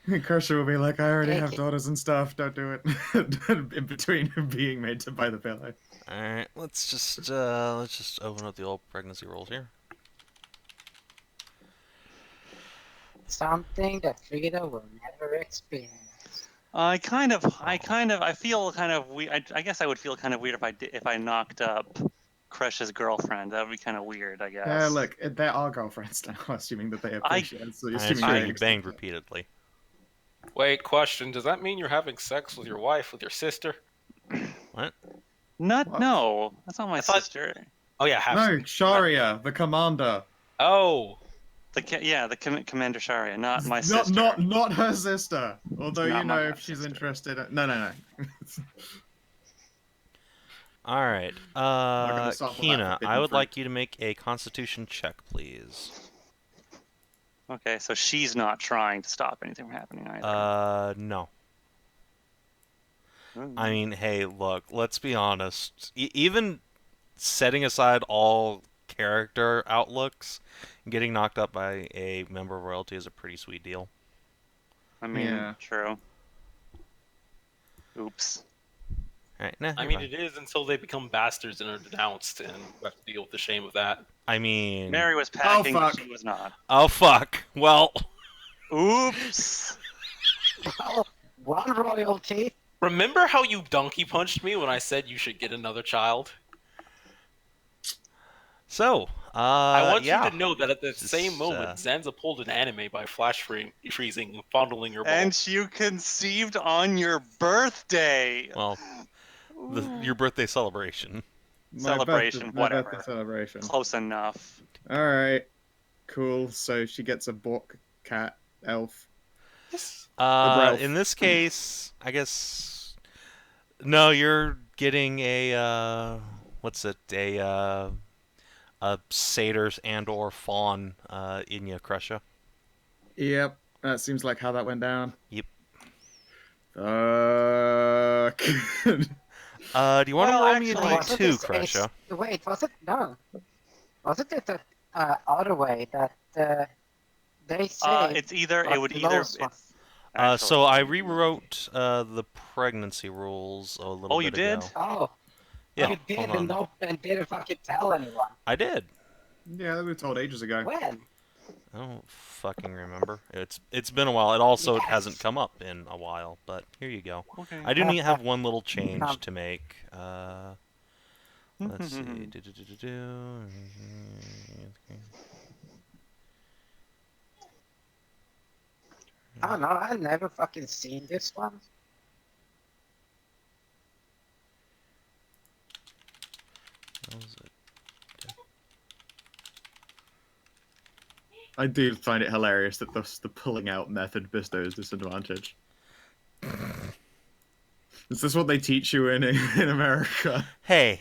Kreshia will be like, I already have
Take it.
daughters and stuff. Don't do it. In between being made to buy the pillow.
All right, let's just open up the old pregnancy rolls here.
Something that Frida will never experience.
I feel kind of weird. I guess I would feel kind of weird if I knocked up Kresh's girlfriend. That would be kind of weird, I guess.
Yeah, look, there are girlfriends now, assuming that they appreciate it. So
I
assuming
assume
they
you
accept
banged
it.
repeatedly.
Wait, question. Does that mean you're having sex with your wife, with your sister?
What?
What?
No, that's not my
thought-
sister.
Oh yeah, have
No,
sex.
Sharia, the commander.
Oh,
The Commander Sharia, not my
not,
sister.
Not her sister. Although
Not
you
my
know if
half
she's
sister.
interested. No.
All right.
gonna sample that
Kina,
forbidden
I would
fruit.
like you to make a Constitution check, please.
Okay, so she's not trying to stop anything from happening either.
No.
Ooh.
I mean, hey, look, let's be honest. Even setting aside all character outlooks, getting knocked up by a member of royalty is a pretty sweet deal.
Yeah.
True. Oops.
All right, nah,
I
you're
mean,
fine.
it is until they become bastards and are denounced, and we have to deal with the shame of that.
I mean,
Mary was packing, but
fuck.
she was not.
oh fuck. Well,
Oops.
Well, one royalty.
Remember how you donkey punched me when I said you should get another child?
so
I want
yeah.
you to know that at the
Just,
same moment, Zanza pulled an anime by freezing and fondling your balls.
And you conceived on your birthday.
Well, your birthday celebration.
Celebration,
my
whatever.
birthday celebration.
Close enough.
All right, cool. So she gets a Bork cat elf. Ralph.
In this case, I guess no. You're getting a what's it? A satyr and/or fawn in your Kreshia.
Yep, that seems like how that went down.
Yep.
Fuck.
Do you want
Well,
to roll me a
actually-
wasn't
d2,
this
Kreshia?
Wait, was it? No. Wasn't it the other way that they say?
It's either
but
it would either.
close one.
It's
So I
actually-
rewrote the pregnancy rules a little
Oh,
bit
you did?
ago.
Oh,
Yeah,
you
hold
didn't
on.
know and didn't fucking tell anyone.
I did.
Yeah, we were told ages ago.
When?
I don't fucking remember. It's been a while. It also
Yes.
hasn't come up in a while, but here you go.
Okay.
I do need to have one little change to make. Let's see.
I don't know. I've never fucking seen this one.
What was it?
I do find it hilarious that the pulling out method bestows disadvantage. Is this what they teach you in America?
Hey,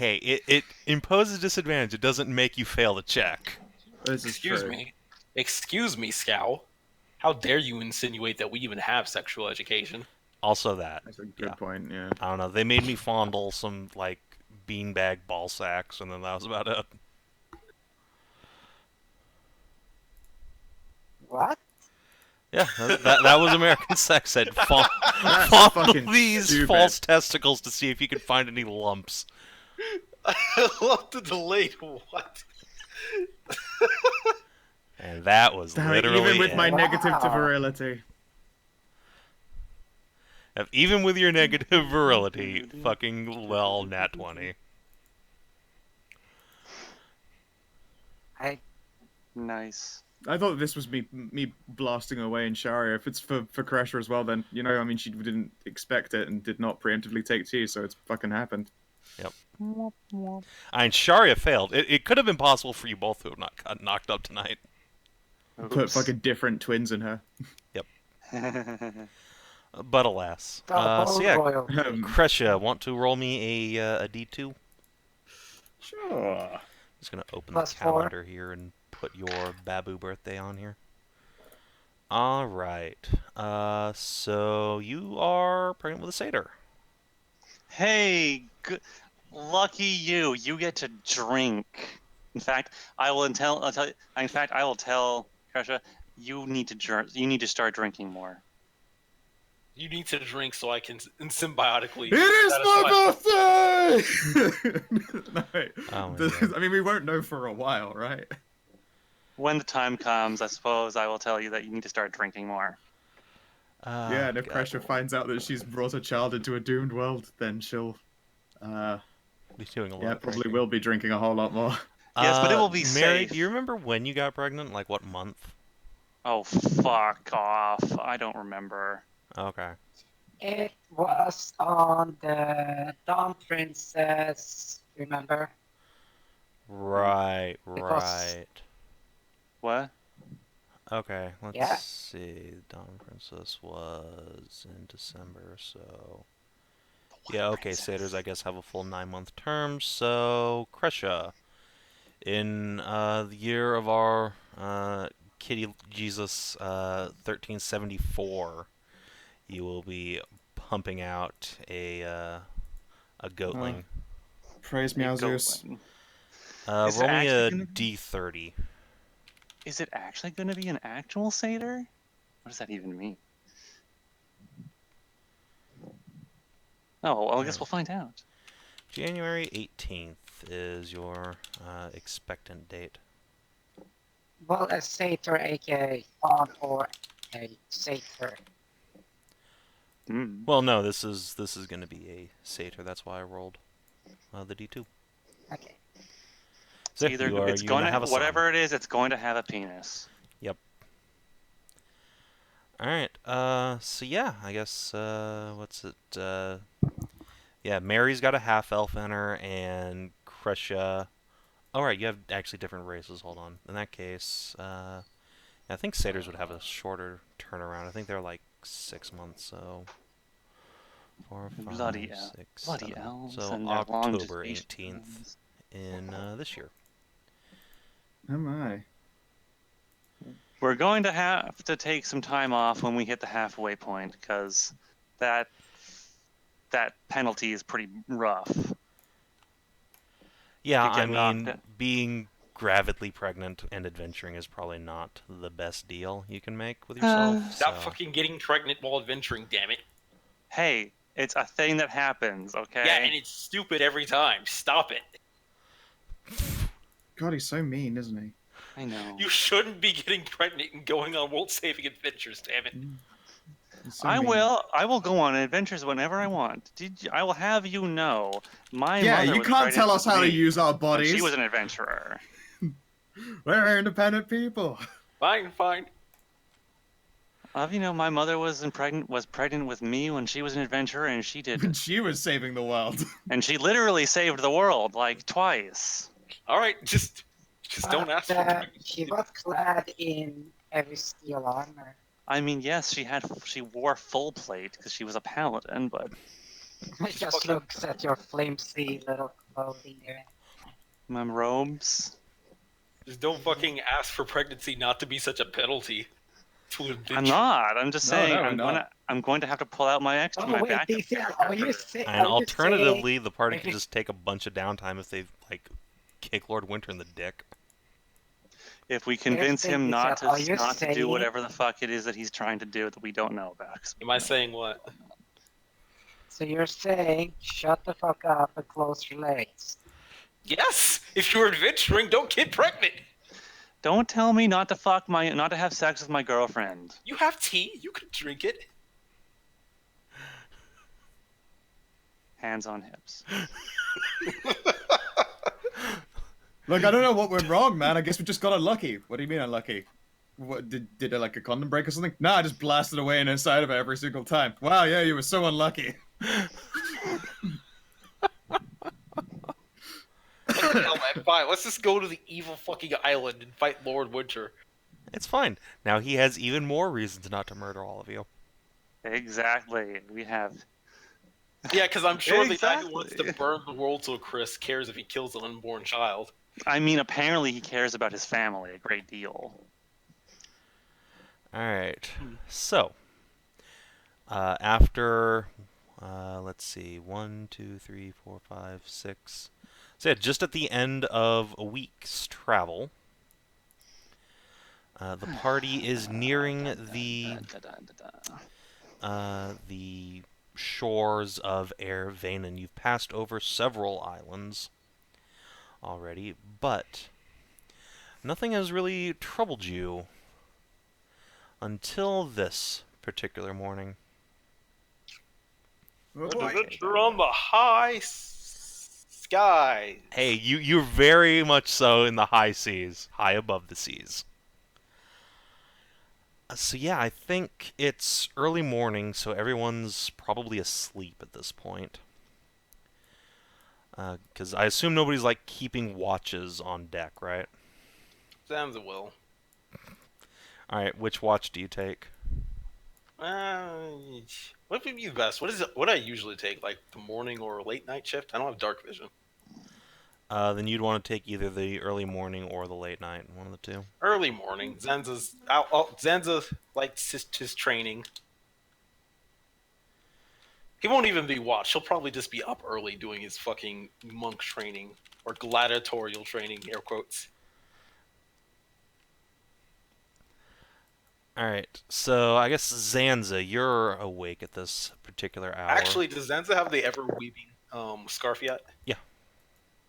it imposes disadvantage. It doesn't make you fail the check.
This is
Excuse
true.
me. Excuse me, Skow. How dare you insinuate that we even have sexual education?
Also that.
That's a good
Yeah.
point. Yeah.
I don't know. They made me fondle some like beanbag ball sacks, and then that was about it.
What?
Yeah, that was American sex ed.
That's
Fondle
fucking
these
stupid.
false testicles to see if you can find any lumps.
I love the delayed what?
And that was
Damn it,
literally
even with my
it.
negative to
Wow.
virility.
Even with your negative virility, fucking well, nat 20.
I
Nice.
I thought this was me blasting away in Sharia. If it's for Kreshia as well, then, you know, I mean, she didn't expect it and did not preemptively take tea, so it's fucking happened.
I mean, Sharia failed. It could have been possible for you both to have not got knocked up tonight.
Put
Oops.
fucking different twins in her.
But alas.
double
So yeah,
royalty.
Kreshia, want to roll me a d2?
Sure.
Just gonna open
Plus
the
4.
calendar here and put your Babu birthday on here. Alright. So you are pregnant with a satyr.
Hey, lucky you! You get to drink. In fact, I'll tell you. In fact, I will tell Kreshia, you need to start drinking more.
You need to drink so I can symbiotically.
It is my birthday! No,
Oh my God.
I mean, we won't know for a while, right?
When the time comes, I suppose I will tell you that you need to start drinking more.
Yeah, and if
God,
Kreshia finds out that she's brought a child into a doomed world, then she'll,
be doing a lot
yeah,
of
probably
drinking.
will be drinking a whole lot more.
Yes, but it will be
Mary,
safe.
do you remember when you got pregnant? Like what month?
Oh, fuck off! I don't remember.
Okay.
It was on the Dawn Princess, remember?
Right,
was-
right.
What?
Okay, let's
Yeah.
see. Dawn Princess was in December, so... Yeah, okay, satyrs, I guess, have a full 9-month term, so... Kreshia, in the year of our Kitty Jesus 1374, you will be pumping out a goatling.
Praise
A
Meowzeus.
goatling. Is it
Roll me a
actually gonna be-
d30.
Is it actually going to be an actual satyr? What does that even mean? Oh, well, I guess we'll find out.
January 18th is your expectant date.
Well, a satyr, aka faun, or a satyr.
Mm.
Well, no, this is going to be a satyr. That's why I rolled the d2.
Okay.
It's either
you're
it's
gonna
going
have
to
a
whatever
son.
it is, it's going to have a penis.
All right. So yeah, I guess what's it? Yeah, Mary's got a half elf in her, and Kreshia. Oh right, you have actually different races. Hold on. In that case, I think satyrs would have a shorter turnaround. I think they're like 6 months. So 4, 5,
Bloody
6,
bloody
7.
elves
So
and their long
October
gestation
18th
times.
in this year.
Oh my.
We're going to have to take some time off when we hit the halfway point because that penalty is pretty rough.
Yeah,
You
I
get knocked
mean,
out.
being gravidly pregnant and adventuring is probably not the best deal you can make with yourself.
Stop
so-
fucking getting pregnant while adventuring, damn it.
Hey, it's a thing that happens, okay?
Yeah, and it's stupid every time. Stop it.
God, he's so mean, isn't he?
I know.
You shouldn't be getting pregnant and going on world-saving adventures, damn it.
He's so
I
mean.
will. I will go on adventures whenever I want. I will have you know, my
Yeah,
mother
you
was
can't
pregnant
tell us
with
how to
me
use our
when
bodies.
she was an adventurer.
We're independent people.
Fine, fine.
You know, my mother was pregnant with me when she was an adventurer, and she
When
did,
she was saving the world.
and she literally saved the world like twice.
All right, just don't ask for pregnancy.
She was clad in heavy steel armor.
I mean, yes, she wore full plate because she was a paladin, but
Just
fucking-
looks at your flimsy little clothing there.
my robes.
Just don't fucking ask for pregnancy not to be such a penalty. To a bitch.
I'm not. I'm just
No,
saying
no, we're
I'm
not.
going to have to pull out my
Oh
my
wait,
backup.
are you saying?
And alternatively, the party could just take a bunch of downtime if they like kick Lord Winter in the dick.
If we convince him not
Are you
to do
saying-
whatever the fuck it is that he's trying to do that we don't know about.
Am I saying what?
So you're saying shut the fuck up and close your legs?
Yes! If you're adventuring, don't get pregnant!
Don't tell me not to have sex with my girlfriend.
You have tea, you can drink it.
Hands on hips.
Look, I don't know what went wrong, man. I guess we just got unlucky. What do you mean unlucky? What did like a condom break or something? Nah, I just blasted away and inside of it every single time. Wow, yeah, you were so unlucky.
Hell, man, fine. Let's just go to the evil fucking island and fight Lord Winter.
It's fine. Now he has even more reasons not to murder all of you.
Exactly. We have.
Yeah, because I'm sure the guy who
Exactly.
wants to burn the world to a crisp cares if he kills an unborn child.
I mean, apparently he cares about his family a great deal.
Alright. So, after, let's see, 1, 2, 3, 4, 5, 6. So yeah, just at the end of a week's travel, the party is nearing the shores of Air Vannen. You've passed over several islands already, but nothing has really troubled you until this particular morning.
Oh, boy.
Adventure on the high sky.
Hey, you're very much so in the high seas, high above the seas. So yeah, I think it's early morning, so everyone's probably asleep at this point. Because I assume nobody's like keeping watches on deck, right?
Zanza will.
Alright, which watch do you take?
What would be best? What I usually take, like the morning or late night shift? I don't have dark vision.
Then you'd want to take either the early morning or the late night, one of the two.
Early morning. Zanza likes his training. He won't even be watched. He'll probably just be up early doing his fucking monk training or gladiatorial training, air quotes.
Alright, so I guess Zanza, you're awake at this particular hour.
Actually, does Zanza have the ever weaving scarf yet?
Yeah.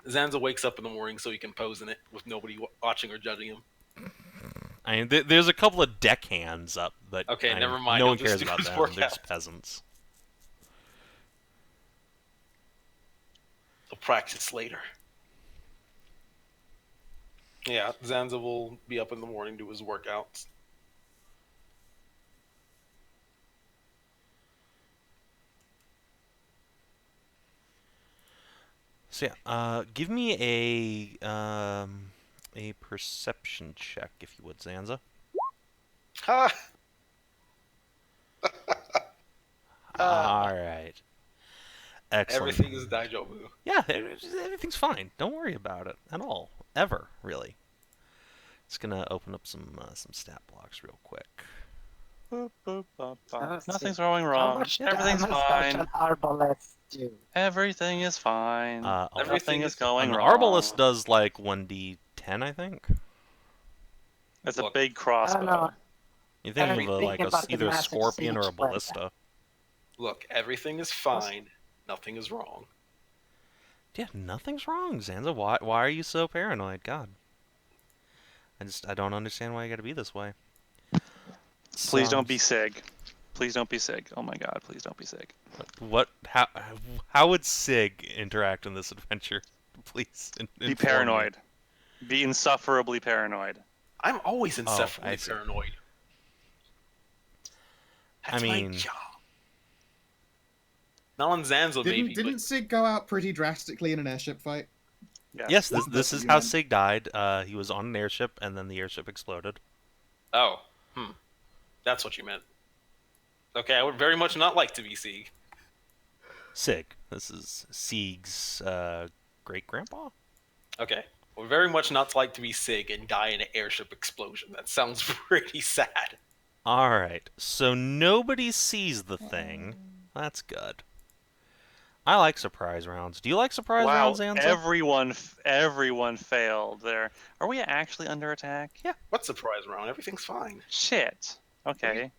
Zanza wakes up in the morning so he can pose in it with nobody watching or judging him.
I mean, there's a couple of deckhands up, but
Okay, never mind.
no
He'll
one
just
cares
do
about
his
them. They're
workout.
just peasants.
He'll practice later. Yeah, Zanza will be up in the morning, do his workouts.
So yeah, give me a perception check, if you would, Zanza.
Ha!
All right. Excellent.
Everything is Daijobu.
Yeah, everything's fine. Don't worry about it at all, ever, really. Just gonna open up some stat blocks real quick.
Boop, boop, bop, bop.
Let's
Nothing's
see.
going
How
wrong.
much
Everything's
damage does
fine.
an arbalest do?
Everything is fine.
Everything
Nothing
is
is going
An
wrong.
arbalist does like 1d10, I think.
It's a
Look,
big
I don't
crossbow.
know.
You think of
Everything
like
about the
either a
massive
scorpion or a
siege plate.
ballista.
Look, everything is fine. Nothing is wrong.
Yeah, nothing's wrong, Zanza. Why are you so paranoid? God. I don't understand why you gotta be this way.
Please don't be
Sounds-
Sig. Please don't be Sig. Oh my god, please don't be Sig.
How would Sig interact in this adventure? Please
Be
inform me.
paranoid. Be insufferably paranoid.
I'm always
I
insufferably
see.
paranoid.
I
That's
mean-
my job. Not on Zanza, maybe.
Didn't Sig go out pretty drastically in an airship fight?
Yes,
That's
this
what
is
you
how
meant.
Sig died. He was on an airship, and then the airship exploded.
But... Oh, that's what you meant. Okay, I would very much not like to be Sieg.
Sig. This is Sig's great grandpa.
Okay, Would very much not like to be Sig and die in an airship explosion. That sounds pretty sad.
Alright, so nobody sees the thing. That's good. I like surprise rounds. Do you like surprise
Wow,
rounds, Zanza?
everyone failed there. Are we actually under attack?
Yeah.
What surprise round? Everything's fine.
Shit. Okay.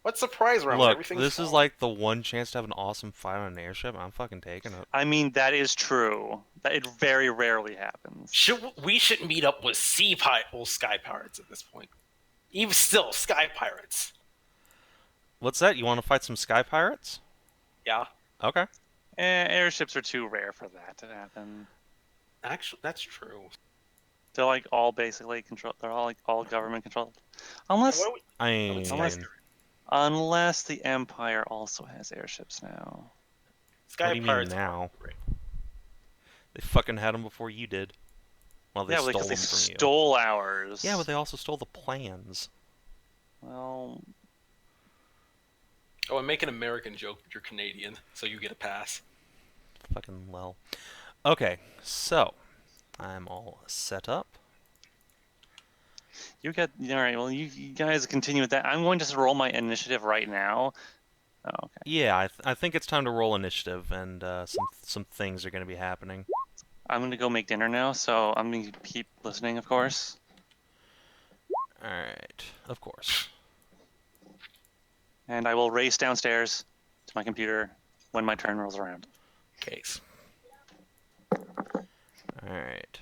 What surprise round?
Look,
Everything's
this
fine.
is like the one chance to have an awesome fight on an airship. I'm fucking taking it.
I mean, that is true. That it very rarely happens.
We should meet up with sky pirates at this point. Even still, sky pirates.
What's that? You want to fight some sky pirates?
Yeah.
Okay.
Airships are too rare for that to happen.
Actually, that's true.
They're like all basically controlled. They're all like all government controlled, unless
I mean,
unless the Empire also has airships now.
Sky
what do you mean
pirates
now?
are great.
They fucking had them before you did. Well, they
Yeah,
stole
because they
them from you.
stole ours.
Yeah, but they also stole the plans.
Well,
Oh, I make an American joke, but you're Canadian, so you get a pass.
Fucking well. Okay, so I'm all set up.
you got all right. Well, you guys continue with that. I'm going to just roll my initiative right now. Oh, okay.
Yeah, I think it's time to roll initiative, and some things are going to be happening.
I'm going to go make dinner now, so I'm going to keep listening, of course.
All right, of course.
And I will race downstairs to my computer when my turn rolls around.
Case.
All right.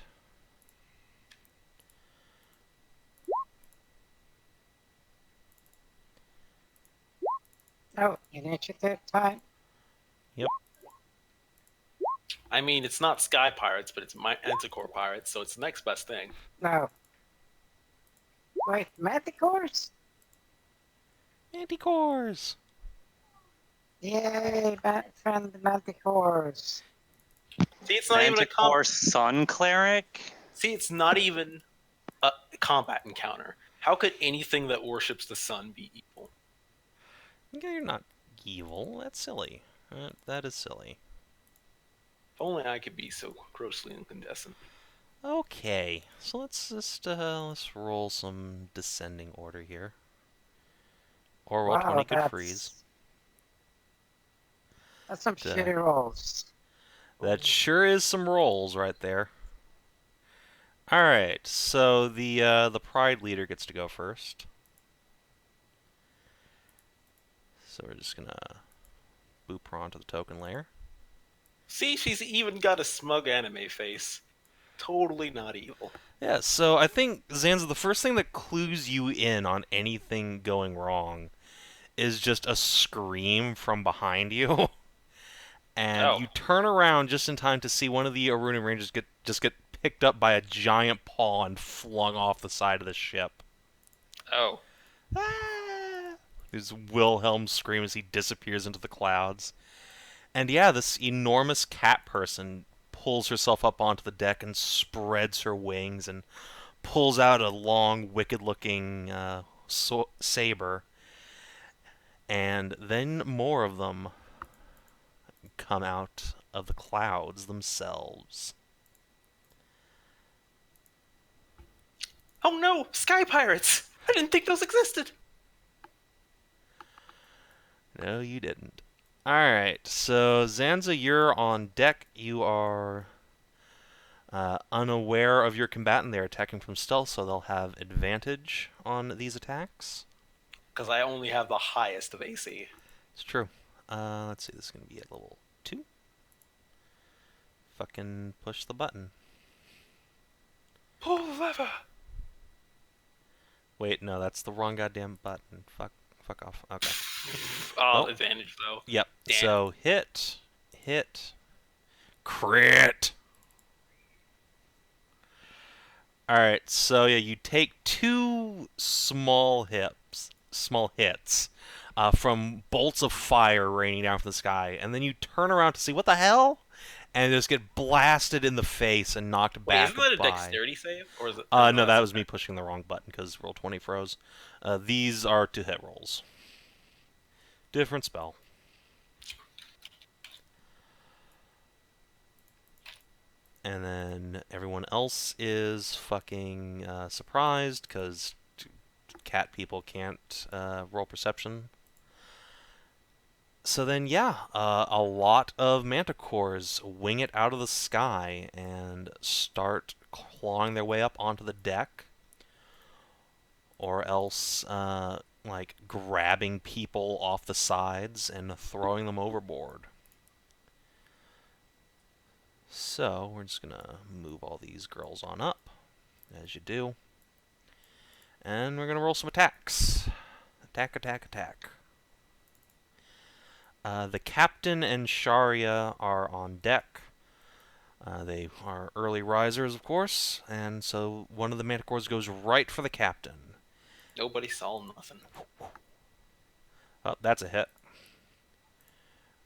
Oh, initiative time.
I mean, it's not Sky Pirates, but it's my Manticore Pirates, so it's the next best thing.
No. Wait, Manticores?
Anticores.
Yay, friend Manticores.
See, it's not even a
Manticore Sun Cleric?
See, it's not even a combat encounter. How could anything that worships the sun be evil?
Yeah, you're not evil. That's silly. That is silly.
If only I could be so grossly incandescent.
Okay, so let's just let's roll some descending order here. Or roll 20 could freeze.
That's some
Duh.
shitty rolls.
That sure is some rolls right there. All right, so the pride leader gets to go first. So we're just gonna boop her onto the token layer.
See, she's even got a smug anime face. Totally not evil.
Yeah, so I think, Zanza, the first thing that clues you in on anything going wrong is just a scream from behind you. And you turn around just in time to see one of the Arunan Rangers get picked up by a giant paw and flung off the side of the ship.
Oh.
Ah! His Wilhelm scream as he disappears into the clouds. And yeah, this enormous cat person pulls herself up onto the deck and spreads her wings and pulls out a long, wicked-looking saber. And then more of them come out of the clouds themselves.
Oh no! Sky Pirates! I didn't think those existed!
No, you didn't. Alright, so Zanza, you're on deck. You are unaware of your combatant. They're attacking from stealth, so they'll have advantage on these attacks.
Because I only have the highest of AC.
It's true. Let's see, this is going to be at level 2. Fucking push the button.
Pull the lever!
Wait, no, that's the wrong goddamn button. Fuck off. Okay.
Oh,
Well,
advantage though.
Yep.
Damn.
So hit, crit. All right. So yeah, you take 2 small hits from bolts of fire raining down from the sky, and then you turn around to see what the hell, and just get blasted in the face and knocked
Wait,
back.
isn't that a
by...
dexterity save? Or is it?
No, that was me pushing the wrong button because Roll20 froze. These are to hit rolls. Different spell. And then everyone else is fucking surprised because cat people can't roll perception. So then, yeah, a lot of manticores wing it out of the sky and start clawing their way up onto the deck, or else like grabbing people off the sides and throwing them overboard. So we're just gonna move all these girls on up, as you do, and we're gonna roll some attacks. Attack, attack, attack. The captain and Sharia are on deck. They are early risers, of course, and so one of the manticores goes right for the captain.
Nobody saw nothing.
Oh, that's a hit.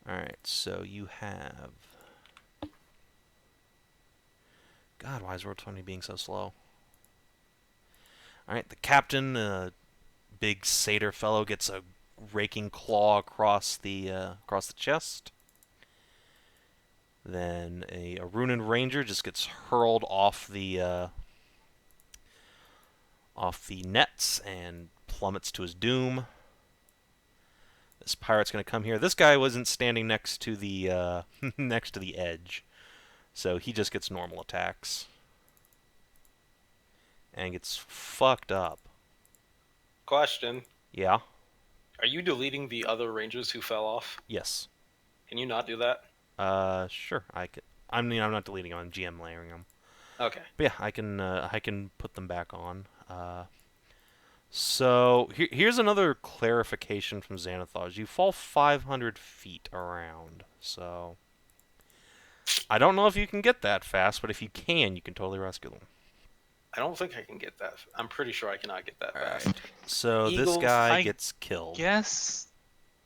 Alright, so you have... God, why is Roll20 being so slow? Alright, the captain, big satyr fellow, gets a raking claw across the chest. Then a Runen ranger just gets hurled off the nets and plummets to his doom. This pirate's gonna come here. This guy wasn't standing next to the next to the edge, so he just gets normal attacks and gets fucked up.
Question:
Yeah.
Are you deleting the other rangers who fell off?
Yes.
Can you not do that?
Sure. I could. I mean, I'm not deleting them. I'm GM layering them.
Okay.
But yeah, I can put them back on. So here's another clarification from Xanathars. You fall 500 feet around, so I don't know if you can get that fast, but if you can totally rescue them.
I don't think I can get that. I'm pretty sure I cannot get that fast.
Alright. So this
Eagles,
guy
I
gets killed.
Yes.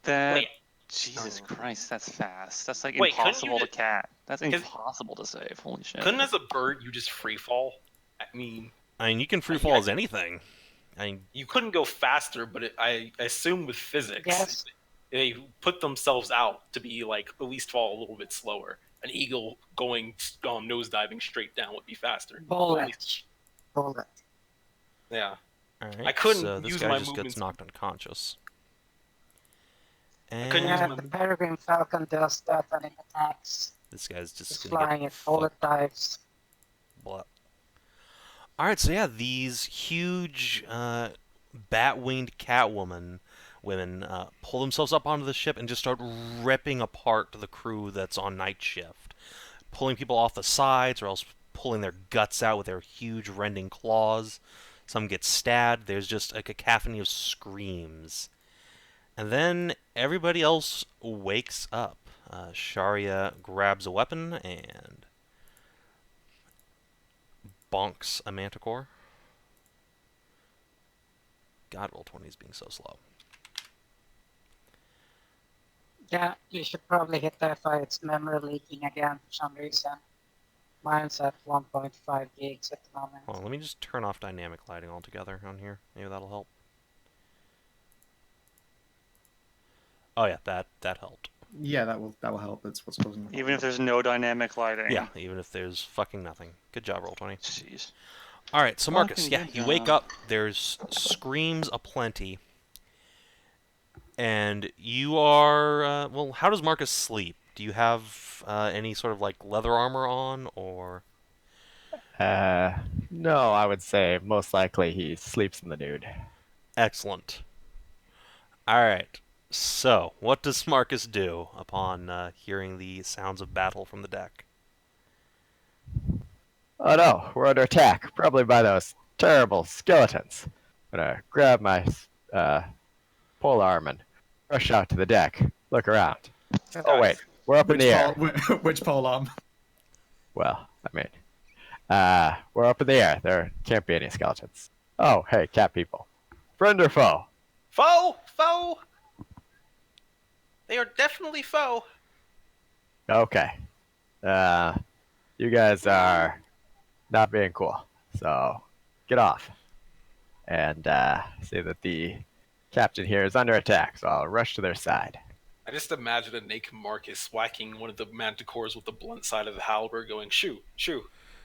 That.
Wait.
Jesus Christ, that's fast. That's like
Wait, couldn't you
impossible to
just-
cat. That's
'cause-
impossible to save. Holy shit.
Couldn't as a bird you just free fall? I mean,
I mean, you can free fall as anything. I mean,
you couldn't go faster, but I assume with physics,
Yes.
they put themselves out to be like at least fall a little bit slower. An eagle going nosediving straight down would be faster.
Bullet.
Yeah.
alright.
I couldn't
so this
use
guy
my
just gets
movements.
knocked unconscious.
couldn't
And
use
Yeah,
my-
the peregrine falcon does that and it attacks.
this guy's just
It's
gonna
flying,
get
it bullet
fucked
dives.
up. Alright, so yeah, these huge bat-winged women pull themselves up onto the ship and just start ripping apart the crew that's on night shift, pulling people off the sides or else pulling their guts out with their huge rending claws. Some get stabbed. There's just a cacophony of screams. And then everybody else wakes up. Sharia grabs a weapon and bonks a manticore. God, Roll20 is being so slow.
Yeah, you should probably hit that if it's memory leaking again for some reason. Mine's at 1.5 gigs at the moment.
Hold on, let me just turn off dynamic lighting altogether on here. Maybe that'll help. Oh yeah, that helped.
Yeah, that will help. That's what's causing the
Even if there's no dynamic lighting.
Yeah, even if there's fucking nothing. Good job, Roll20.
Jeez.
Alright, so Marcus,
Fucking
yeah,
good
you wake
job.
up, there's screams aplenty. And you are, well, how does Marcus sleep? Do you have any sort of like leather armor on, or?
No, I would say most likely he sleeps in the nude.
Excellent. Alright, so what does Marcus do upon hearing the sounds of battle from the deck?
Oh no, we're under attack, probably by those terrible skeletons. I'm gonna grab my pole arm and rush out to the deck. Look around. Oh wait, we're up in the air.
Which pole arm?
Well, I mean, we're up in the air. There can't be any skeletons. Oh, hey, cat people. Friend or foe?
Foe! Foe! They are definitely foe.
Okay. You guys are not being cool, so get off. And see that the captain here is under attack, so I'll rush to their side.
I just imagine a naked Marcus whacking one of the manticores with the blunt side of the halberd, going, "Shoo, shoo,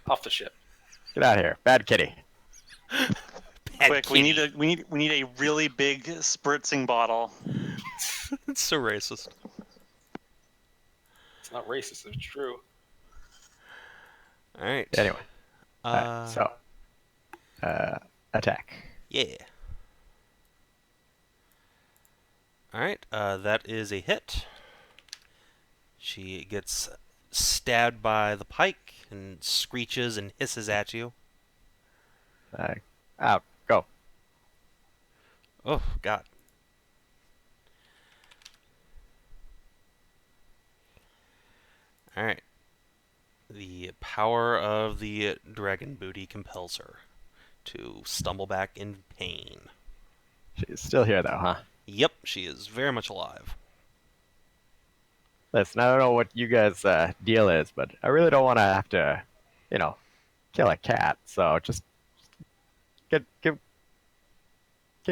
off the ship."
Get out of here, bad kitty.
Quick, we need a really big spritzing bottle.
It's so racist.
It's not racist. It's true.
All right.
Anyway, so attack.
Yeah. All right. That is a hit. She gets stabbed by the pike and screeches and hisses at you.
Out. Go.
Oh, God. All right. The power of the dragon booty compels her to stumble back in pain.
She's still here, though, huh?
Yep, she is very much alive.
Listen, I don't know what you guys' deal is, but I really don't want to have to, kill a cat. So just get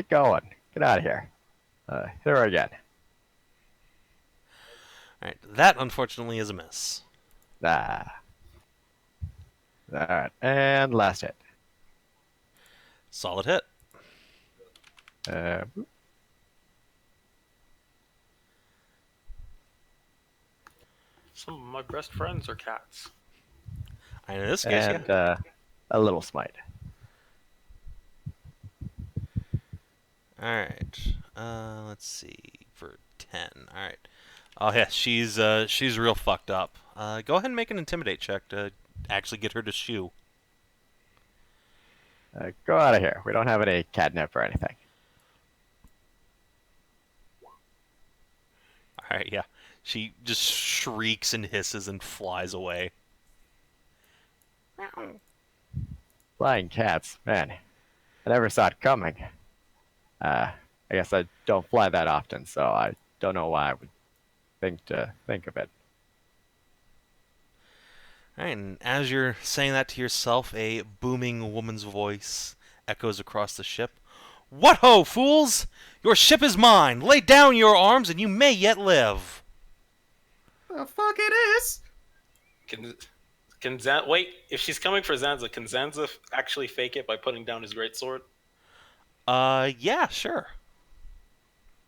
going. Get out of here. Hit her again.
Alright, that unfortunately is a miss.
Ah. Alright, and last hit.
Solid hit.
Some of my best friends are cats.
In this case,
and
yeah.
a little smite.
Alright, let's see, for 10. Alright. Oh yeah, she's real fucked up. Go ahead and make an intimidate check to actually get her to shoo.
Go out of here. We don't have any catnip or anything.
Alright, yeah. She just shrieks and hisses and flies away.
Flying cats, man. I never saw it coming. I guess I don't fly that often, so I don't know why I would think of it.
Alright, and as you're saying that to yourself, a booming woman's voice echoes across the ship. What ho, fools! Your ship is mine! Lay down your arms and you may yet live!
The fuck it is?
Can wait, if she's coming for Zanza, can Zanza actually fake it by putting down his greatsword?
Yeah, sure.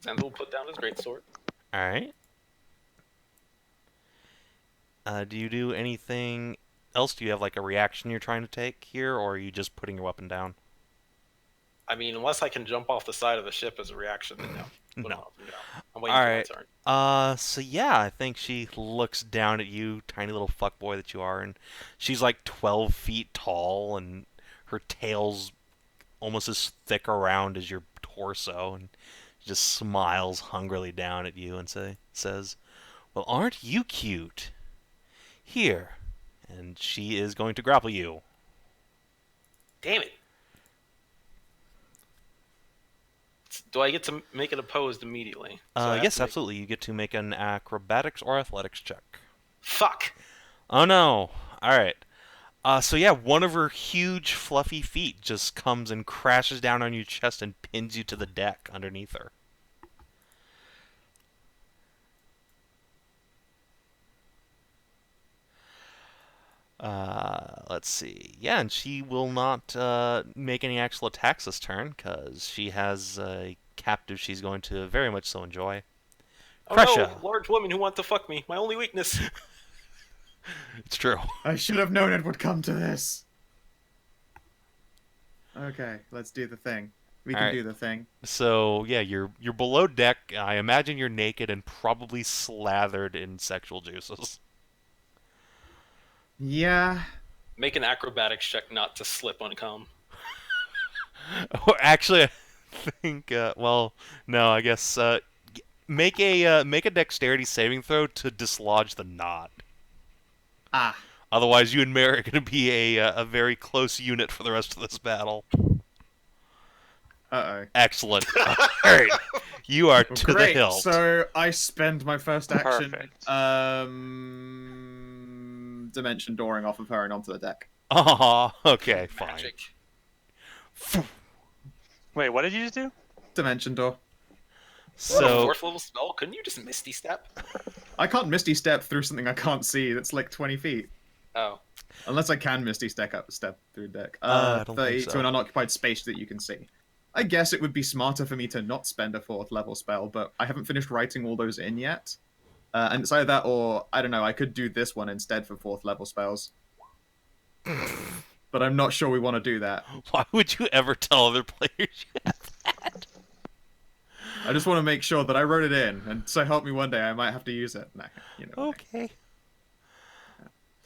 Zanza will put down his greatsword.
Alright. Do you do anything else? Do you have like a reaction you're trying to take here, or are you just putting your weapon down?
I mean, unless I can jump off the side of the ship as a reaction, then no.
No.
I'm waiting for my turn.
So yeah, I think she looks down at you, tiny little fuckboy that you are, and she's like 12 feet tall, and her tail's almost as thick around as your torso, and she just smiles hungrily down at you and says, well, aren't you cute? Here. And she is going to grapple you.
Damn it. Do I get to make it opposed immediately?
Yes, absolutely. You get to make an acrobatics or athletics check.
Fuck!
Oh no. Alright. So yeah, one of her huge fluffy feet just comes and crashes down on your chest and pins you to the deck underneath her. Let's see. Yeah, and she will not make any actual attacks this turn, because she has a captive she's going to very much so enjoy.
Oh
Kreshia.
no, large women who want to fuck me. My only weakness.
It's true.
I should have known it would come to this. Okay, let's do the thing. We can do the thing.
So, yeah, you're below deck. I imagine you're naked and probably slathered in sexual juices.
Yeah.
Make an acrobatics check not to slip on cum.
Actually, I think, well, no, I guess, make a dexterity saving throw to dislodge the knot.
Ah.
Otherwise, you and Mary are going to be a very close unit for the rest of this battle.
Uh-oh.
Excellent. Alright. You are to the
Great.
hilt.
So I spend my first action
Perfect.
dimension dooring off of her and onto the deck.
Oh, okay, fine.
Magic.
Wait, what did you just do?
Dimension door.
So
fourth level spell. Couldn't you just Misty Step?
I can't Misty Step through something I can't see that's like 20 feet.
Oh,
Unless I can Misty step through deck.
I don't think
30
so.
to an unoccupied space that you can see. I guess it would be smarter for me to not spend a 4th level spell, but I haven't finished writing all those in yet. And it's either that or, I don't know, I could do this one instead for 4th level spells. But I'm not sure we want to do that.
why would you ever tell other players you have that?
I just want to make sure that I wrote it in, and so help me one day I might have to use it. Nah, you know.
Okay.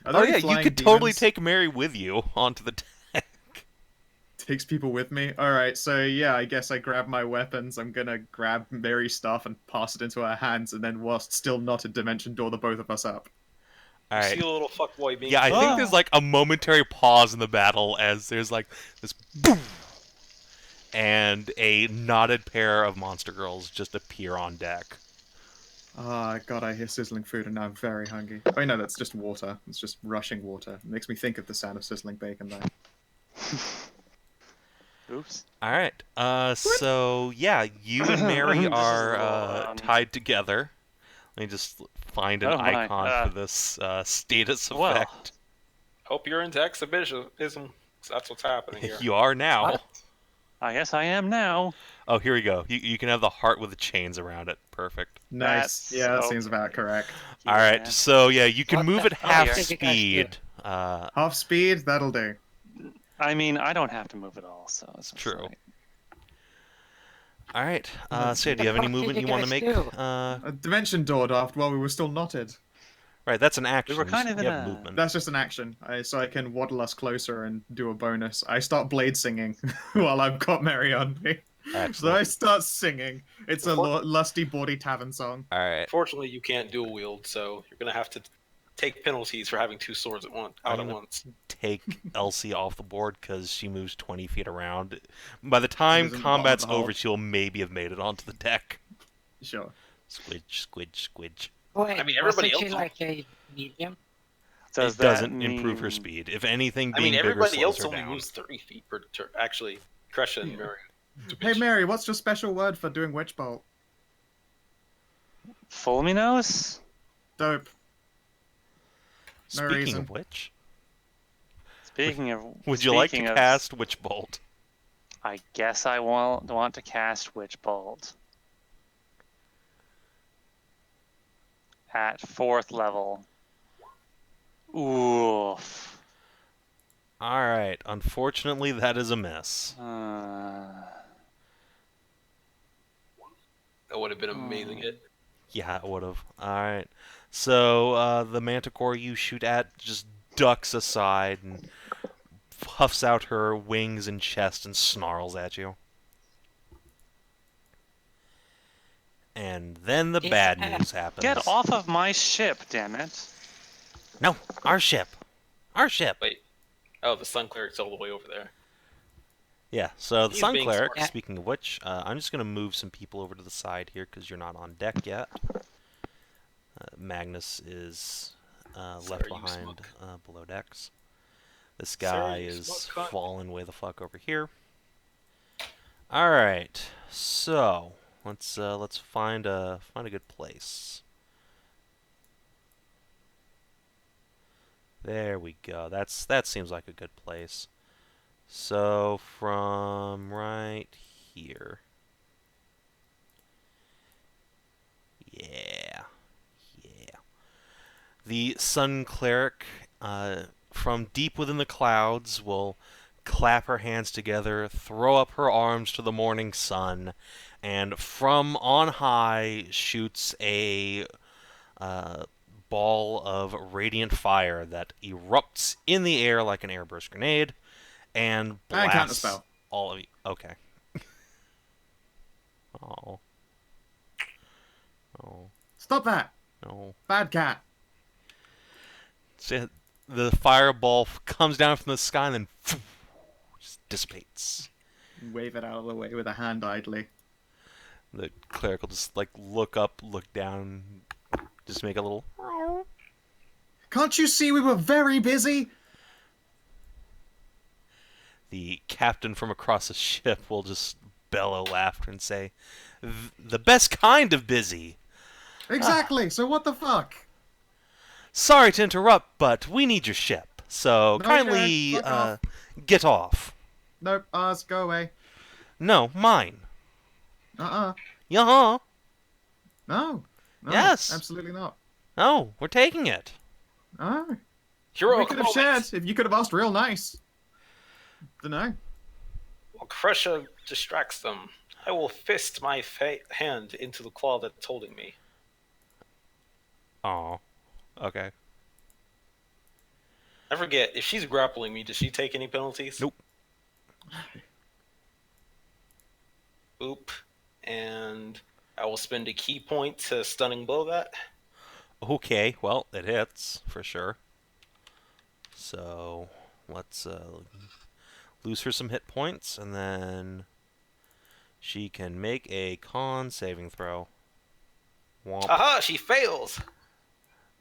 Are there
Oh
any
yeah, you
flying
could totally
demons?
take Mary with you onto the deck.
Takes people with me. Alright, so yeah, I guess I grab my weapons. I'm gonna grab Mary's stuff and pass it into her hands, and then whilst still not in Dimension Door the both of us up.
All
you
right.
see a little fuckboy being.
Yeah, I think there's like a momentary pause in the battle as there's like this boom, and a knotted pair of monster girls just appear on deck.
Ah, God, I hear sizzling food and now I'm very hungry. Oh, no, that's just water. It's just rushing water. It makes me think of the sound of sizzling bacon, though.
Oops.
All right. So yeah, you and Mary
This is a
are
little,
tied together. Let me just find an
Oh my,
icon for this status
well.
effect.
Hope you're into exhibitionism. 'Cause that's what's happening here.
You are now.
What?
I guess I am now.
Oh, here we go. You can have the heart with the chains around it. Perfect.
Nice.
That's
Yeah, that
okay.
seems about correct.
All right.
Yeah.
So yeah, you can
What
move
the
at
fuck
half
did you guys do?
speed.
Half speed, that'll do.
I mean, I don't have to move at all, so it's
True.
fine.
All right. So yeah, do
the
you have any
fuck did
movement
you
you want to
guys
make?
do?
A Dimension Door daft while we were still knotted.
Right. That's an action.
We were kind of
you
in
have
a-
movement.
That's just an action, so I can waddle us closer and do a bonus. I start blade singing while I've got Mary on me. So
Excellent.
I start singing. It's a lusty, bawdy tavern song.
All right.
Fortunately, you can't dual wield, so you're gonna have to take penalties for having 2 swords out at
gonna-
once.
Take Elsie off the board because she moves 20 feet around. By the time
She doesn't bother
combat's
the whole-
over, she'll maybe have made it onto the deck.
Sure.
Squidge, squidge, squidge.
Wait,
I mean, everybody
wasn't she
else-
like a medium?
Does
It
that
doesn't improve her
mean-
speed. If anything,
I
being
mean,
bigger
everybody
slows
else
her
only
down.
moves 30 feet per turn. Actually, Kreshia and Mary.
Hey, Mary, what's your special word for doing Witch Bolt?
Fulminos?
Dope. No
Speaking
reason.
of which,
Speaking of,
would you like to
speaking of-
cast Witch Bolt?
I guess I want to cast Witch Bolt at 4th level. Oof.
All right. Unfortunately, that is a miss.
That would have been an amazing hit.
Yeah, it would have. All right. So the manticore you shoot at just ducks aside and puffs out her wings and chest and snarls at you. And then the bad news happens.
Get off of my ship, damn it!
No, our ship. Our ship.
Wait. Oh, the Sun Cleric's all the way over there.
Yeah, so the
He's
Sun
being
Cleric,
smart.
speaking of which, I'm just going to move some people over to the side here because you're not on deck yet. Magnus is left
Sarah, you
behind
smoke.
below decks. This
Sarah,
guy
you
is
smoke cunt.
falling way the fuck over here. All right, so let's find a good place. There we go. That seems like a good place. So from right here. Yeah. The Sun Cleric, from deep within the clouds, will clap her hands together, throw up her arms to the morning sun, and from on high shoots a ball of radiant fire that erupts in the air like an airburst grenade and
I can't
blasts
spell.
all of you. Okay. Oh.
Stop that!
No.
Bad cat.
So the fireball comes down from the sky and then just dissipates.
Wave it out of the way with a hand idly.
The cleric will just like look up, look down, just make a little.
Can't you see we were very busy?
The captain from across the ship will just bellow laughter and say, "The best kind of busy.
Exactly. So what the fuck?
Sorry to interrupt, but we need your ship. So
No,
kindly
you don't. Fuck off.
get off."
Nope. Ours. Go away.
"No, mine."
Uh-uh.
"Yeah."
No. No.
"Yes."
Absolutely not.
"No, we're taking it."
Oh.
Hero,
We could have shared if you could have asked real nice. Dunno.
While Kreshia distracts them, I will fist my hand into the claw that's holding me.
Oh, okay.
I forget, if she's grappling me, does she take any penalties?
Nope.
Oop. And I will spend a key point to stunning blow that.
Okay, well, it hits, for sure. So, let's lose her some hit points, and then she can make a con saving throw. Womp.
Aha, she fails!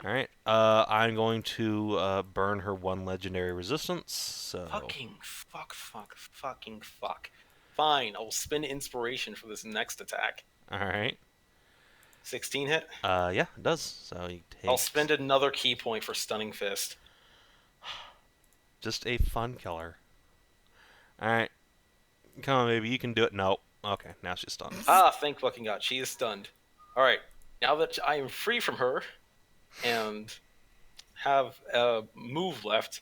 Alright, I'm going to burn her one legendary resistance, so...
Fucking fuck. Fine, I will spend inspiration for this next attack.
Alright.
16 hit?
Yeah, it does. So you take...
I'll spend another key point for stunning fist.
Just a fun killer. Alright. Come on, baby, you can do it. No. Okay, now she's stunned.
Ah, thank fucking God, she is stunned. Alright, now that I am free from her, and have a move left,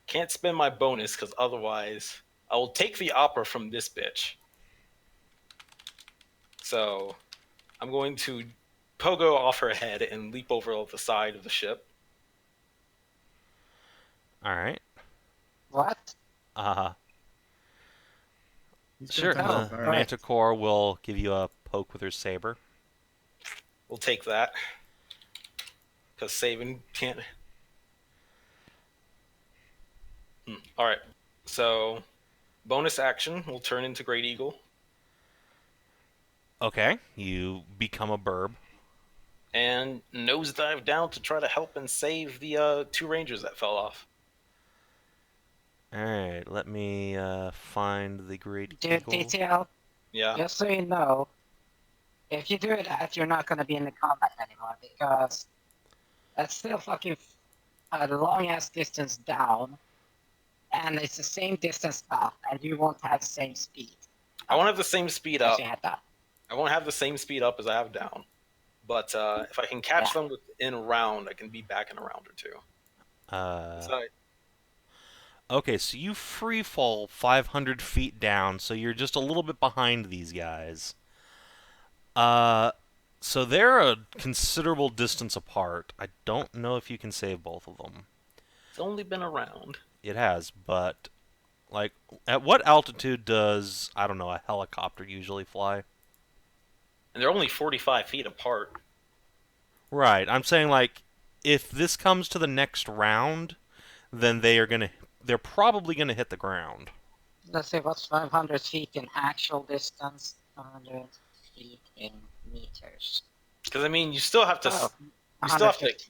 can't spend my bonus, because otherwise I will take the opera from this bitch. So, I'm going to pogo off her head and leap over the side of the ship.
Alright.
What?
He's
Sure,
gonna
the
tell her.
Manticore will give you a poke with her saber.
We'll take that. Because Savin can't... Alright, so bonus action will turn into Great Eagle.
Okay, you become a burb.
And nosedive down to try to help and save the 2 rangers that fell off.
Alright, let me find the Great
Dude,
Eagle.
detail,
Yeah.
just so you know, if you do that, you're not going to be in the combat anymore, because that's still fucking a long-ass distance down, and it's the same distance up, and you won't have the same speed.
I won't have the same speed
as
up.
you had that.
I won't have the same speed up as I have down. But if I can catch
Yeah.
them within a round, I can be back in a round or two. So,
Okay, so you free fall 500 feet down, so you're just a little bit behind these guys. So they're a considerable distance apart. I don't know if you can save both of them.
it's only been a round.
It has, but like, at what altitude does, I don't know, a helicopter usually fly?
And they're only 45 feet apart.
Right. I'm saying, like, if this comes to the next round, then they're probably gonna hit the ground.
Let's say what's 500 feet in actual distance, 500 feet in meters.
Because, I mean, you still have to...
Oh,
you still have to...
150.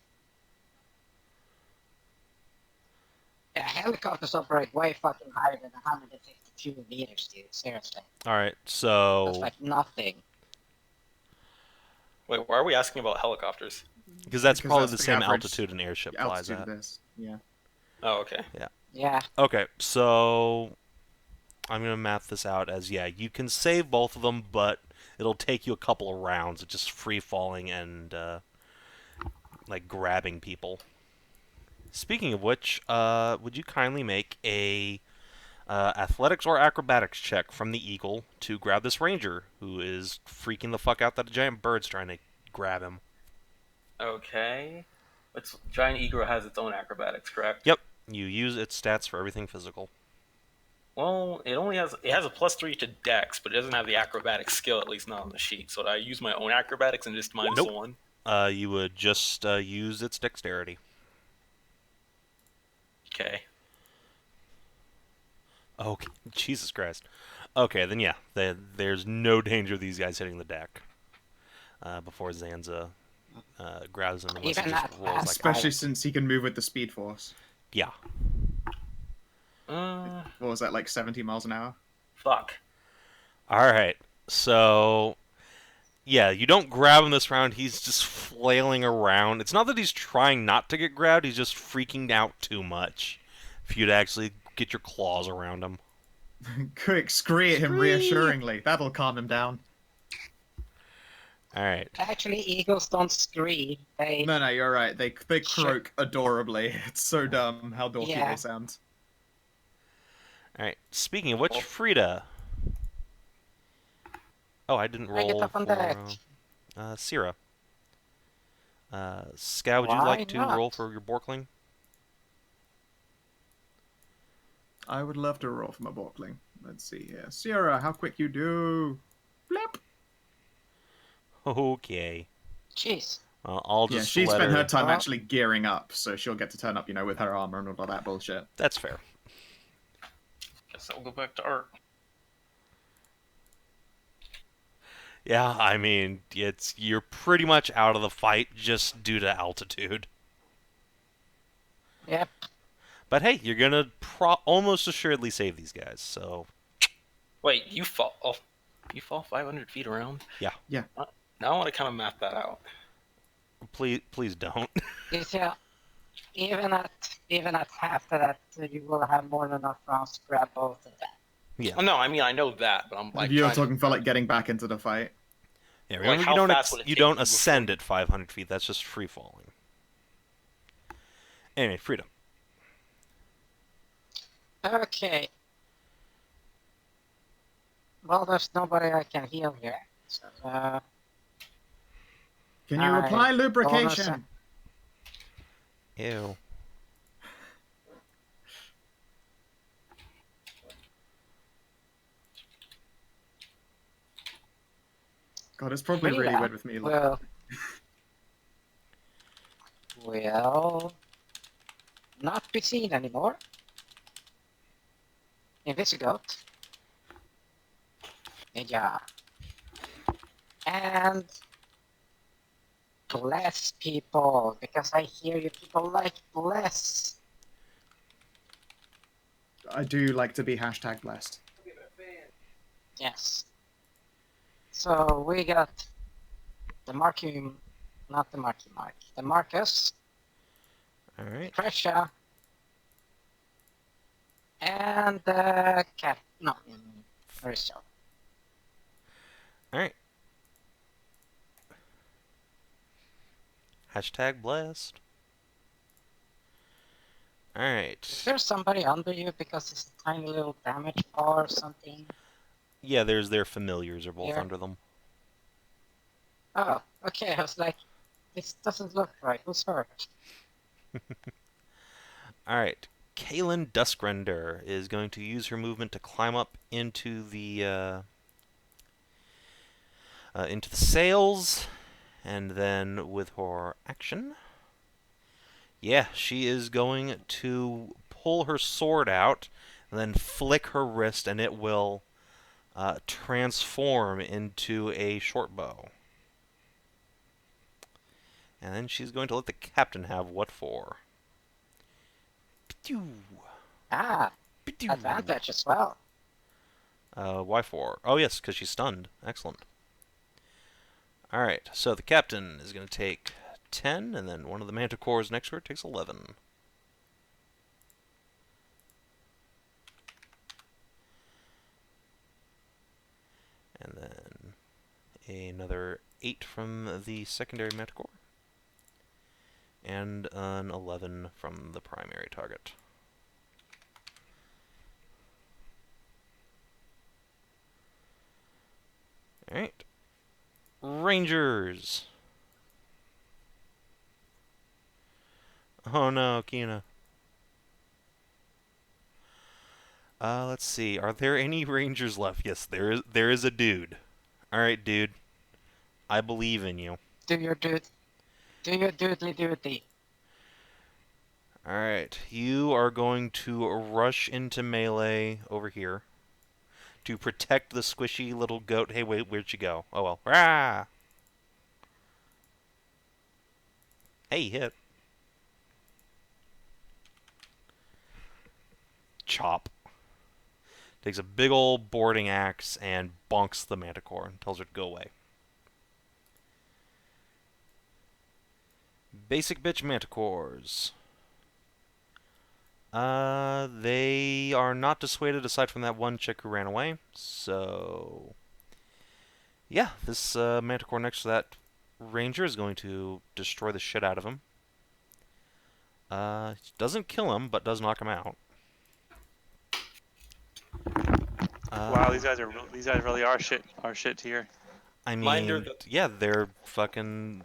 Yeah, helicopters operate way fucking higher than 152 meters, dude. Seriously.
Alright,
That's
so...
like nothing.
Wait, why are we asking about helicopters?
Because that's
Because
probably
that's
the
the
same
average
altitude an airship flies
Altitude
at.
of this. Yeah.
Oh, okay.
Yeah.
Okay, so... I'm gonna map this out as, yeah, you can save both of them, but it'll take you a couple of rounds of just free-falling and, like, grabbing people. Speaking of which, would you kindly make a athletics or acrobatics check from the Eagle to grab this ranger, who is freaking the fuck out that a giant bird's trying to grab him.
Okay. Giant Eagle has its own acrobatics, correct?
Yep, you use its stats for everything physical.
Well, it has a +3 to Dex, but it doesn't have the acrobatics skill, at least not on the sheet. So I use my own acrobatics and just minus
Nope.
1.
You would just use its dexterity.
Okay.
Okay, Jesus Christ. Okay, then yeah, there's no danger of these guys hitting the deck before Zanza grabs them unless he
Even
just
that
rolls like...
fast.
Especially since he can move with the Speed Force.
Yeah.
What was that, like 70 miles an hour?
Fuck.
Alright, so yeah, you don't grab him this round. He's just flailing around. It's not that he's trying not to get grabbed, he's just freaking out too much for you to actually get your claws around him.
Quick, scree at him
Scree!
reassuringly. That'll calm him down.
Alright.
Actually, eagles don't scream. They
No, you're right. They croak adorably. It's so dumb how dorky
Yeah.
they sound.
Alright, speaking of which, Frida. Oh, I didn't
bring it
roll
up on
for
deck.
Syrah. Skow, would you
Why
like to
not?
roll for your Borkling?
I would love to roll from a Borkling. Let's see here. Sierra, how quick you do. Flip.
Okay.
Jeez.
I'll
Yeah,
just
she
let
spent her
her...
time
Well-
actually gearing up, so she'll get to turn up, with her armor and all that bullshit.
That's fair.
Guess I'll go back to art.
Yeah, I mean, you're pretty much out of the fight just due to altitude.
Yep.
But hey, you're gonna almost assuredly save these guys, so...
Wait, you fall? Oh, you fall 500 feet around?
Yeah.
Yeah.
Now I want to kind of map that out.
Please don't.
Yeah. Even at half of that, you will have more than enough rounds to grab both of them.
Yeah.
Oh, no, I mean I know that, but I'm like.
You're
trying to-
talking for like getting back into the fight.
Yeah,
Like,
remember,
how
you don't
fast would it
you
take
don't
you before
ascend
you-
at 500 feet. That's just free falling. Anyway, Frida.
Okay. Well, there's nobody I can heal here. So,
Can you
I
apply
don't
lubrication?
Ew.
God, it's probably really
Frida
weird with me.
will not be seen anymore. Investigate. Yeah. And bless people, because I hear you people like bless.
I do like to be #blessed.
Yes. So we got the not the Mark, the Marcus,
Alright.
Kreshia, and Merisiel.
Alright. #blessed. Alright.
Is there somebody under you because it's a tiny little damage bar or something?
Yeah, there's their familiars are both
Here.
under them.
Oh, okay, I was like, this doesn't look right, who's hurt?
Alright. Kaylin Duskrender is going to use her movement to climb up into the sails, and then with her action, yeah, she is going to pull her sword out and then flick her wrist, and it will transform into a short bow. And then she's going to let the captain have what for.
Ah, advantage as well.
Why for? Oh, yes, because she's stunned. Excellent. Alright, so the captain is going to take 10, and then one of the manticores next to her takes 11. And then another 8 from the secondary manticore. And an 11 from the primary target. Alright. Rangers! Oh no, Kina. Let's see. Are there any rangers left? Yes, there is a dude. Alright, dude. I believe in you.
Do your doodly duty.
Alright, you are going to rush into melee over here to protect the squishy little goat. Hey, wait, where'd you go? Oh well. Rah! Hey, hit. Chop. Takes a big old boarding axe and bonks the manticore and tells her to go away. Basic bitch manticores. They are not dissuaded aside from that one chick who ran away. So, yeah, this manticore next to that ranger is going to destroy the shit out of him. Doesn't kill him, but does knock him out.
Wow, these guys really are shit tier.
I
Reminder
mean,
that-
yeah, they're fucking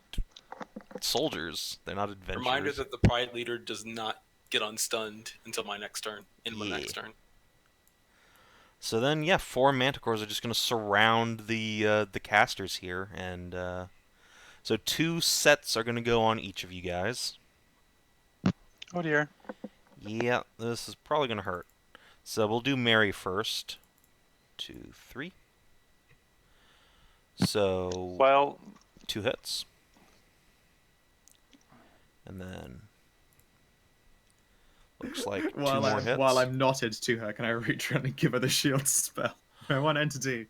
soldiers. They're not adventurers.
Reminder that the Pride leader does not get unstunned until my next turn. My
Yeah.
next turn.
So then, yeah, 4 manticores are just going to surround the casters here, and so 2 sets are going to go on each of you guys.
Oh dear.
Yeah, this is probably going to hurt. So we'll do Mary first. 2, 3. So
Well,
2 hits, and then looks like 2 more hits.
While I'm knotted to her, can I reach around and give her the shield spell? My one entity.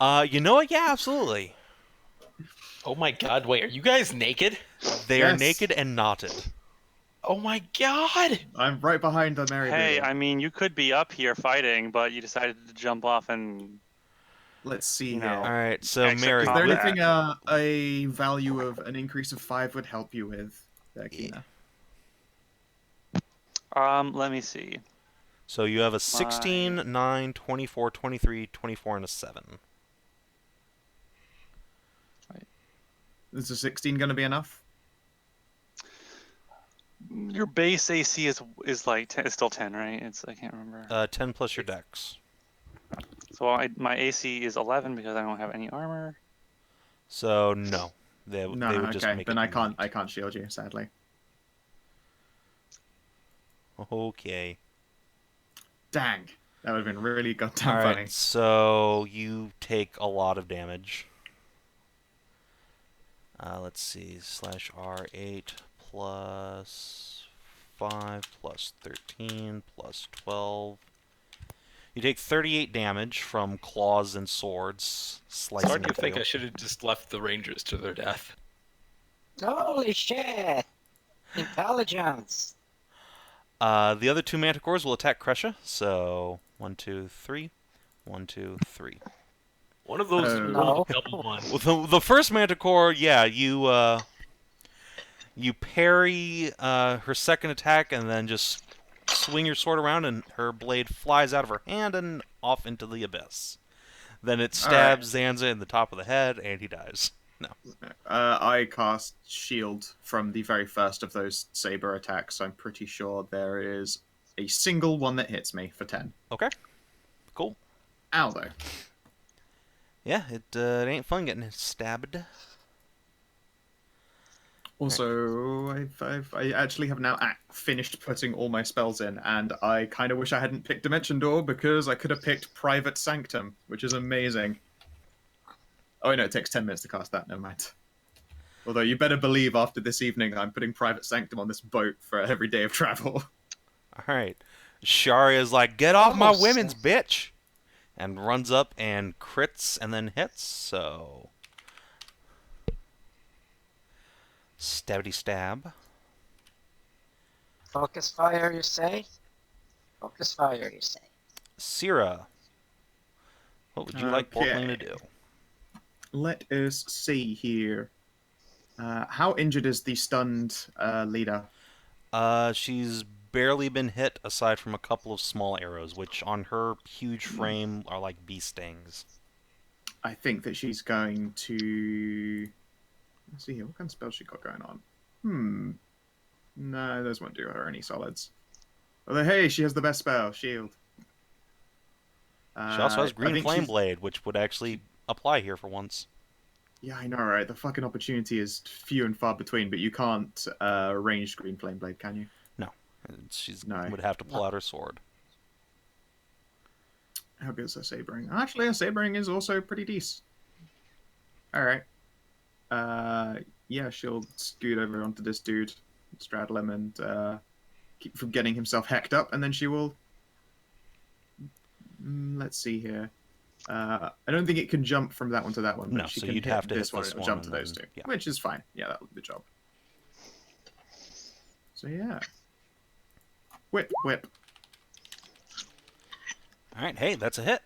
You know what? Yeah, absolutely.
Oh my god, wait, are you guys naked?
They are
Yes.
naked and knotted.
Oh my god!
I'm right behind the Mary.
hey,
Lady.
I mean, you could be up here fighting, but you decided to jump off and
Let's see
You
here.
know.
All right, so
Extra
Mary,
Is there
combat.
anything a value of an increase of 5 would help you with, there, Kina?
let me see.
so you have a 16, 9, 24, 23, 24, and a 7.
Is a 16 going to be enough?
Your base AC is like 10, is still 10, right? I can't remember.
10 plus your dex.
So my AC is 11 because I don't have any armor.
So no, they
No,
would just
okay.
make
Then
it
I can't shield you, sadly.
Okay.
Dang, that would have been really goddamn
All right,
funny.
so you take a lot of damage. Let's see, /R8 plus 5 plus 13 plus 12. You take 38 damage from claws and swords slicing
Starting to
into
think
you.
I should have just left the Rangers to their death.
Holy shit! Intelligence!
The other 2 manticores will attack Kreshia, so 1, 2, 3. 1, 2, 3.
One of those
No.
rolled a double one.
Well, the first manticore, yeah, you parry her second attack and then just swing your sword around and her blade flies out of her hand and off into the abyss. Then it stabs Zanza in the top of the head and he dies. No.
I cast shield from the very first of those saber attacks. I'm pretty sure there is a single one that hits me for 10.
Okay. Cool.
Ow, though.
Yeah, it ain't fun getting stabbed.
Also, I actually have now finished putting all my spells in, and I kind of wish I hadn't picked Dimension Door because I could have picked Private Sanctum, which is amazing. Oh, no, it takes 10 minutes to cast that, never mind. Although you better believe after this evening I'm putting Private Sanctum on this boat for every day of travel.
Alright. Sharia's like, get off my
Almost.
women's, bitch! And runs up and crits and then hits, so... Stabby stab.
Focus fire, you say? Focus fire, you say?
Syrah. What would you like
Okay.
Portling to do?
Let us see here. How injured is the stunned leader?
She's barely been hit aside from a couple of small arrows, which on her huge frame are like bee stings.
I think that she's going to... Let's see here. What kind of spells she got going on? No, those won't do her any solids. Although, hey, she has the best spell, Shield.
She also has
I
Green
think
Flame
she's-
Blade, which would actually apply here for once.
Yeah, I know, right? The fucking opportunity is few and far between, but you can't range Green Flame Blade, can you?
She
No.
would have to pull out her sword.
How good is her sabering? Actually, her sabering is also pretty decent. Alright. Yeah, she'll scoot over onto this dude, straddle him, and keep from getting himself hecked up, and then she will Let's see here. I don't think it can jump from that one to that one, but
No,
she
so
can
you'd
hit
have to
this
hit
one
this
and it'll
one
jump to
and
those
then-
two,
yeah.
which is fine. Yeah, that'll do the job. So yeah. Whip, whip.
Alright, hey, that's a hit.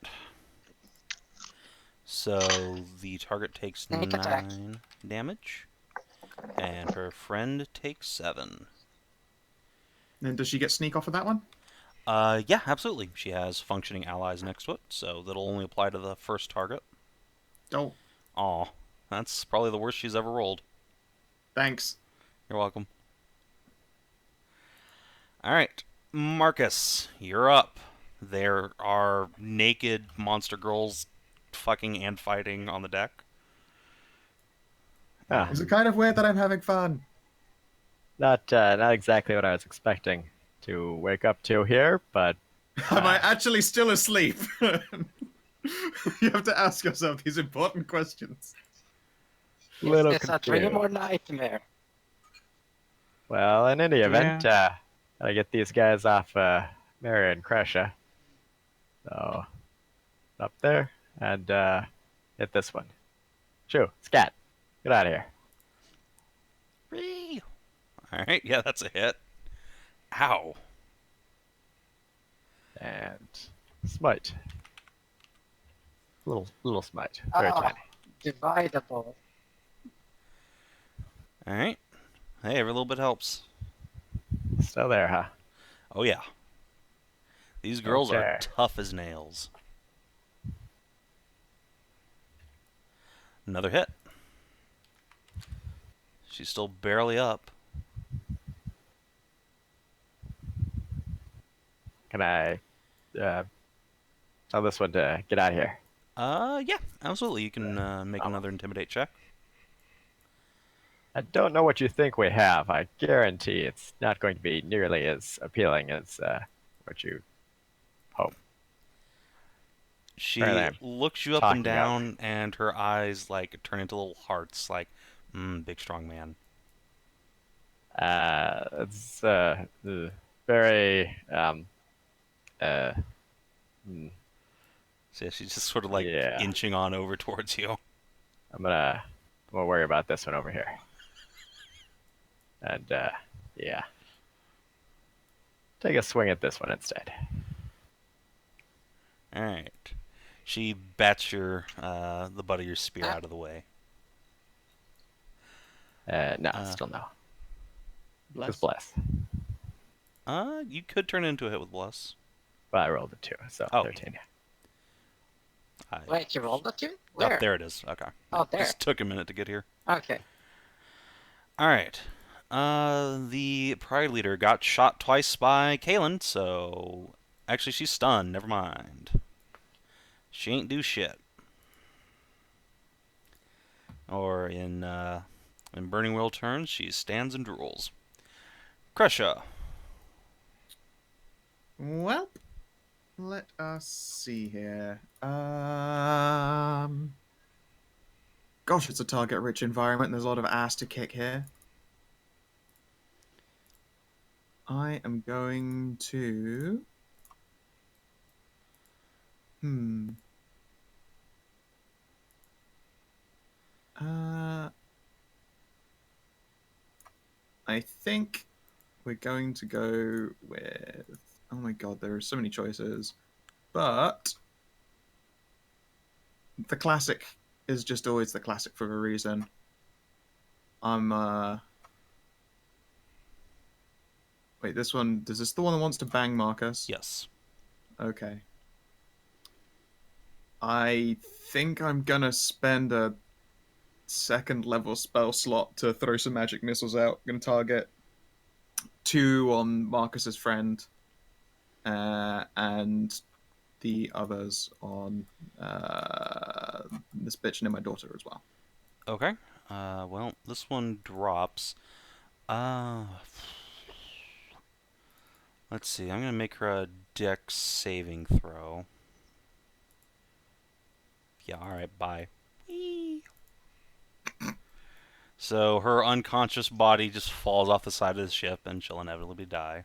So the target takes
Sneak attack.
9 damage, and her friend takes 7.
And does she get sneak off of that one?
Yeah, absolutely. She has functioning allies next to it, so that'll only apply to the first target.
Oh,
Aw, that's probably the worst she's ever rolled.
thanks.
You're welcome. Alright, Marcus, you're up. There are naked monster girls fucking and fighting on the deck.
Ah,
Is it kind of weird that I'm having fun?
not exactly what I was expecting to wake up to here, but
Am I actually still asleep? You have to ask yourself these important questions.
little
Is this a dream
confused.
or nightmare?
Well, in any event, gotta get these guys off Mary and Kreshia. So, up there, and hit this one. Shoo, scat. Get out of here.
Whee! Alright, yeah, that's a hit. Ow.
And smite. Little smite. Very
Ah.
tiny.
Dividable.
Alright. Hey, every little bit helps.
Still there, huh?
Oh, yeah. These girls are
Okay.
tough as nails. Another hit. She's still barely up.
Can I tell this one to get out of here?
Yeah, absolutely. You can make another intimidate check.
I don't know what you think we have. I guarantee it's not going to be nearly as appealing as what you hope.
She
Apparently I'm
looks you up and
talking out.
down, and her eyes like turn into little hearts, like, big strong man.
It's very
So yeah, she's just sort of like
Yeah.
inching on over towards you.
I'm gonna worry about this one over here. And yeah. Take a swing at this one instead.
All right. She bats the butt of your spear out of the way.
No, still no. Just bless.
You could turn it into a hit with bless.
Well, I rolled a 2, so
Oh.
13.
Wait, you rolled a 2?
Oh,
Where?
there it is. Okay.
Oh, there.
Just took a minute to get here.
Okay.
All right. The Pride Leader got shot twice by Kaelin, so actually she's stunned. Never mind. She ain't do shit. Or in Burning Wheel turns, she stands and drools. Kreshia.
Well, let us see here. Gosh, it's a target-rich environment, and there's a lot of ass to kick here. I am going to... I think we're going to go with... Oh my god, there are so many choices. But... the classic is just always the classic for a reason. Wait, this one... Is this the one that wants to bang Marcus?
Yes.
Okay. I think I'm gonna spend a second level spell slot to throw some magic missiles out. I'm gonna target 2 on Marcus's friend, and the others on this bitch and my daughter as well.
Okay. Well, this one drops. Let's see. I'm gonna make her a Dex saving throw. Yeah. All right. Bye. Whee! So her unconscious body just falls off the side of the ship, and she'll inevitably die.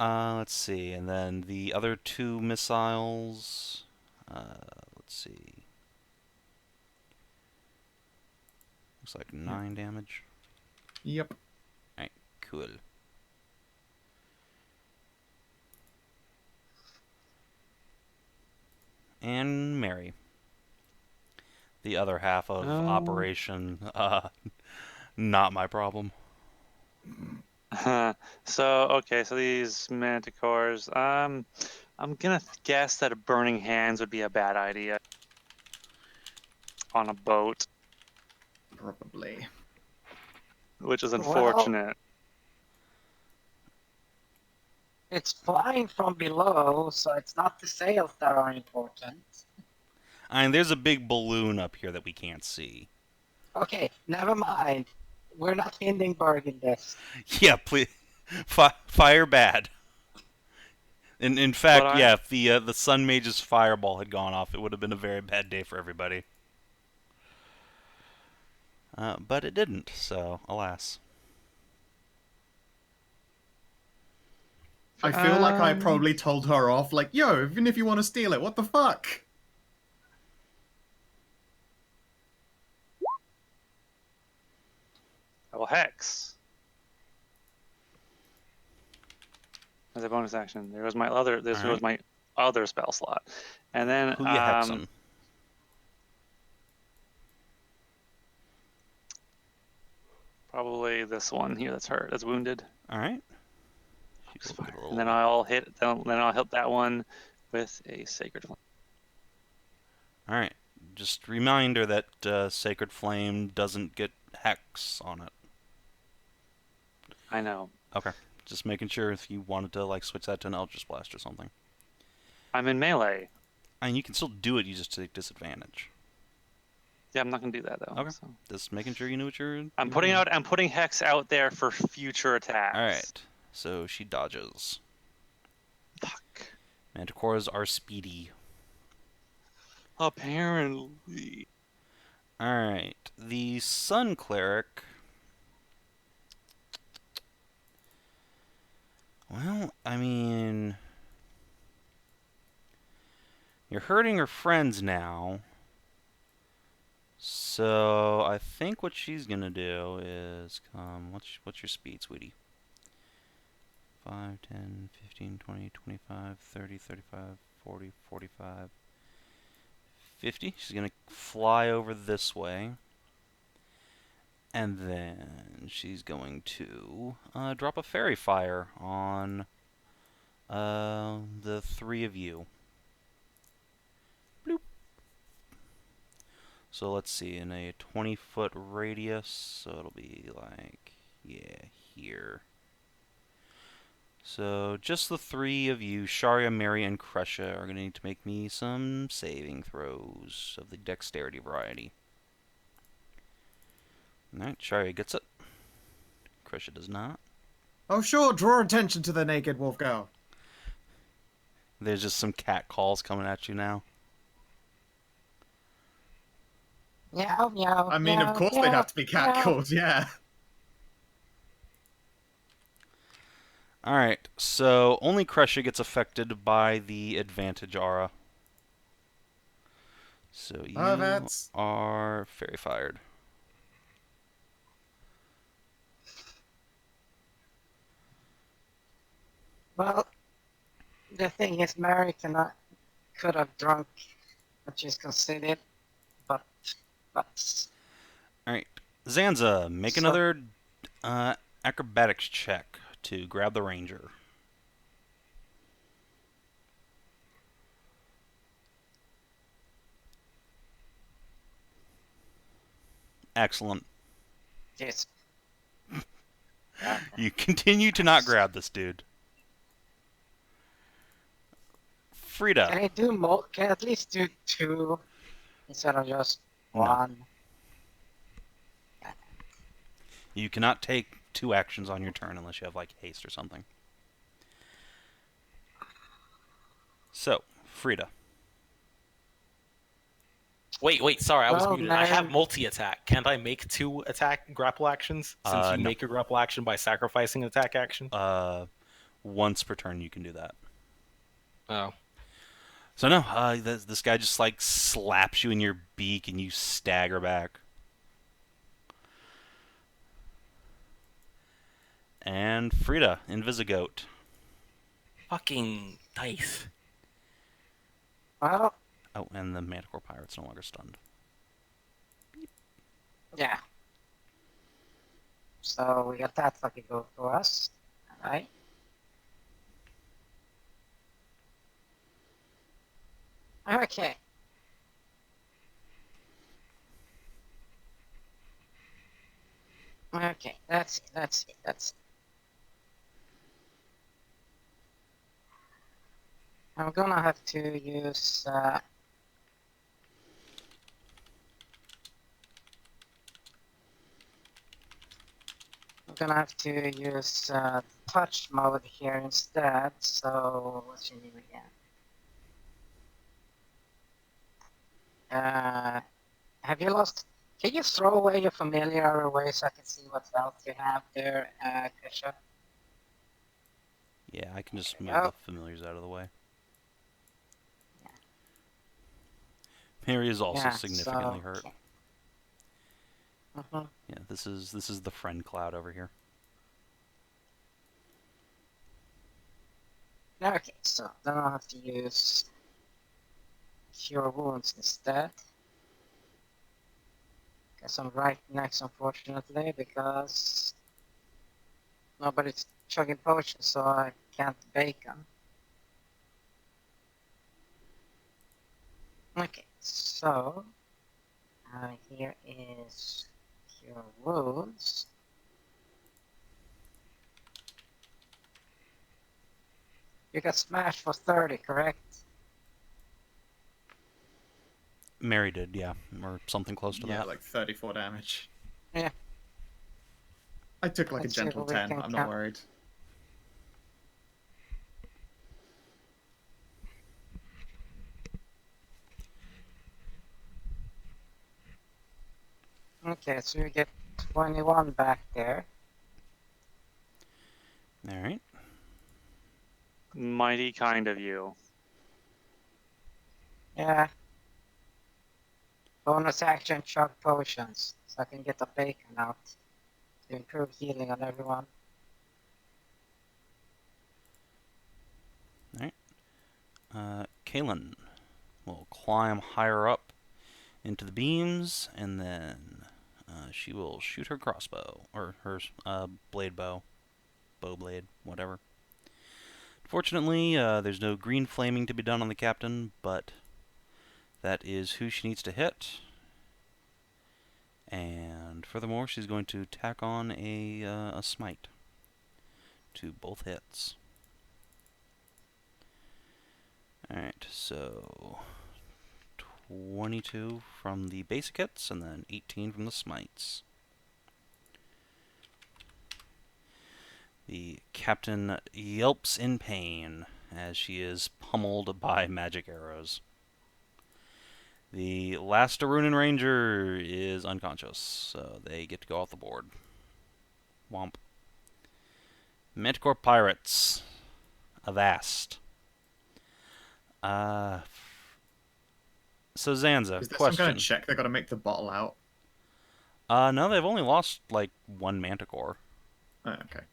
Let's see, and then the other 2 missiles. Let's see. Looks like 9 damage.
Yep.
Alright, cool. And Mary. The other half of Operation, not my problem.
So these manticores. I'm gonna guess that a burning hands would be a bad idea on a boat,
Probably.
which is
Well,
unfortunate.
It's flying from below, so it's not the sails that are important.
I mean, there's a big balloon up here that we can't see.
Okay, never mind. We're not Hindenburg in this.
Yeah, please. Fire bad. In fact, yeah, if the Sun Mage's fireball had gone off, it would have been a very bad day for everybody. But it didn't, so alas.
I feel like I probably told her off, like, yo, even if you want to steal it, what the fuck?
Well, Hex. As a bonus action, there was my other. This was my other spell slot, and then
Who you hexing?
probably this one here that's hurt, that's wounded.
All right.
And then I'll hit. Then I'll hit that one with a Sacred Flame.
All right. Just reminder that Sacred Flame doesn't get hex on it.
I know.
Okay. Just making sure if you wanted to like switch that to an Eldritch Blast or something.
I'm in melee.
I mean, you can still do it. You just take disadvantage.
Yeah, I'm not gonna do that though.
Okay.
So.
Just making sure you know what you're.
I'm putting Hex out there for future attacks.
All right. So she dodges.
Fuck.
Manticores are speedy.
Apparently.
All right. The Sun Cleric. Well, I mean, you're hurting her friends now. So I think what she's gonna do is come. What's your speed, sweetie? 5, 10, 15, 20, 25, 30, 35, 40, 45, 50. She's gonna fly over this way. And then she's going to drop a fairy fire on the 3 of you. Bloop. So let's see, in a 20-foot radius, so it'll be like, yeah, here. So just the 3 of you, Sharia, Mary, and Kreshia, are going to need to make me some saving throws of the dexterity variety. Alright, Sharia gets it. Kreshia does not.
Oh, sure, draw attention to the naked wolf girl.
There's just some cat calls coming at you now.
Meow, meow.
I mean, of course they'd have to be cat calls, yeah.
Alright, so only Kreshia gets affected by the advantage aura. So you are fairy fired.
Well, the thing is, Mary could have drunk what she's considered, but.
Alright, Zanza, make another acrobatics check to grab the ranger. Excellent.
Yes.
You continue to not grab this dude. Frida.
Can I do more? Can I at least do 2 instead of just 1?
You cannot take 2 actions on your turn unless you have, like, haste or something. So, Frida.
Wait, sorry, I was
Well,
muted. I have
man.
multi-attack. Can't I make 2 grapple actions? Since you
No.
make a grapple action by sacrificing an attack action?
Once per turn you can do that.
Oh.
So no, this guy just like slaps you in your beak and you stagger back. And Frida, Invisigoat.
Fucking dice.
Well,
Oh, and the Manticore Pirate's no longer stunned.
yeah. So we got that fucking go for us. Alright. Okay. Okay, that's it. I'm gonna have to use, touch mode here instead, so what's your name again? Have you lost? Can you throw away your familiar away so I can see what else you have there, Kreshia?
Yeah, I can just
There
move
you
the
go.
familiars out of the way.
Yeah.
Mary is also
Yeah,
significantly
so-
hurt.
Mhm.
Yeah, this is the friend cloud over here.
Okay, so then I'll have to use Cure Wounds instead. Guess I'm right next, unfortunately, because nobody's chugging potions, so I can't bake them. Okay, so here is Cure Wounds. You got smashed for 30, correct?
Mary did, yeah, or something close to
Yeah,
that.
like 34 damage.
Yeah.
I took like
Let's
a
see
gentle
what we
10.
can
I'm not
count.
worried.
Okay, so you get 21 back there.
All right.
Mighty kind of you.
Yeah. Bonus action chug potions, so I can get the bacon out to improve healing on everyone.
Kaelin will climb higher up into the beams, and then she will shoot her crossbow, or her blade bow, bow blade, whatever. Fortunately, there's no green flaming to be done on the captain, but that is who she needs to hit. And furthermore, she's going to tack on a smite to both hits. Alright, so 22 from the basic hits, and then 18 from the smites. The captain yelps in pain as she is pummeled by magic arrows. The last Arunan Ranger is unconscious, so they get to go off the board. Womp. Manticore Pirates. Avast. So Zanza,
Is there some
question.
kind of check they got to make the bottle out?
No, they've only lost like one Manticore.
Oh, okay.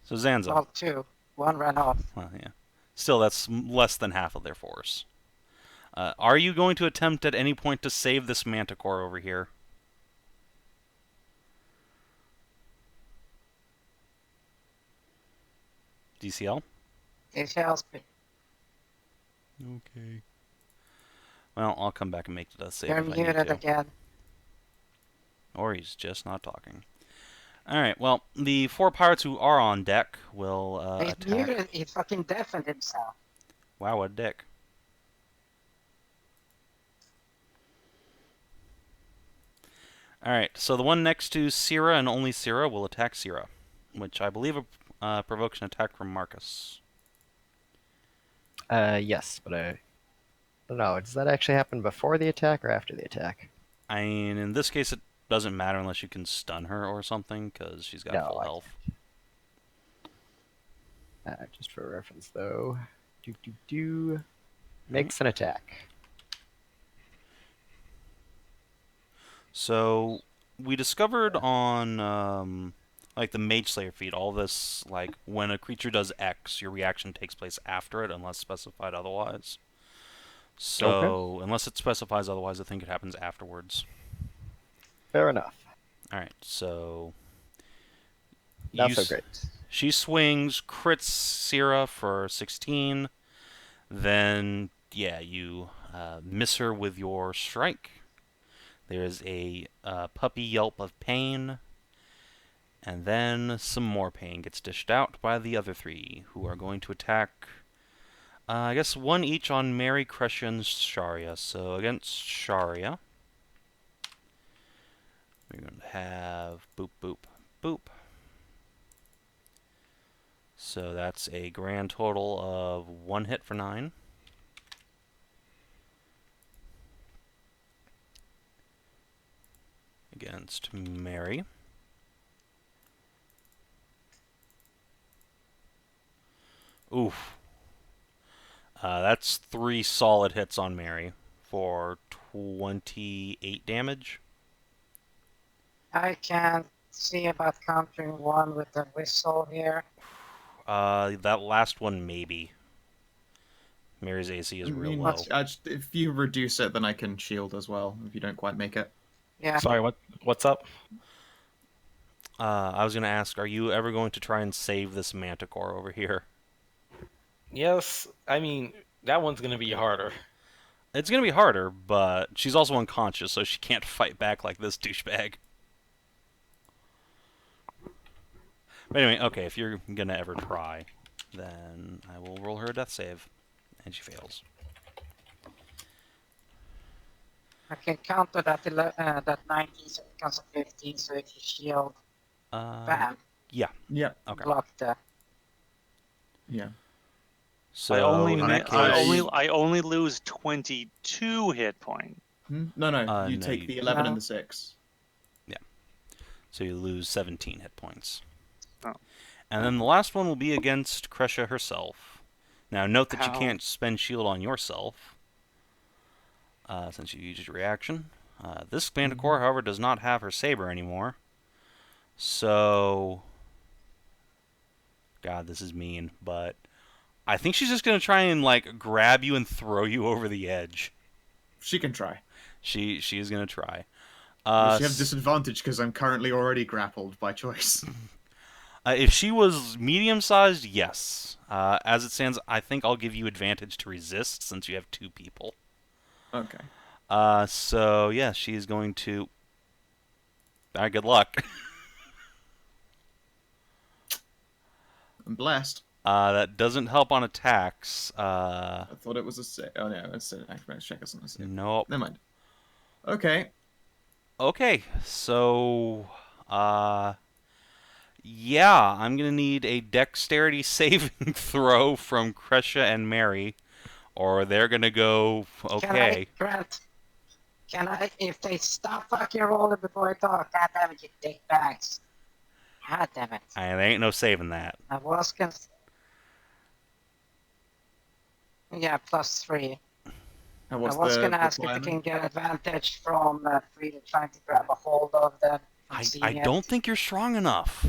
So Zanza.
Well, 2. 1 ran off.
Well, yeah. Still, that's less than half of their force. Are you going to attempt at any point to save this Manticore over here? DCL?
DCL's
Okay. Well, I'll come back and make the save
You're
if I need
muted
to.
again.
Or he's just not talking. Alright, well, the 4 pirates who are on deck will
He's
attack.
muted. He fucking deafened himself.
Wow, what a dick. Alright, so the one next to Syrah and only Syrah will attack Syrah, which I believe provokes an attack from Marcus.
Yes, but I don't know. Does that actually happen before the attack or after the attack?
I mean, in this case, it doesn't matter unless you can stun her or something, because she's got
No,
full
I
health.
Just for reference, though. Makes an attack.
So we discovered on like the Mage Slayer feed, all this, like when a creature does X, your reaction takes place after it unless specified otherwise. So unless it specifies otherwise, I think it happens afterwards.
Fair enough.
All right, so
Not so great.
She swings, crits Sierra for 16. Then yeah, you miss her with your strike. There's a puppy yelp of pain, and then some more pain gets dished out by the other three, who are going to attack, I guess, one each on Mary, Kreshia, and Sharia. So against Sharia, we're going to have boop, boop, boop. So that's a grand total of 1 hit for 9. Against Mary. Oof. That's 3 solid hits on Mary for 28 damage.
I can't see about countering one with the whistle here.
That last one, maybe. Mary's AC is real low.
If you reduce it, then I can shield as well, if you don't quite make it.
Yeah.
Sorry, what's up?
I was going to ask, are you ever going to try and save this Manticore over here?
Yes, I mean, that one's going to be harder.
It's going to be harder, but she's also unconscious, so she can't fight back like this douchebag. But anyway, okay, if you're going to ever try, then I will roll her a death save. And she fails.
I can counter that 19, so it comes to 15, so if you shield, bam,
Yeah.
Yeah.
Okay.
block the...
Yeah.
So
I
in that case,
I only lose 22 hit points.
No, you
no,
take
you-
the 11
No.
and the 6.
so you lose 17 hit points.
Oh.
And then the last one will be against Kreshia herself. Now, note that you
Ow.
can't spend shield on yourself, since you used your reaction. This Manticore, however, does not have her saber anymore. So, God, this is mean, but I think she's just gonna try and like grab you and throw you over the edge.
She can try.
She is gonna try.
Does she have disadvantage because I'm currently already grappled by choice?
If she was medium-sized, yes. As it stands, I think I'll give you advantage to resist since you have 2 people.
Okay.
So yeah, she's going to. Alright, good luck.
I'm blessed.
That doesn't help on attacks.
I thought it was a 6. Oh no, it's an acrobatics check or something.
Nope.
Never mind. Okay.
Okay, so yeah, I'm gonna need a dexterity saving throw from Kreshia and Mary, or they're gonna go okay.
Can I, if they stop fucking rolling before I talk, god damn it, you dick bags. God damn it.
There ain't no saving that.
I was gonna... Yeah, +3.
And
I
what's
was
the
gonna ask if I
requirement?
can get advantage from Frida trying to grab a hold of them.
I don't think you're strong enough.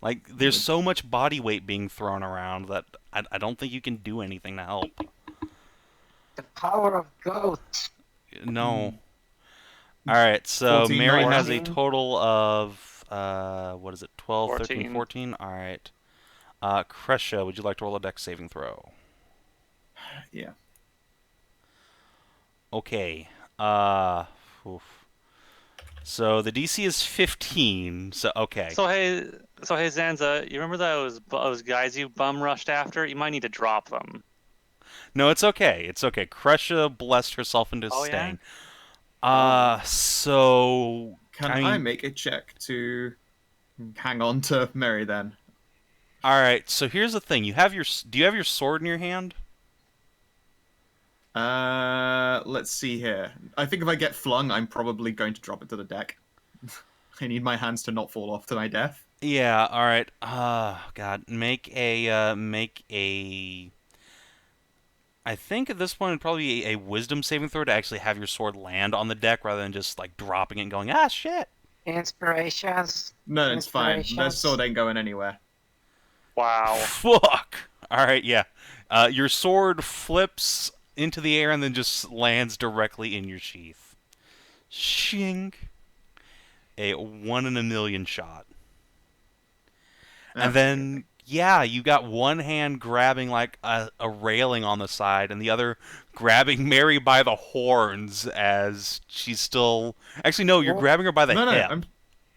Like, there's so much body weight being thrown around that I don't think you can do anything to help.
The power of goat.
No. Alright, so
14,
Mary has a
14.
total of, what is it, 12, 13,
14.
14? Alright. Kreshia, would you like to roll a dex saving throw?
Yeah.
Okay. Oof. So the DC is 15, so okay.
So hey, Zanza, you remember those guys you bum rushed after? You might need to drop them.
No, it's okay. It's okay. Kreshia blessed herself into
Oh, yeah?
staying. So
Can
I
I
mean,
make a check to hang on to Mary then?
all right. So here's the thing. Do you have your sword in your hand?
Let's see here. I think if I get flung, I'm probably going to drop it to the deck. I need my hands to not fall off to my death.
Yeah. All right. God. Make a. I think at this point it'd probably be a wisdom saving throw to actually have your sword land on the deck rather than just like dropping it and going, ah, shit.
Inspirations.
No, it's fine. That
Inspirations.
sword ain't going anywhere.
Wow.
Fuck. All right. Yeah. Your sword flips into the air and then just lands directly in your sheath. Shing. A 1 in a million shot. And then, yeah, you got one hand grabbing like a railing on the side, and the other grabbing Mary by the horns as she's still. Actually, no, you're grabbing her by the hip.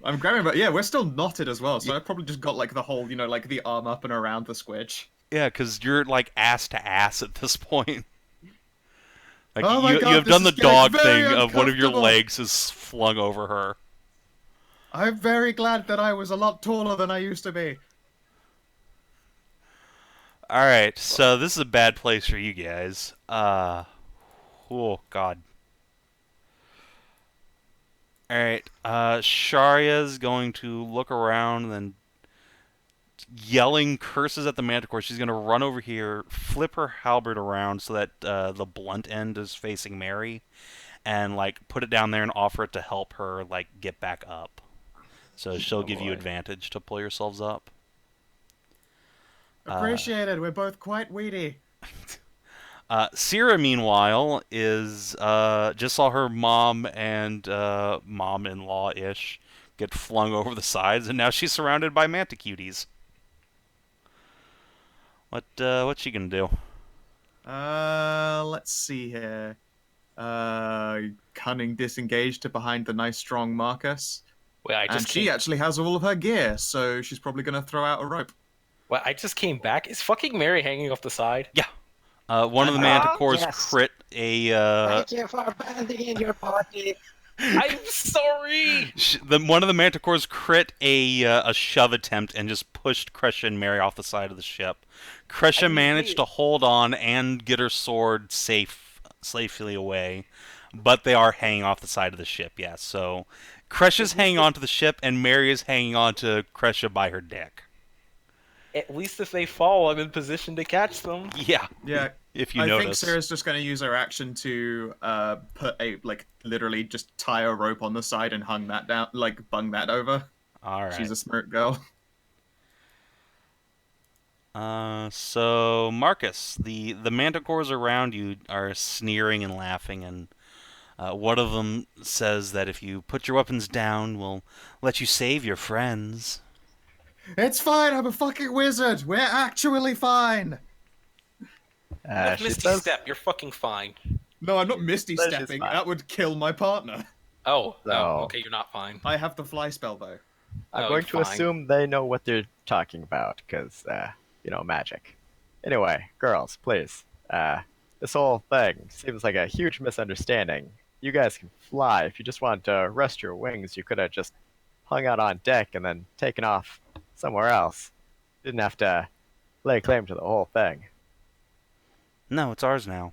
I'm grabbing, but yeah, we're still knotted as well. So I probably just got like the whole, like the arm up and around the squidge.
Yeah, because you're like ass to ass at this point. Like
Oh my
you
God,
have
this
done the
is getting
dog
very
thing of one of your
uncomfortable.
legs is flung over her.
I'm very glad that I was a lot taller than I used to be.
All right, so this is a bad place for you guys. Oh God. All right, Sharia's going to look around and then yelling curses at the manticore. She's going to run over here, flip her halberd around so that the blunt end is facing Mary, and like put it down there and offer it to help her like get back up. So she'll give you advantage to pull yourselves up.
Appreciated. We're both quite weedy.
Sierra, meanwhile, is just saw her mom and mom-in-law-ish get flung over the sides, and now she's surrounded by manticuties. What's she gonna do?
Let's see here. Cunning disengage to behind the nice strong Marcus.
Wait,
She actually has all of her gear, so she's probably gonna throw out a rope.
Well, I just came back. Is fucking Mary hanging off the side?
Yeah. One of the manticores
Yes.
crit a.
Thank you for abandoning your party.
I'm sorry.
One of the manticores crit a shove attempt and just pushed Kreshia and Mary off the side of the ship. Kreshia managed to hold on and get her sword safely away, but they are hanging off the side of the ship. Yeah, so Kreshia's hanging onto the ship and Mary is hanging on to Kreshia by her dick.
At least if they fall, I'm in position to catch them.
Yeah.
Yeah.
If you
I think
notice.
Sarah's just going to use her action to literally just tie a rope on the side and hung that down, like bung that over.
All right.
She's a smart girl.
So Marcus, the manticores around you are sneering and laughing, and one of them says that if you put your weapons down, we'll let you save your friends.
It's fine. I'm a fucking wizard. We're actually fine.
Misty Step, you're fucking fine.
No, I'm not Misty
That's just
stepping.
fine.
That would kill my partner.
Oh,
No.
okay, you're not fine.
I have the fly spell though.
I'm
Oh,
going to
fine.
assume they know what they're talking about, because, magic. Anyway, girls, please. This whole thing seems like a huge misunderstanding. You guys can fly. If you just wanted to rest your wings, you could have just hung out on deck and then taken off somewhere else. Didn't have to lay claim to the whole thing.
No, it's ours now.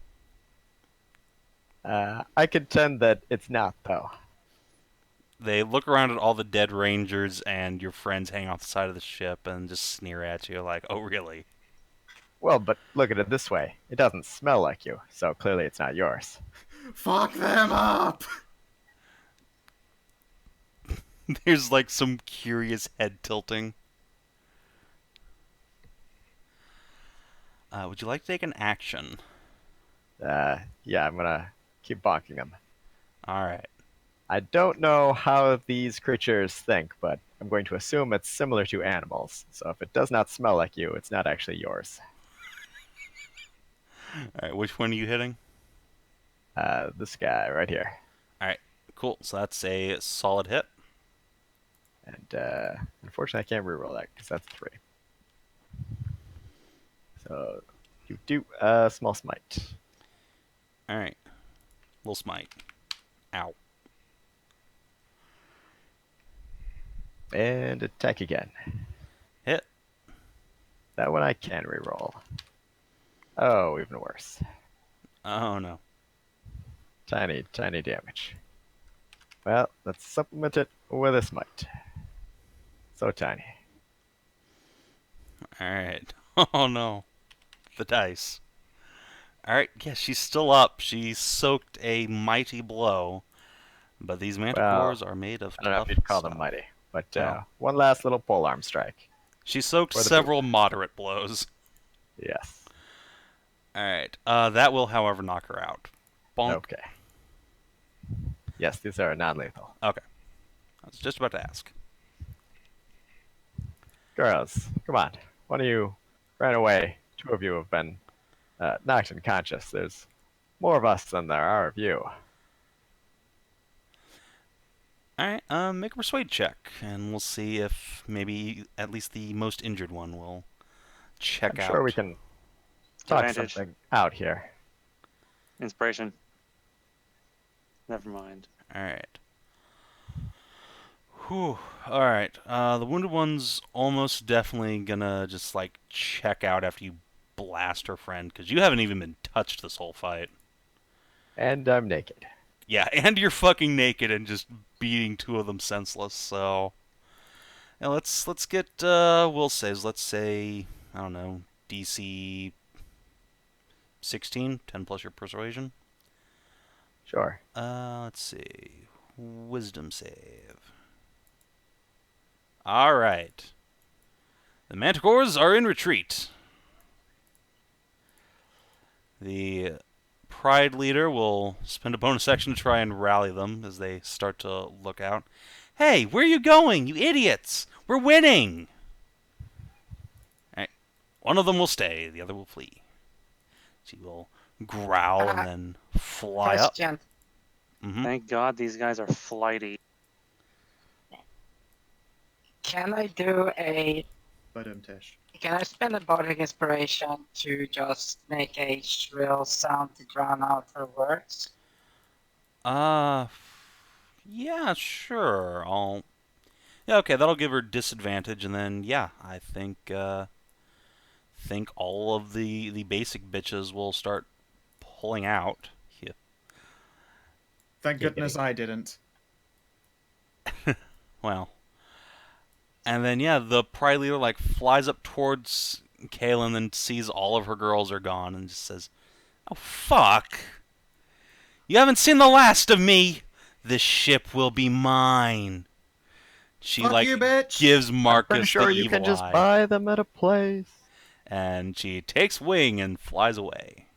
I contend that it's not, though.
They look around at all the dead rangers and your friends hanging off the side of the ship and just sneer at you like, oh, really?
Well, but look at it this way. It doesn't smell like you, so clearly it's not yours.
Fuck them up.
There's like some curious head tilting. Would you like to take an action?
Yeah, I'm gonna keep bonking them.
Alright.
I don't know how these creatures think, but I'm going to assume it's similar to animals. So if it does not smell like you, it's not actually yours.
Alright, which one are you hitting?
This guy right here.
Alright, cool. So that's a solid hit.
And unfortunately, I can't reroll that because that's 3. So you do small smite.
Alright. Little smite. Ow.
And attack again.
Hit.
That one I can reroll. Oh, even worse.
Oh no.
Tiny, tiny damage. Well, let's supplement it with a smite. So tiny.
Alright. Oh no. The dice. Alright, yeah, she's still up. She soaked a mighty blow. But these manticores are made of
I don't know
tough
if you'd call
stuff.
them mighty, but
No.
one last little polearm strike.
She soaked
For the
several moderate blows.
Yes.
Alright. That will, however, knock her out. Bonk.
Okay. Yes, these are non-lethal.
Okay. I was just about to ask.
Girls, come on. One of you ran away. Two of you have been knocked unconscious. There's more of us than there are of you.
Alright, make a persuade check, and we'll see if maybe at least the most injured one will check
I'm
out.
sure we can talk
Advantage.
something out here.
Inspiration. Never mind.
Alright. Whew. Alright, the wounded one's almost definitely gonna just, like, check out after you blast her friend, because you haven't even been touched this whole fight.
And I'm naked.
Yeah, and you're fucking naked and just beating two of them senseless, so... Now let's get, will saves, let's say, I don't know, DC 16, 10 plus your persuasion.
Sure.
Let's see, wisdom save. Alright. The manticores are in retreat. The Pride leader will spend a bonus action to try and rally them as they start to look out. Hey, where are you going, you idiots? We're winning! Alright. One of them will stay, the other will flee. She will growl and then fly up.
Question.
Mm-hmm.
Thank God these guys are flighty.
Can I do a...
Badum-tish.
Can I spend a bardic inspiration to just make a shrill sound to drown out her words?
Yeah, sure. Yeah, okay, that'll give her disadvantage, and then, yeah, I think all of the basic bitches will start pulling out. Yeah.
Thank goodness I didn't.
Well. And then, yeah, the Pride leader, like, flies up towards Kaelin and sees all of her girls are gone and just says, "Oh, fuck. You haven't seen the last of me. This ship will be mine." She,
Fuck
like,
you, bitch.
gives Marcus
Pretty sure
the
you
evil
can just
eye.
buy them at a place.
And she takes wing and flies away.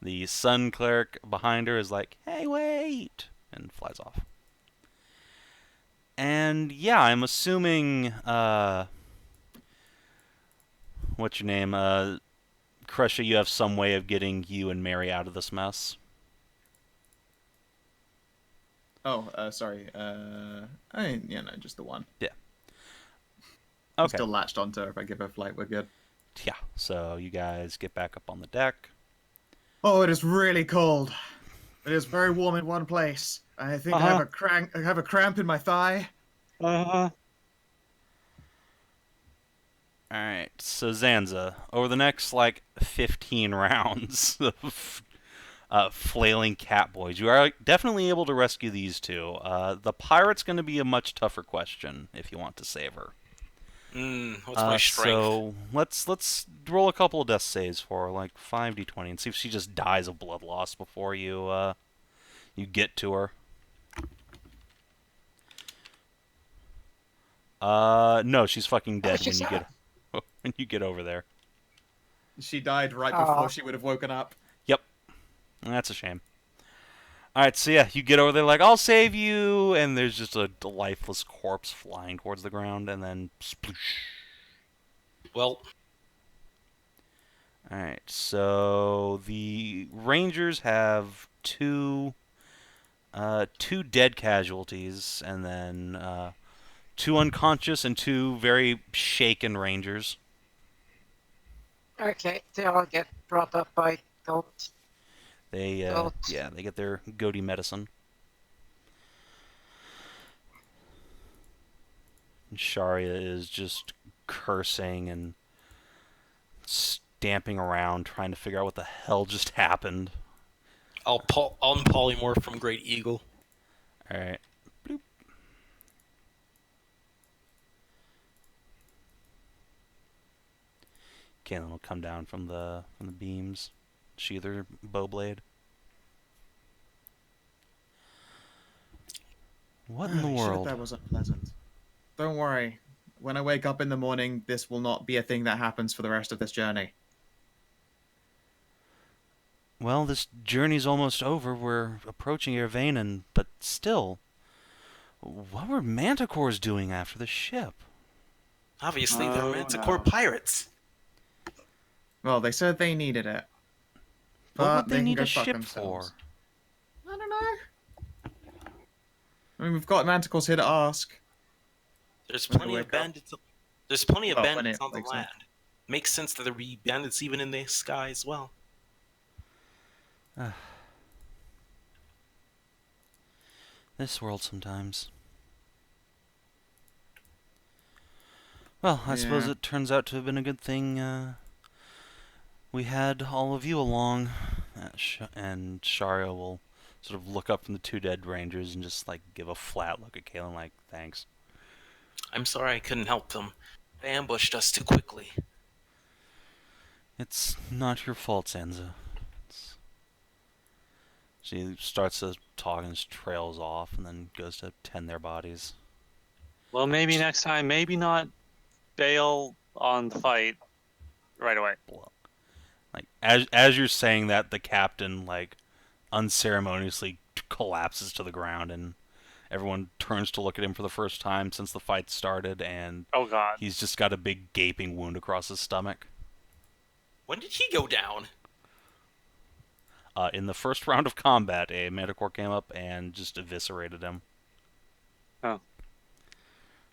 The Sun Cleric behind her is like, "Hey, wait!" and flies off. And yeah, I'm assuming, what's your name? Kreshia, you have some way of getting you and Mary out of this mess.
Oh, sorry. Yeah, no, just the one.
Yeah.
I'm
Okay.
still latched onto her. If I give her flight, we're good.
Yeah, so you guys get back up on the deck.
Oh, it is really cold. It is very warm in one place. I think I have a cramp in my thigh.
Uh-huh.
Alright, so Zanza, over the next, like, 15 rounds of flailing catboys, you are definitely able to rescue these two. The pirate's going to be a much tougher question if you want to save her.
What's my strength?
So let's roll a couple of death saves for her, like 5d20, and see if she just dies of blood loss before you get to her. No, she's fucking dead when you get over there.
She died right
Aw.
before she would have woken up.
Yep, that's a shame. All right, so yeah, you get over there like, "I'll save you," and there's just a lifeless corpse flying towards the ground, and then sploosh.
Well,
All right, so the Rangers have two dead casualties, and then two unconscious and two very shaken Rangers.
Okay, they all get brought up by goat.
They
Goats.
yeah, they get their goatee medicine. And Sharia is just cursing and stamping around, trying to figure out what the hell just happened.
I'll polymorph from Great Eagle.
All right. Bloop. Kaelin will come down from the beams, sheath her bow blade. What in the
Holy shit,
world?
that was unpleasant. Don't worry. When I wake up in the morning, this will not be a thing that happens for the rest of this journey.
Well, this journey's almost over. We're approaching Vannen, but still, what were manticores doing after the ship?
Obviously, they're
Oh,
Manticore
no.
pirates.
Well, they said they needed it.
What
But
would they
can
need
go
a
fuck
ship
themselves.
for?
I don't know. I mean, we've got manticores here to ask.
There's
When I
plenty of
wake up.
bandits. There's plenty of
Well, when
bandits
it
on the
wakes up.
land. Makes sense that there be bandits even in the sky as well.
This world sometimes. Well, I suppose
Yeah.
it turns out to have been a good thing we had all of you along. And Shario will sort of look up from the two dead rangers and just like give a flat look at Kaelin like, thanks.
I'm sorry I couldn't help them. They ambushed us too quickly.
It's not your fault, Zanza. She starts to talk and just trails off and then goes to tend their bodies.
Well, maybe next time, maybe not bail on the fight right away.
Like as you're saying that, the captain like unceremoniously collapses to the ground, and everyone turns to look at him for the first time since the fight started, and
Oh God.
he's just got a big gaping wound across his stomach.
When did he go down?
In the first round of combat, a manticore came up and just eviscerated him.
Oh.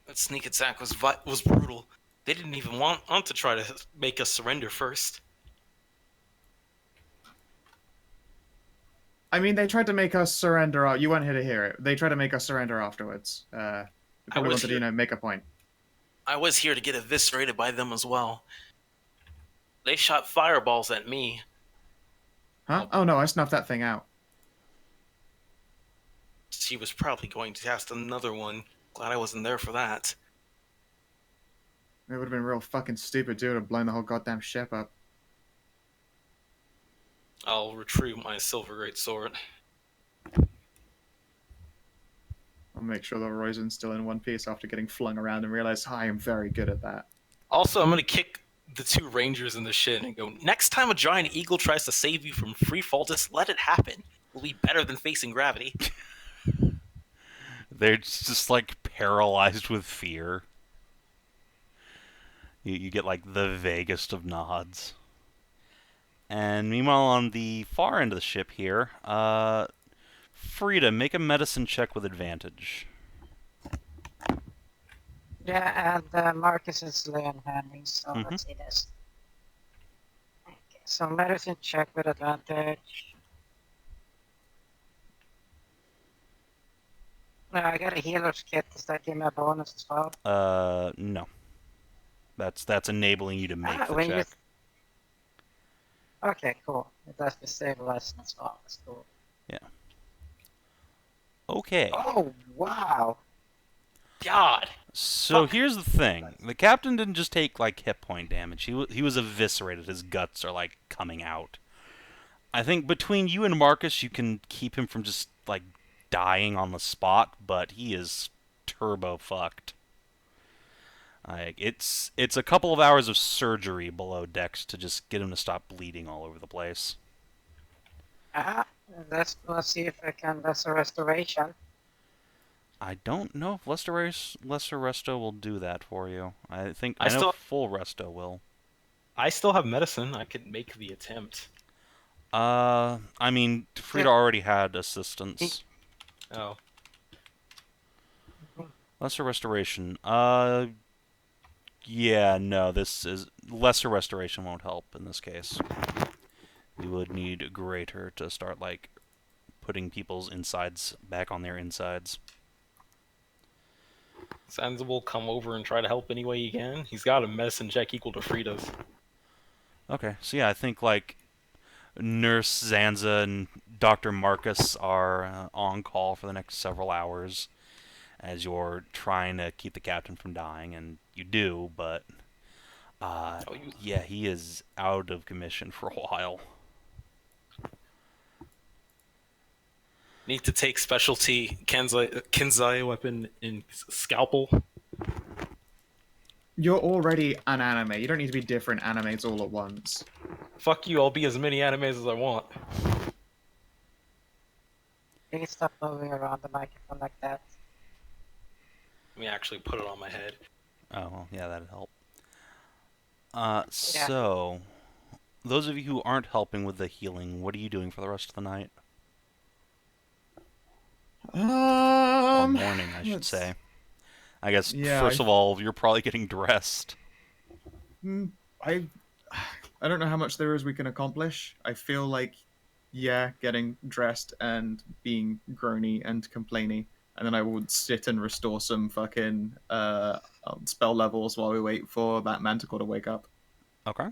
That sneak attack was brutal. They didn't even want to try to make us surrender first.
I mean, they tried to make us surrender. You weren't here to hear it. They tried to make us surrender afterwards. They probably
was
wanted to,
here.
make a point.
I was here to get eviscerated by them as well. They shot fireballs at me.
Huh? Oh no, I snuffed that thing out.
She was probably going to cast another one. Glad I wasn't there for that.
It would have been real fucking stupid, dude, to have blown the whole goddamn ship up.
I'll retrieve my silver great sword.
I'll make sure the Roizen's still in one piece after getting flung around and realize I am very good at that.
Also, I'm gonna kick the two rangers in the shin and go, next time a giant eagle tries to save you from free fall, just let it happen. It'll be better than facing gravity.
They're just like paralyzed with fear. You get like the vaguest of nods. And meanwhile, on the far end of the ship here, Frida, make a medicine check with advantage.
Yeah, and Marcus is learn-handling, so
Mhm.
let's see this. Okay, so medicine check with advantage. No, I got a healer's kit. Does that give me a bonus as well?
No. That's enabling you to make the
when
check.
Okay, cool. It does the stabilizing as well. That's cool.
Okay.
Oh, wow.
God.
So
Fuck.
here's the thing: the captain didn't just take like hit point damage. He was eviscerated. His guts are like coming out. I think between you and Marcus, you can keep him from just like dying on the spot, but he is turbo fucked. Like it's a couple of hours of surgery below decks to just get him to stop bleeding all over the place.
Let's see if I can lesser restoration.
I don't know if Lesser Resto will do that for you. I know
still-
full Resto will.
I still have medicine. I could make the attempt.
I mean, Frida already had assistance.
Oh.
Lesser Restoration. Yeah, no, Lesser Restoration won't help in this case. You would need Greater to start, like, putting people's insides back on their insides.
Zanza will come over and try to help any way he can. He's got a medicine check equal to Frida's.
Okay, so yeah, I think, like, Nurse Zanza and Dr. Marcus are on call for the next several hours as you're trying to keep the captain from dying, and you do, but Yeah, he is out of commission for a while.
Need to take specialty Kensai weapon in scalpel.
You're already an anime. You don't need to be different animes all at once.
Fuck you, I'll be as many animes as I want.
Please stop moving around the microphone like that.
Let me actually put it on my head.
Oh, well, yeah, that'd help. So, those of you who aren't helping with the healing, what are you doing for the rest of the night? Or morning, I should say. I guess, first of all, you're probably getting dressed.
I don't know how much there is we can accomplish. I feel like, yeah, getting dressed and being groany and complainy, and then I would sit and restore some fucking spell levels while we wait for that manticore to wake up.
Okay.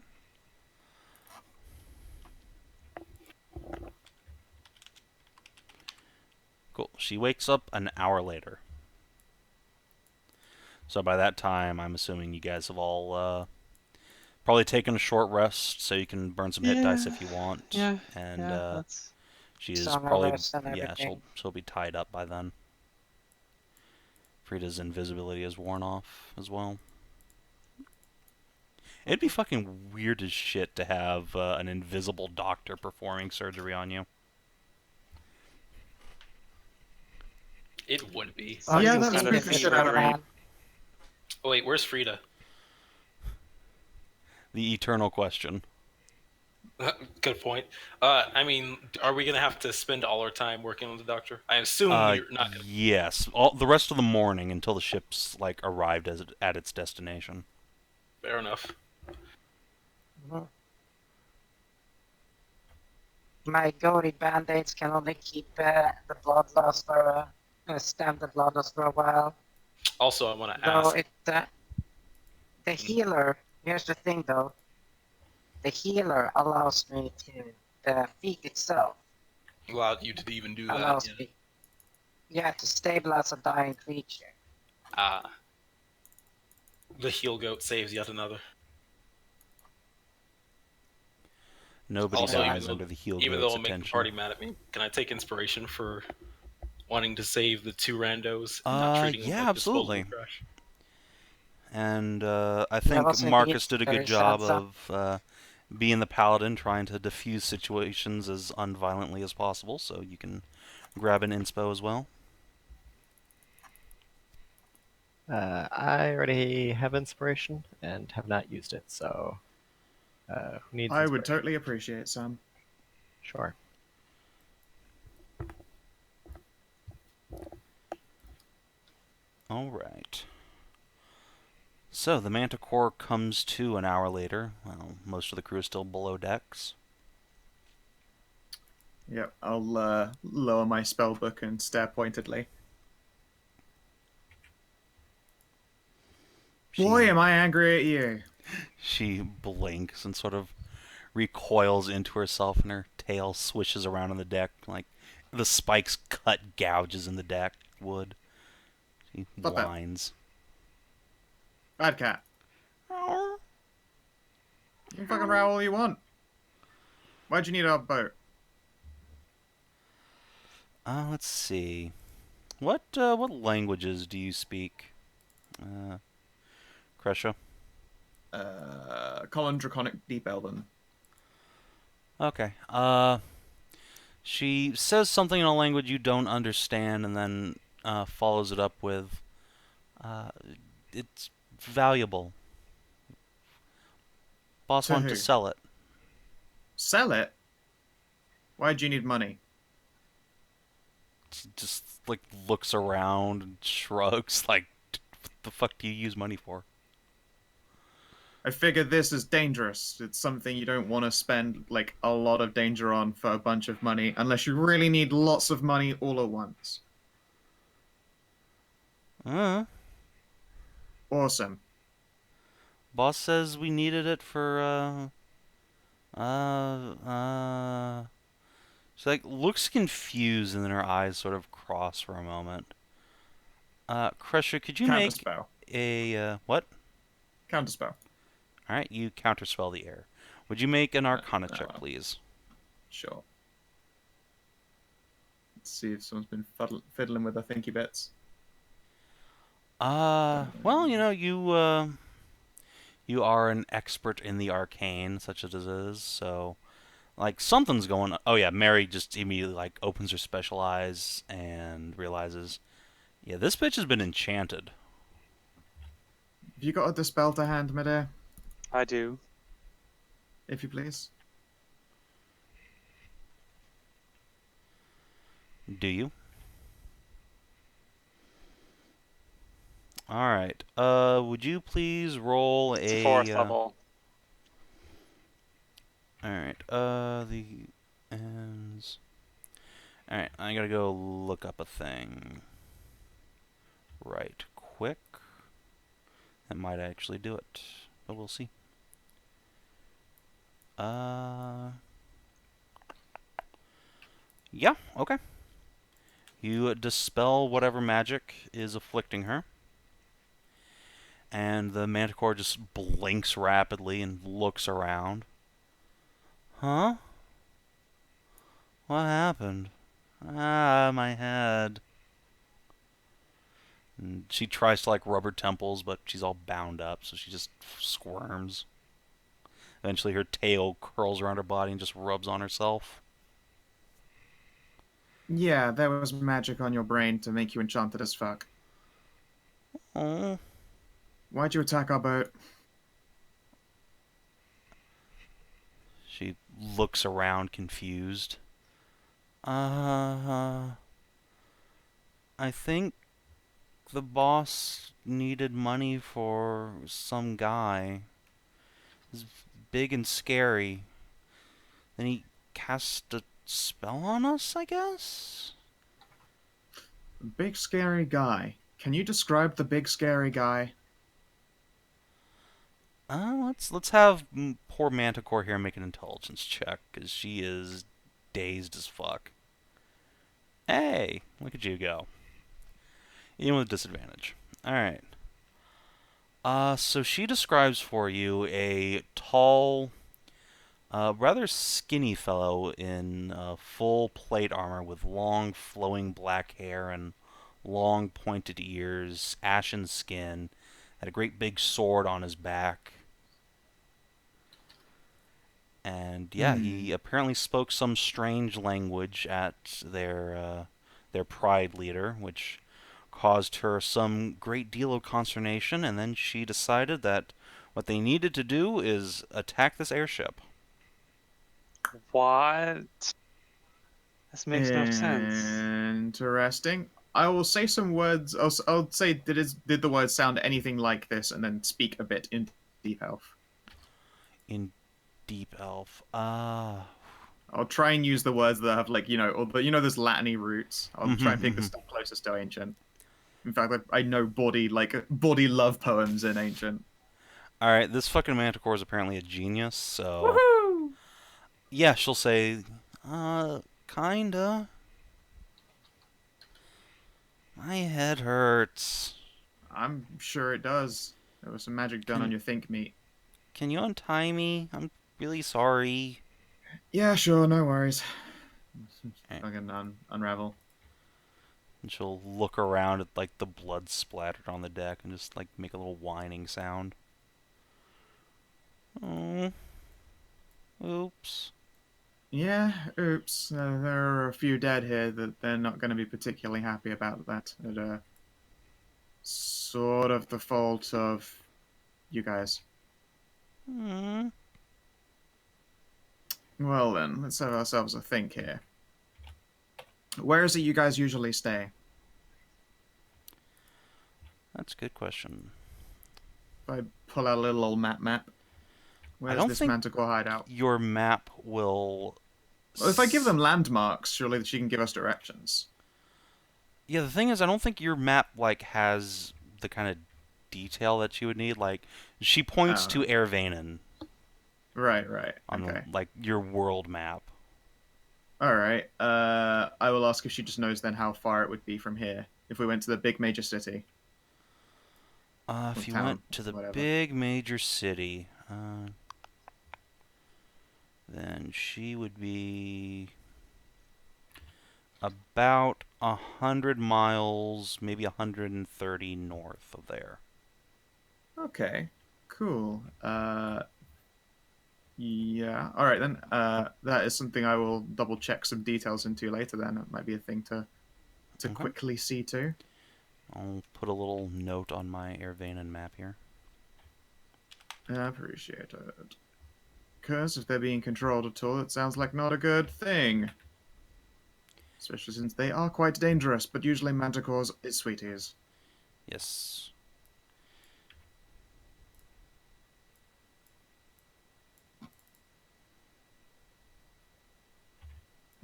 Cool. She wakes up an hour later. So by that time, I'm assuming you guys have all probably taken a short rest, so you can burn some hit dice if you want.
Yeah.
And
That's...
she is
Some
probably
rest and
she'll be tied up by then. Frida's invisibility is worn off as well. It'd be fucking weird as shit to have an invisible doctor performing surgery on you.
It would be.
Oh yeah,
Seems
that's
kind of
pretty shit out of
eerie.
me.
Oh wait, where's Frida?
The eternal question.
Good point. I mean, are we gonna have to spend all our time working on the doctor? I assume you're not gonna...
Yes, all the rest of the morning until the ship's arrived at its destination.
Fair enough.
My gory band-aids can only keep the blood loss for stem the blood loss for a while.
Also, I want to
Though
ask.
The healer. Here's the thing, though. The healer allows me to the feat itself.
Allowed you to even do that.
Allows me, to stabilize a dying creature.
The heal goat saves yet another.
Nobody
Also,
dies under the heel
even
goat's
though it'll make the
attention.
party mad at me, can I take inspiration for wanting to save the two randos and not treating them
yeah,
like
absolutely.
disposable trash?
And I think
also
Marcus
need
did a good
very
job
Zanza.
of being the paladin, trying to diffuse situations as unviolently as possible, so you can grab an inspo as well.
I already have inspiration and have not used it, so who needs
I would
inspiration?
totally appreciate some.
Sure.
Alright. So, the Manticore comes to an hour later. Well, most of the crew is still below decks.
Yep, I'll lower my spell book and stare pointedly. Boy, am I angry at you.
She blinks and sort of recoils into herself, and her tail swishes around on the deck, like the spikes cut gouges in the deck wood. She
Stop that.
whines.
Bad cat. You can fucking row all you want. Why'd you need our boat?
Let's see. What languages do you speak? Kreshia?
Colin Draconic Deep Elven.
Okay. She says something in a language you don't understand, and then follows it up with, it's valuable. Boss
To
wanted
who?
to sell it.
Sell it? Why'd you need money?
She just, looks around and shrugs, what the fuck do you use money for?
I figured this is dangerous. It's something you don't want to spend, a lot of danger on for a bunch of money, unless you really need lots of money all at once. Awesome.
Boss says we needed it for, she, looks confused, and then her eyes sort of cross for a moment. Kreshia, could you make
Counterspell.
a, what?
Counterspell.
Alright, you counterspell the air. Would you make an Arcana
Oh,
check,
well.
please?
Sure. Let's see if someone's been fiddling with the thinky bits.
Well, you are an expert in the arcane, such as it is, so like something's going on. Oh yeah, Mary just immediately like opens her special eyes and realizes, yeah, this bitch has been enchanted.
Have you got a dispel to hand, midair?
I do.
If you please.
Do you? Alright. Would you please roll
It's
a...
4th level.
Alright, the ends... Alright, I gotta go look up a thing. Right quick. That might actually do it, but we'll see. Yeah, okay. You dispel whatever magic is afflicting her. And the manticore just blinks rapidly and looks around. Huh? What happened? Ah, my head. And she tries to like rub her temples, but she's all bound up, so she just squirms. Eventually her tail curls around her body and just rubs on herself.
Yeah, there was magic on your brain to make you enchanted as fuck.
Oh.
Why'd you attack our boat?
She looks around confused. I think the boss needed money for some guy. He's big and scary. Then he cast a spell on us, I guess?
Big scary guy. Can you describe the big scary guy?
Let's have poor Manticore here make an intelligence check, because she is dazed as fuck. Hey, look at you go. Even with disadvantage. Alright. So she describes for you a tall, rather skinny fellow in full plate armor with long flowing black hair and long pointed ears, ashen skin, had a great big sword on his back. And yeah, he apparently spoke some strange language at their pride leader, which caused her some great deal of consternation, and then she decided that what they needed to do is attack this airship.
What? This makes no sense.
Interesting. I will say some words. I'll say, did the words sound anything like this, and then speak a bit in Deep Elf.
In Deep Elf.
I'll try and use the words that have, like, there's Latiny roots. I'll try and pick the stuff closest to ancient. In fact, I know body love poems in ancient.
Alright, this fucking Manticore is apparently a genius, so...
Woohoo!
Yeah, she'll say, kinda. My head hurts.
I'm sure it does. There was some magic done on your think meat.
Can you untie me? I'm really sorry.
Yeah, sure, no worries.
Okay.
Fucking unravel.
And she'll look around at, like, the blood splattered on the deck and just, like, make a little whining sound. Oh. Oops.
Yeah, oops. There are a few dead here that they're not going to be particularly happy about that. It, sort of the fault of you guys.
Hmm.
Well then, let's have ourselves a think here. Where is it you guys usually stay?
That's a good question.
If I pull out a little old map. Where's
don't
this
think-
Manticore hideout?
Your map will...
Well, if I give them landmarks, surely she can give us directions.
Yeah, the thing is, I don't think your map, like, has the kind of detail that you would need. Like, she points to Air Vannen
Right.
on,
Okay.
like, your world map.
Alright. I will ask if she just knows then how far it would be from here if we went to the big major city.
If you
town,
went to the
whatever.
big major city, Then she would be about 100 miles, maybe 130 north of there.
Okay, cool. Yeah. All right then. That is something I will double check some details into later. Then it might be a thing to quickly see too.
I'll put a little note on my Vannen map here.
I appreciate it. Because if they're being controlled at all, it sounds like not a good thing. Especially since they are quite dangerous, but usually manticores is sweeties.
Yes.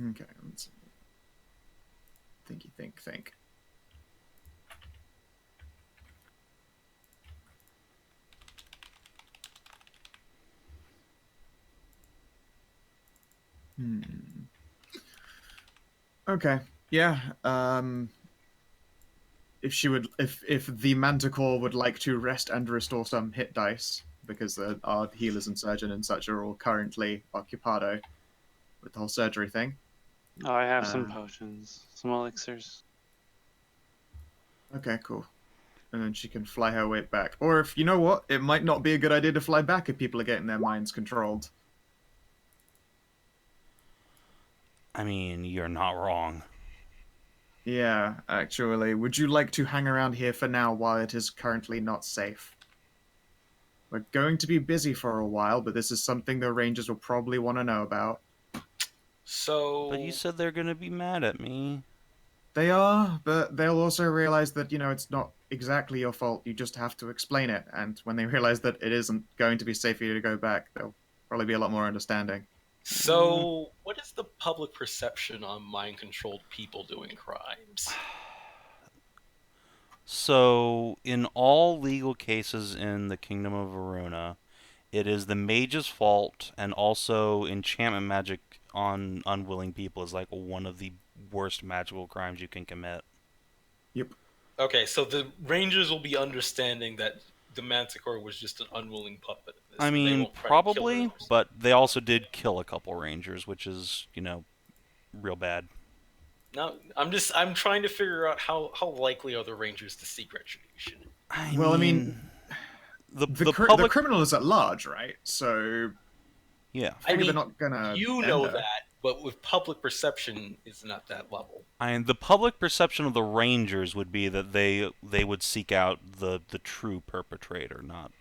Okay, let's see. Think. Okay. Yeah. If the Manticore would like to rest and restore some hit dice, because our healers and surgeon and such are all currently occupado with the whole surgery thing.
Oh, I have some potions, some elixirs.
Okay, cool. And then she can fly her way back. Or if, you know what, it might not be a good idea to fly back if people are getting their minds controlled.
I mean, you're not wrong.
Yeah, actually. Would you like to hang around here for now while it is currently not safe? We're going to be busy for a while, but this is something the Rangers will probably want to know about.
So.
But you said they're going to be mad at me.
They are, but they'll also realize that, it's not exactly your fault. You just have to explain it. And when they realize that it isn't going to be safe for you to go back, they'll probably be a lot more understanding.
So, what is the public perception on mind-controlled people doing crimes?
So, in all legal cases in the Kingdom of Varuna, it is the mage's fault, and also enchantment magic on unwilling people is like one of the worst magical crimes you can commit.
Yep.
Okay, so the Rangers will be understanding that the Manticore was just an unwilling puppet.
I mean, probably, but they also did kill a couple Rangers, which is, real bad.
Now, I'm trying to figure out how likely are the Rangers to seek retribution.
I mean,
the criminal is at large, right? So
yeah,
I mean, they're not gonna.
You know that, but with public perception, it's not that level.
And the public perception of the Rangers would be that they would seek out the true perpetrator, not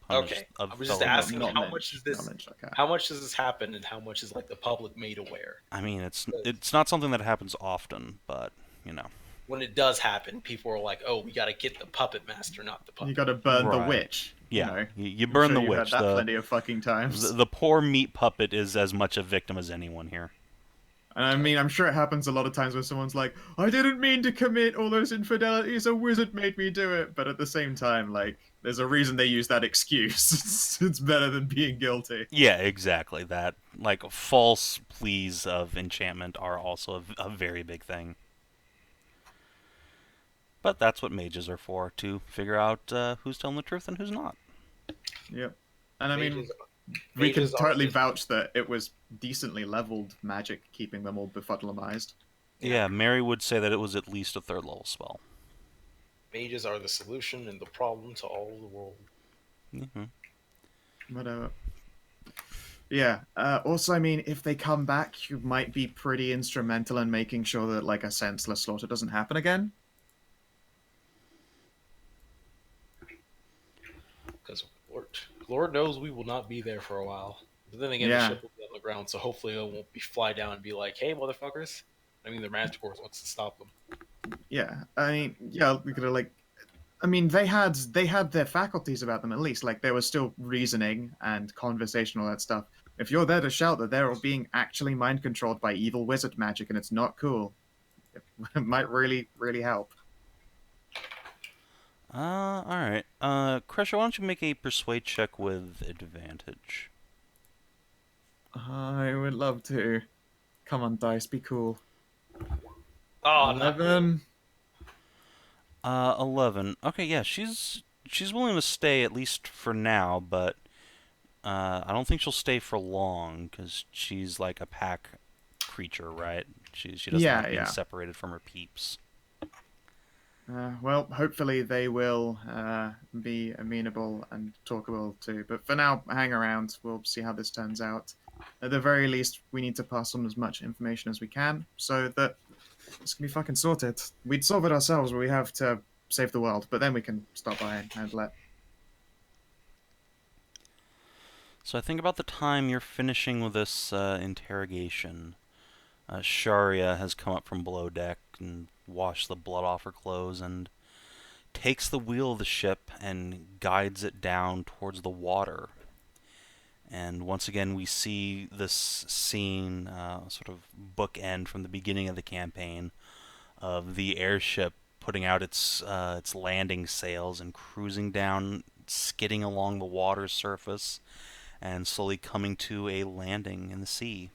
punish.
Okay, I was just asking how much is this?
Okay.
How much does this happen, and how much is like the public made aware?
I mean, it's not something that happens often, but
when it does happen, people are like, "Oh, we got to get the puppet master, not the puppet."
You got to burn the witch.
Yeah, you burn the witch.
Heard that plenty of fucking times.
The poor meat puppet is as much a victim as anyone here.
And I mean, I'm sure it happens a lot of times where someone's like, I didn't mean to commit all those infidelities, a wizard made me do it. But at the same time, there's a reason they use that excuse. It's better than being guilty.
Yeah, exactly. That, false pleas of enchantment are also a very big thing. But that's what mages are for, to figure out who's telling the truth and who's not.
Yep. And I mean, we can totally vouch that it was decently leveled magic keeping them all befuddlemized.
Yeah, Mary would say that it was at least a 3rd level spell.
Mages are the solution and the problem to all the world.
Mm-hmm.
Whatever. Yeah. Also, I mean, if they come back, you might be pretty instrumental in making sure that, a senseless slaughter doesn't happen again.
Because Lord knows we will not be there for a while. But then again, the ship will be on the ground, so hopefully it won't fly down and be like, "Hey, motherfuckers!" I mean, the Manticores wants to stop them.
Yeah, I mean, we could have I mean, they had their faculties about them at least. There was still reasoning and conversation, all that stuff. If you're there to shout that they're being actually mind controlled by evil wizard magic and it's not cool, it might really, really help.
Alright. Kreshia, why don't you make a persuade check with advantage?
I would love to. Come on, dice, be cool.
Oh,
11.
11. Okay, yeah, she's willing to stay at least for now, but I don't think she'll stay for long, because she's like a pack creature, right? She doesn't like being separated from her peeps.
Well, hopefully they will be amenable and talkable too. But for now, hang around. We'll see how this turns out. At the very least, we need to pass on as much information as we can so that this can be fucking sorted. We'd solve it ourselves, but we have to save the world. But then we can stop by and handle it.
So I think about the time you're finishing with this interrogation. Sharia has come up from below deck and washed the blood off her clothes and takes the wheel of the ship and guides it down towards the water. And once again, we see this scene sort of bookend from the beginning of the campaign of the airship putting out its landing sails and cruising down, skidding along the water surface, and slowly coming to a landing in the sea.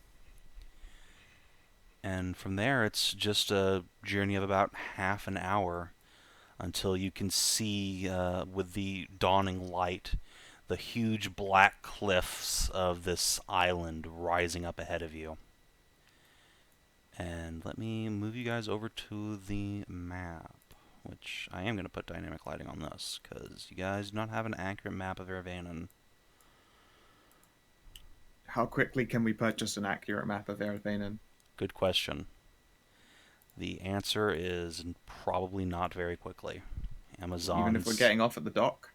And from there, it's just a journey of about half an hour until you can see, with the dawning light, the huge black cliffs of this island rising up ahead of you. And let me move you guys over to the map, which I am going to put dynamic lighting on this, because you guys do not have an accurate map of Vannen.
How quickly can we purchase an accurate map of Vannen?
Good question. The answer is probably not very quickly. Amazon's...
Even if we're getting off at the dock?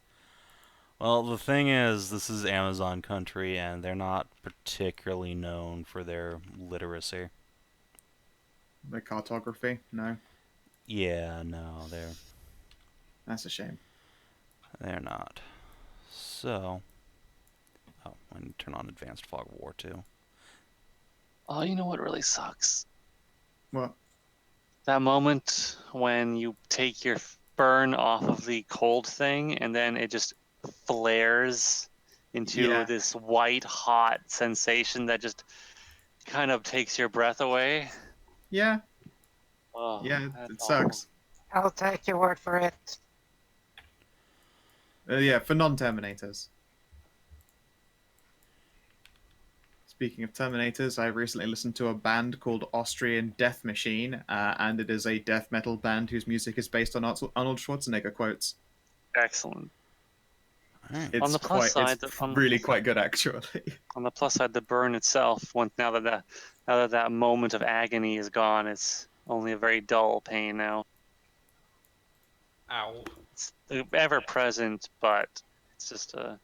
Well, the thing is, this is Amazon country, and they're not particularly known for their literacy.
The cartography? No.
Yeah, no,
That's a shame.
they're not. So... Oh, I need to turn on Advanced Fog of War, too.
Oh, you know what really sucks?
What?
That moment when you take your burn off of the cold thing and then it just flares into this white hot sensation that just kind of takes your breath away.
Yeah.
Oh,
yeah, it sucks.
I'll take your word for it.
Yeah, for non-Terminators. Speaking of Terminators, I recently listened to a band called Austrian Death Machine, and it is a death metal band whose music is based on Arnold Schwarzenegger quotes.
Excellent.
Right.
On the plus side,
really quite good, actually.
On the plus side, the burn itself, now that that moment of agony is gone, it's only a very dull pain now.
Ow.
It's ever present, but it's just a...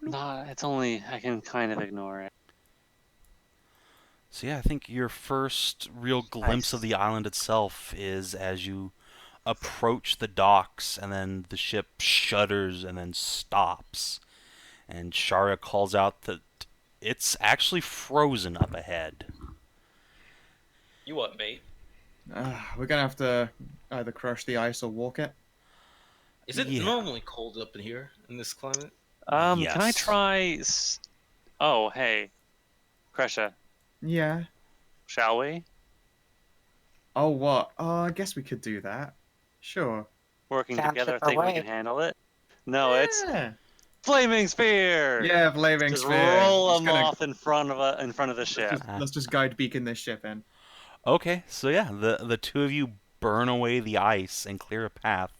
it's only... I can kind of ignore it.
So yeah, I think your first real glimpse of the island itself is as you approach the docks, and then the ship shudders and then stops. And Sharia calls out that it's actually frozen up ahead.
You what, mate?
We're gonna have to either crush the ice or walk it.
Is it normally cold up in here in this climate?
Yes.
Can I try... Oh, hey. Kreshia,
Yeah.
shall we?
Oh, what? Oh, I guess we could do that. Sure.
Working
Can't
together,
chip
I think we
away.
can handle it. No, it's
Yeah.
Flaming Spear!
Yeah, Flaming
Just
Sphere.
roll
Just
them
gonna-
off in front of the ship.
Let's just guide beacon this ship in.
Okay, so yeah, the two of you burn away the ice and clear a path,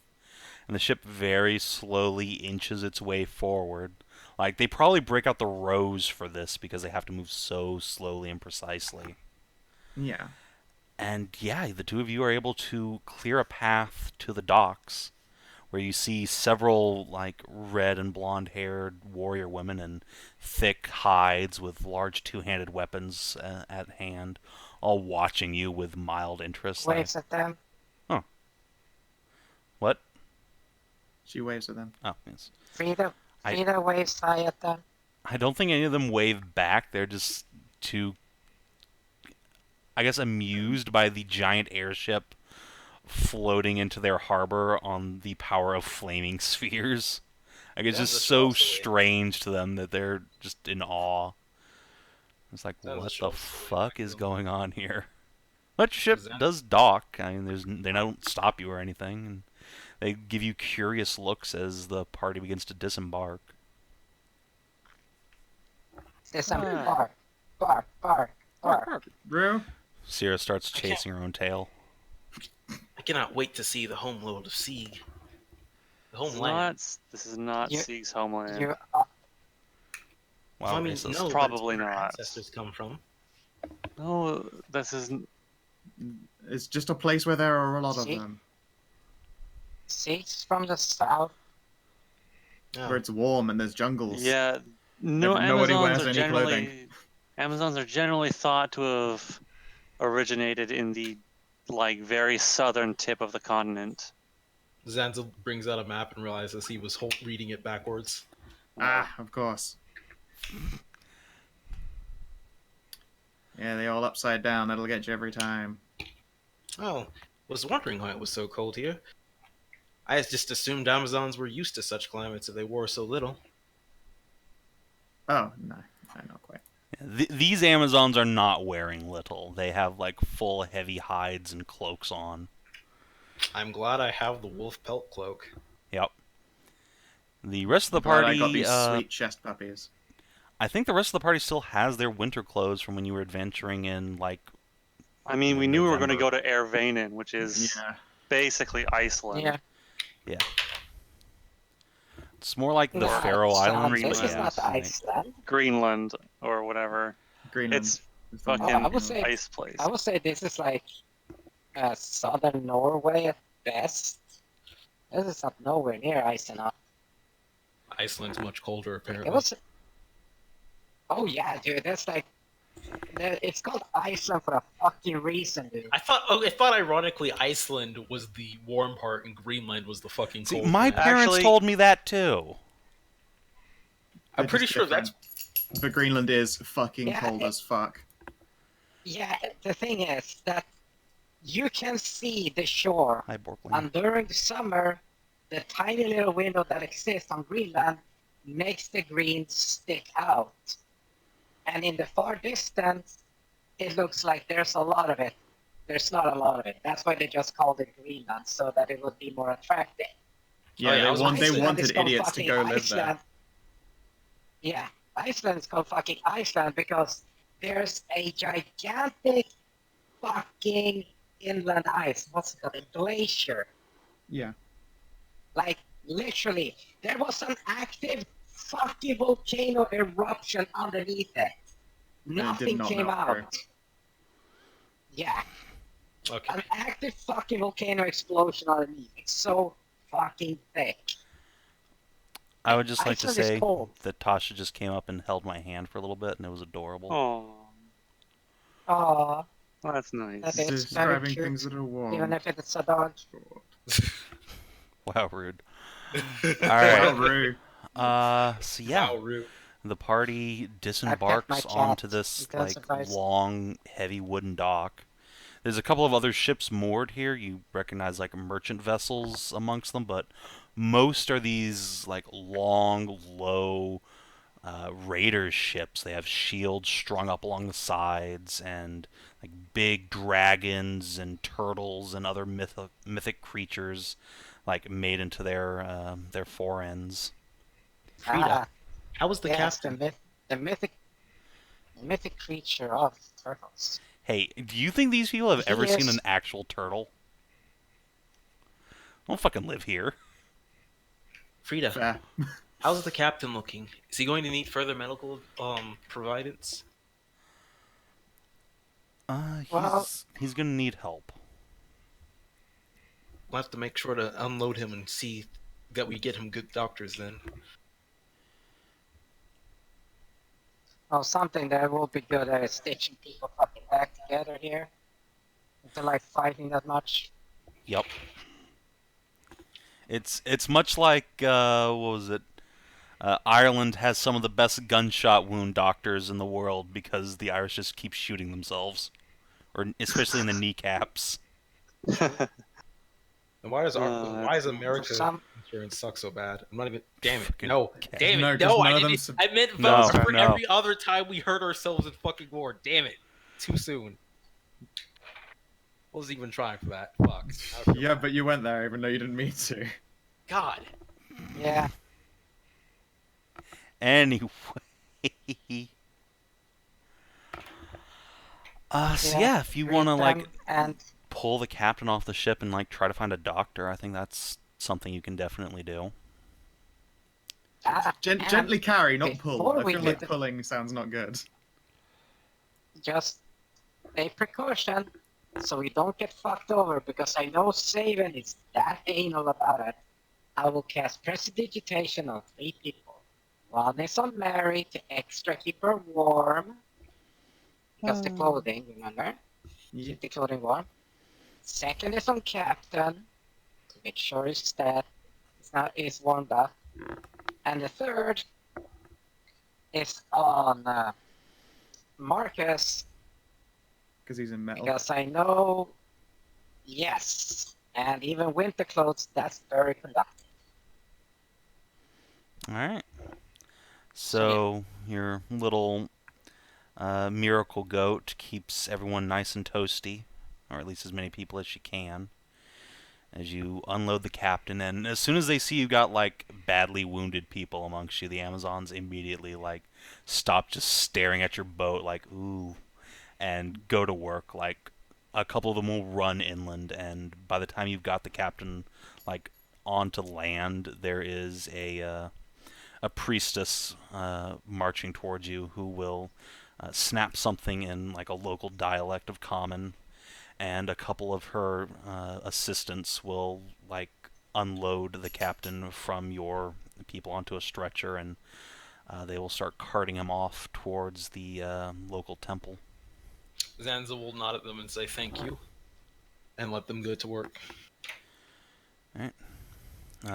and the ship very slowly inches its way forward. Like, they probably break out the rows for this because they have to move so slowly and precisely.
Yeah.
And yeah, the two of you are able to clear a path to the docks, where you see several, like, red and blonde-haired warrior women in thick hides with large two-handed weapons at hand, all watching you with mild interest.
Waves at them.
What?
She waves at them.
Oh, yes.
Frida waves high at them.
I don't think any of them wave back. They're just too, I guess, amused by the giant airship floating into their harbor on the power of flaming spheres. Like, it's just so strange to them that they're just in awe. It's like, what the fuck is going on here? But your ship does dock. I mean, they don't stop you or anything. And they give you curious looks as the party begins to disembark.
There's some bark.
Rue?
Sierra starts chasing her own tail.
I cannot wait to see the homeworld of Sieg. The homeland.
This is not
You-
Sieg's homeland.
You
Wow,
I mean,
racist.
no, but it's
Probably
where our
not.
ancestors come from.
No, this isn't.
It's just a place where there are a lot of
See?
them.
Sieg's from the south.
Oh.
Where it's warm and there's jungles.
Yeah, no.
Nobody wears
Amazons are
any
generally
clothing.
Amazons are generally thought to have originated in the very southern tip of the continent.
Zanza brings out a map and realizes he was reading it backwards.
Ah, of course. Yeah, they all upside down. That'll get you every time.
Oh, was wondering why it was so cold here. I just assumed Amazons were used to such climates if they wore so little.
Oh, no. No, not quite.
These Amazons are not wearing little. They have like full heavy hides and cloaks on.
I'm glad I have the wolf pelt cloak.
Yep. The rest of the
Glad
party,
I got these sweet chest puppies.
I think the rest of the party still has their winter clothes from when you were adventuring in like.
I mean, we knew we were going to
November.
go to Air Vannen, which is
Yeah.
basically Iceland.
Yeah.
It's more like the
Nah,
Faroe
it's not-
Islands.
This
but
is
yeah,
not
it's like-
Iceland.
Greenland or whatever.
Greenland.
It's
is the
fucking
I would say-
ice place.
I would say this is like southern Norway at best. This is not nowhere near Iceland.
Iceland's much colder, apparently.
It was. Oh yeah, dude. That's like. It's called Iceland for a fucking reason, dude.
I thought ironically Iceland was the warm part and Greenland was the fucking
See,
cold
my
part.
parents
Actually-
told me that too.
I'm
They're
pretty
just
sure that's
different. But Greenland is fucking
Yeah,
cold as fuck.
Yeah, the thing is that you can see the shore,
Hi, Borkling.
and during the summer, the tiny little window that exists on Greenland makes the green stick out. And in the far distance, it looks like there's a lot of it. There's not a lot of it. That's why they just called it Greenland, so that it would be more attractive.
Yeah,
yeah, I was
they
Iceland
wanted
is called
idiots to
fucking
go live
Iceland. Yeah, Iceland is called fucking Iceland because there's a gigantic fucking inland ice. What's it called? A glacier.
there. Yeah.
Like, literally, there was an active fucking volcano eruption underneath it.
did
Nothing
not
came
melt
out.
through.
Yeah,
okay.
an active fucking volcano explosion underneath. It's so fucking thick.
I would just like to
Iceland is
say
cold.
that Tasha just came up and held my hand for a little bit, and it was adorable.
Oh,
Aww,
well, that's nice.
That is- very
Describing
cute.
things that are warm.
even if it's a dog.
Wow, rude. All
Wow,
right.
Rue.
So yeah,
Wow, rude.
the party
my
disembarks
cat.
onto this
He does
like
advise-
long, heavy wooden dock. There's a couple of other ships moored here. You recognize like merchant vessels amongst them, but most are these like long, low raiders ships. They have shields strung up along the sides and like big dragons and turtles and other mythic creatures like made into their forends.
Frida, how was the
Yes,
captain?
the mythic creature of turtles.
Hey, do you think these people have ever seen
Yes.
an actual turtle? I don't fucking live here.
Frida,
Fair.
how's the captain looking? Is he going to need further medical providence?
Well-
He's gonna need help.
We'll have to make sure to unload him and see that we get him good doctors then.
Oh, something that will be good at is stitching people fucking back together here. If they're like fighting that much.
Yep. It's much like what was it? Ireland has some of the best gunshot wound doctors in the world because the Irish just keep shooting themselves, or especially in the kneecaps.
And why does America
Some-
insurance suck so bad? I'm not even. Damn it!
Fucking
No,
cat.
damn
No,
it!
'cause
No,
none
I
of them
didn't.
sub-
I meant
No,
votes for
no.
every other time we hurt ourselves in fucking war. Damn it! Too soon. I wasn't even trying for that. Fuck. I feel
Yeah,
bad.
but you went there even though you didn't mean to.
God.
Yeah.
Anyway, So yeah, if you want to
read them
like
and
pull the captain off the ship and like try to find a doctor, I think that's something you can definitely do.
and
Gently carry, not pull.
before
I
we
feel
do
like
the-
pulling sounds not good.
just a precaution so we don't get fucked over, because I know Savin is that anal about it. I will cast Prestidigitation on 3 people. One is on Mary to extra keep her warm, because the clothing, remember?
Yeah.
Keep the clothing warm. Second is on Captain to make sure his stat is warmed up. And the third is on Marcus,
Because he's in metal.
because I know, yes, and even winter clothes, that's very conductive.
Alright. So, your little miracle goat keeps everyone nice and toasty, or at least as many people as she can, as you unload the captain. And as soon as they see you got, like, badly wounded people amongst you, the Amazons immediately, like, stop just staring at your boat, like, ooh, and go to work. Like, a couple of them will run inland, and by the time you've got the captain, like, onto land, there is a priestess marching towards you who will snap something in like a local dialect of common, and a couple of her assistants will like unload the captain from your people onto a stretcher, and they will start carting him off towards the local temple.
Zanza will nod at them and say thank you, and let them go to work.
All right.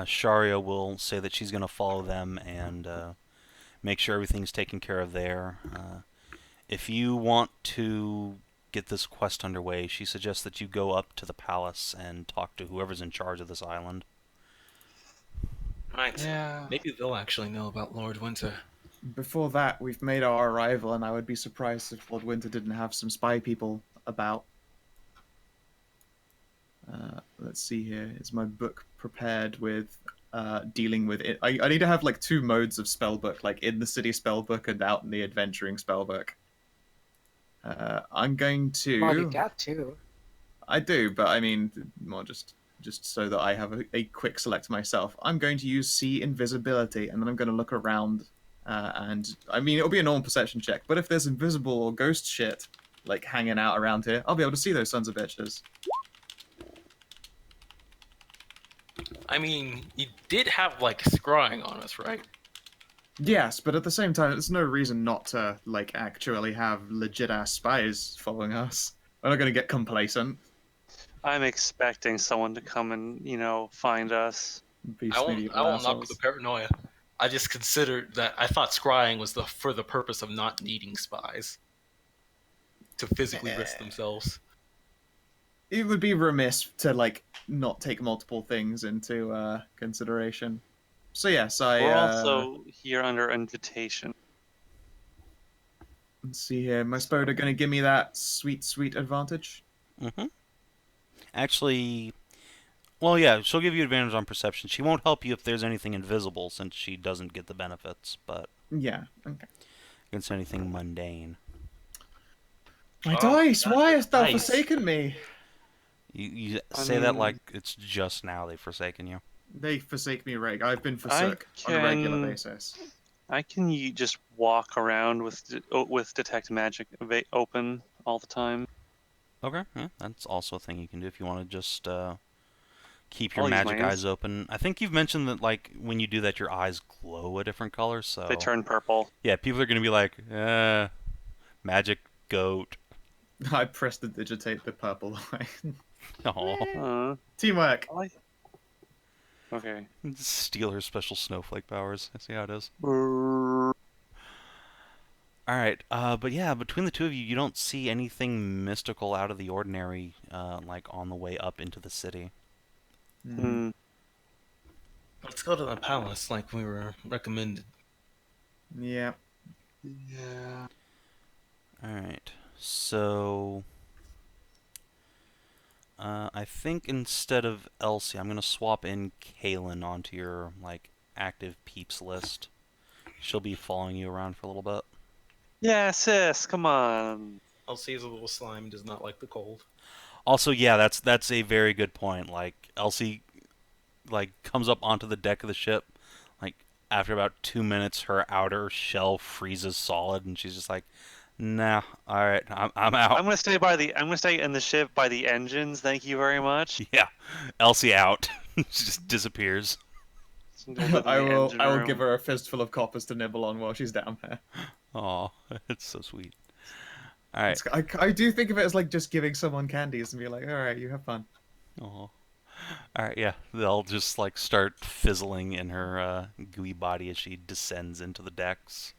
Sharia will say that she's going to follow them and make sure everything's taken care of there. If you want to get this quest underway, she suggests that you go up to the palace and talk to whoever's in charge of this island.
Right.
Yeah.
Maybe they'll actually know about Lord Winter.
Before that, we've made our arrival, and I would be surprised if Lord Winter didn't have some spy people about. Let's see here. Is my book prepared with dealing with it? I need to have like 2 modes of spellbook, like in the city spellbook and out in the adventuring spellbook. I'm going to.
Well, you got to.
I do, but I mean, more just so that I have a quick select myself. I'm going to use see invisibility, and then I'm going to look around. And I mean, it'll be a normal perception check, but if there's invisible or ghost shit like hanging out around here, I'll be able to see those sons of bitches.
I mean, you did have like scrying on us, right?
Yes, but at the same time, there's no reason not to like actually have legit ass spies following us. We're not going to get complacent.
I'm expecting someone to come and, find us.
Be
I
medieval
won't knock
assholes.
the paranoia. I just considered that I thought scrying was for the purpose of not needing spies to physically risk themselves.
It would be remiss to like not take multiple things into consideration. So yes,
We're also here under invitation.
Let's see here. My Spoda going to give me that sweet advantage.
Mm-hmm. Actually, well, yeah, she'll give you advantage on perception. She won't help you if there's anything invisible, since she doesn't get the benefits, but
Yeah. Okay.
against anything mundane.
My dice. Why hast thou
Nice.
forsaken me?
You say that like it's just now they've forsaken you.
They forsake me, Reg. I've been forsook on a regular basis.
I can just walk around with detect magic open all the time.
Okay, yeah, that's also a thing you can do if you want to just keep your
I'll use
magic
my
eyes open. I think you've mentioned that like when you do that, your eyes glow a different color. So
They turn purple.
yeah, people are gonna be like, magic goat.
I pressed the digitate the purple line.
Oh,
Teamwork.
Okay.
steal her special snowflake powers. I see how it is.
Brrr.
All right, but yeah, between the two of you, you don't see anything mystical out of the ordinary, like on the way up into the city.
Hmm.
Let's go to the palace like we were recommended.
Yeah.
Yeah.
All right, so I think instead of Elsie, I'm gonna swap in Kaylin onto your like active peeps list. She'll be following you around for a little bit.
Yeah, sis, come on.
Elsie's a little slime, does not like the cold.
Also, yeah, that's a very good point. Like Elsie, like comes up onto the deck of the ship, like after about 2 minutes, her outer shell freezes solid, and she's just like, "Nah, all right, I'm out."
I'm gonna stay in the ship by the engines. Thank you very much.
Yeah, Elsie out. She just disappears.
Go live in
I
the
will
engine
I will
room.
give her a fistful of coppers to nibble on while she's down there.
Aw, it's so sweet. All right.
I do think of it as like just giving someone candies and be like, all right, you have fun.
Aw. All right, yeah, they'll just like start fizzling in her gooey body as she descends into the decks.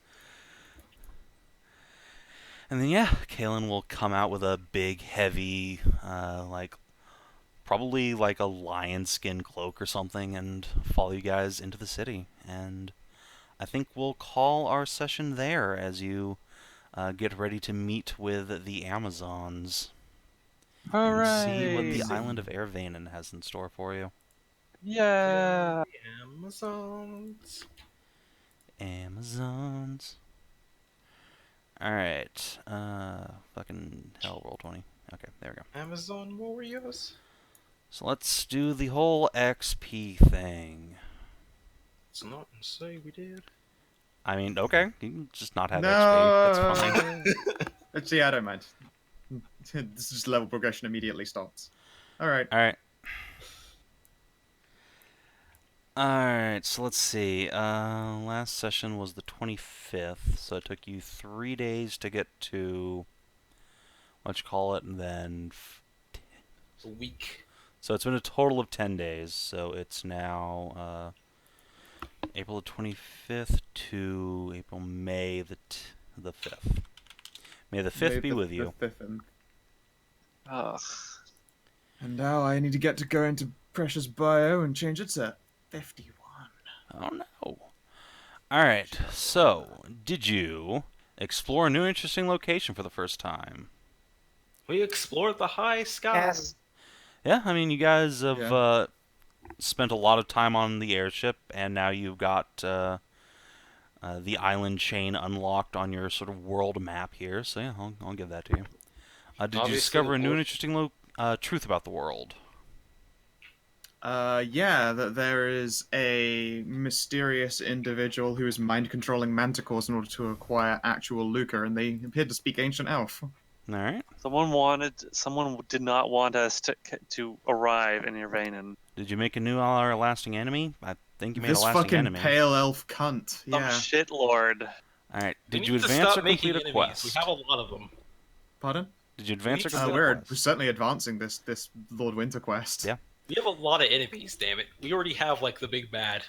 And then, yeah, Kalen will come out with a big, heavy, like, probably like a lion skin cloak or something, and follow you guys into the city. And I think we'll call our session there as you get ready to meet with the Amazons. And see what the
Hooray!
island of Vannen has in store for you.
Yeah.
Amazons.
Amazons. Alright. Fucking hell, roll 20. Okay, there we go.
Amazon warriors.
So let's do the whole XP thing.
It's not say we did.
I mean, okay, you can just not have
No.
XP. That's fine.
Actually, I don't mind. This is just level progression immediately stops. All right.
Alright. Alright, so let's see. Last session was the 25th, so it took you 3 days to get to and then
A week.
so it's been a total of 10 days. So it's now April the 25th to May the 5th. May the 5th be with you.
Ugh.
And now I need to get to go into Precious Bio and change it to 51.
Oh no. Alright, so did you explore a new interesting location for the first time?
We explored the high sky.
Yes.
Yeah, I mean, you guys have
Yeah.
spent a lot of time on the airship, and now you've got the island chain unlocked on your sort of world map here, so yeah, I'll give that to you. Did you
Obviously,
discover a new
the
and interesting truth about the world?
Yeah, that there is a mysterious individual who is mind controlling manticores in order to acquire actual lucre, and they appear to speak ancient elf.
Alright.
Someone did not want us to arrive in Vannen.
Did you make a new lasting enemy? I think you made
This
a lasting
fucking
enemy.
pale elf cunt.
Some
Yeah.
shit lord.
Alright,
We
did you
need to
advance
stop
or complete
making
a
enemies.
quest?
We have a lot of them.
Pardon?
Did you advance or
need to
complete a
We're
quest?
certainly advancing this Lord Winter quest.
Yeah.
We have a lot of enemies, damn it. We already have like the big bad.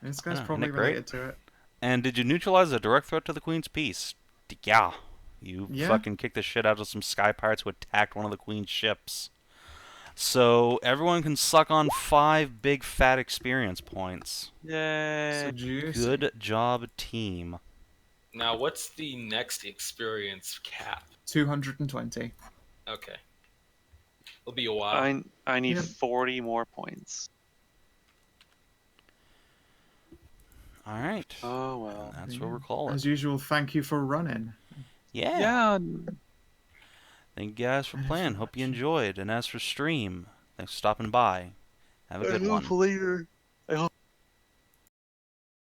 This guy's
Ah,
probably
isn't it great?
related to it.
And did you neutralize a direct threat to the Queen's peace? Yeah. You
Yeah.
fucking kicked the shit out of some sky pirates who attacked one of the Queen's ships. So everyone can suck on 5 big fat experience points.
Yay.
So juicy.
Good job, team.
Now, what's the next experience cap?
220.
Okay. It'll be a while.
I need
Yeah.
40 more points.
Alright.
Oh well.
That's what we're calling.
As usual, thank you for running.
Yeah.
Yeah.
Thank you guys for
Thanks
playing.
for
Hope you
watching.
enjoyed. And as for stream, thanks for stopping by. Have a good one.
Later. I hope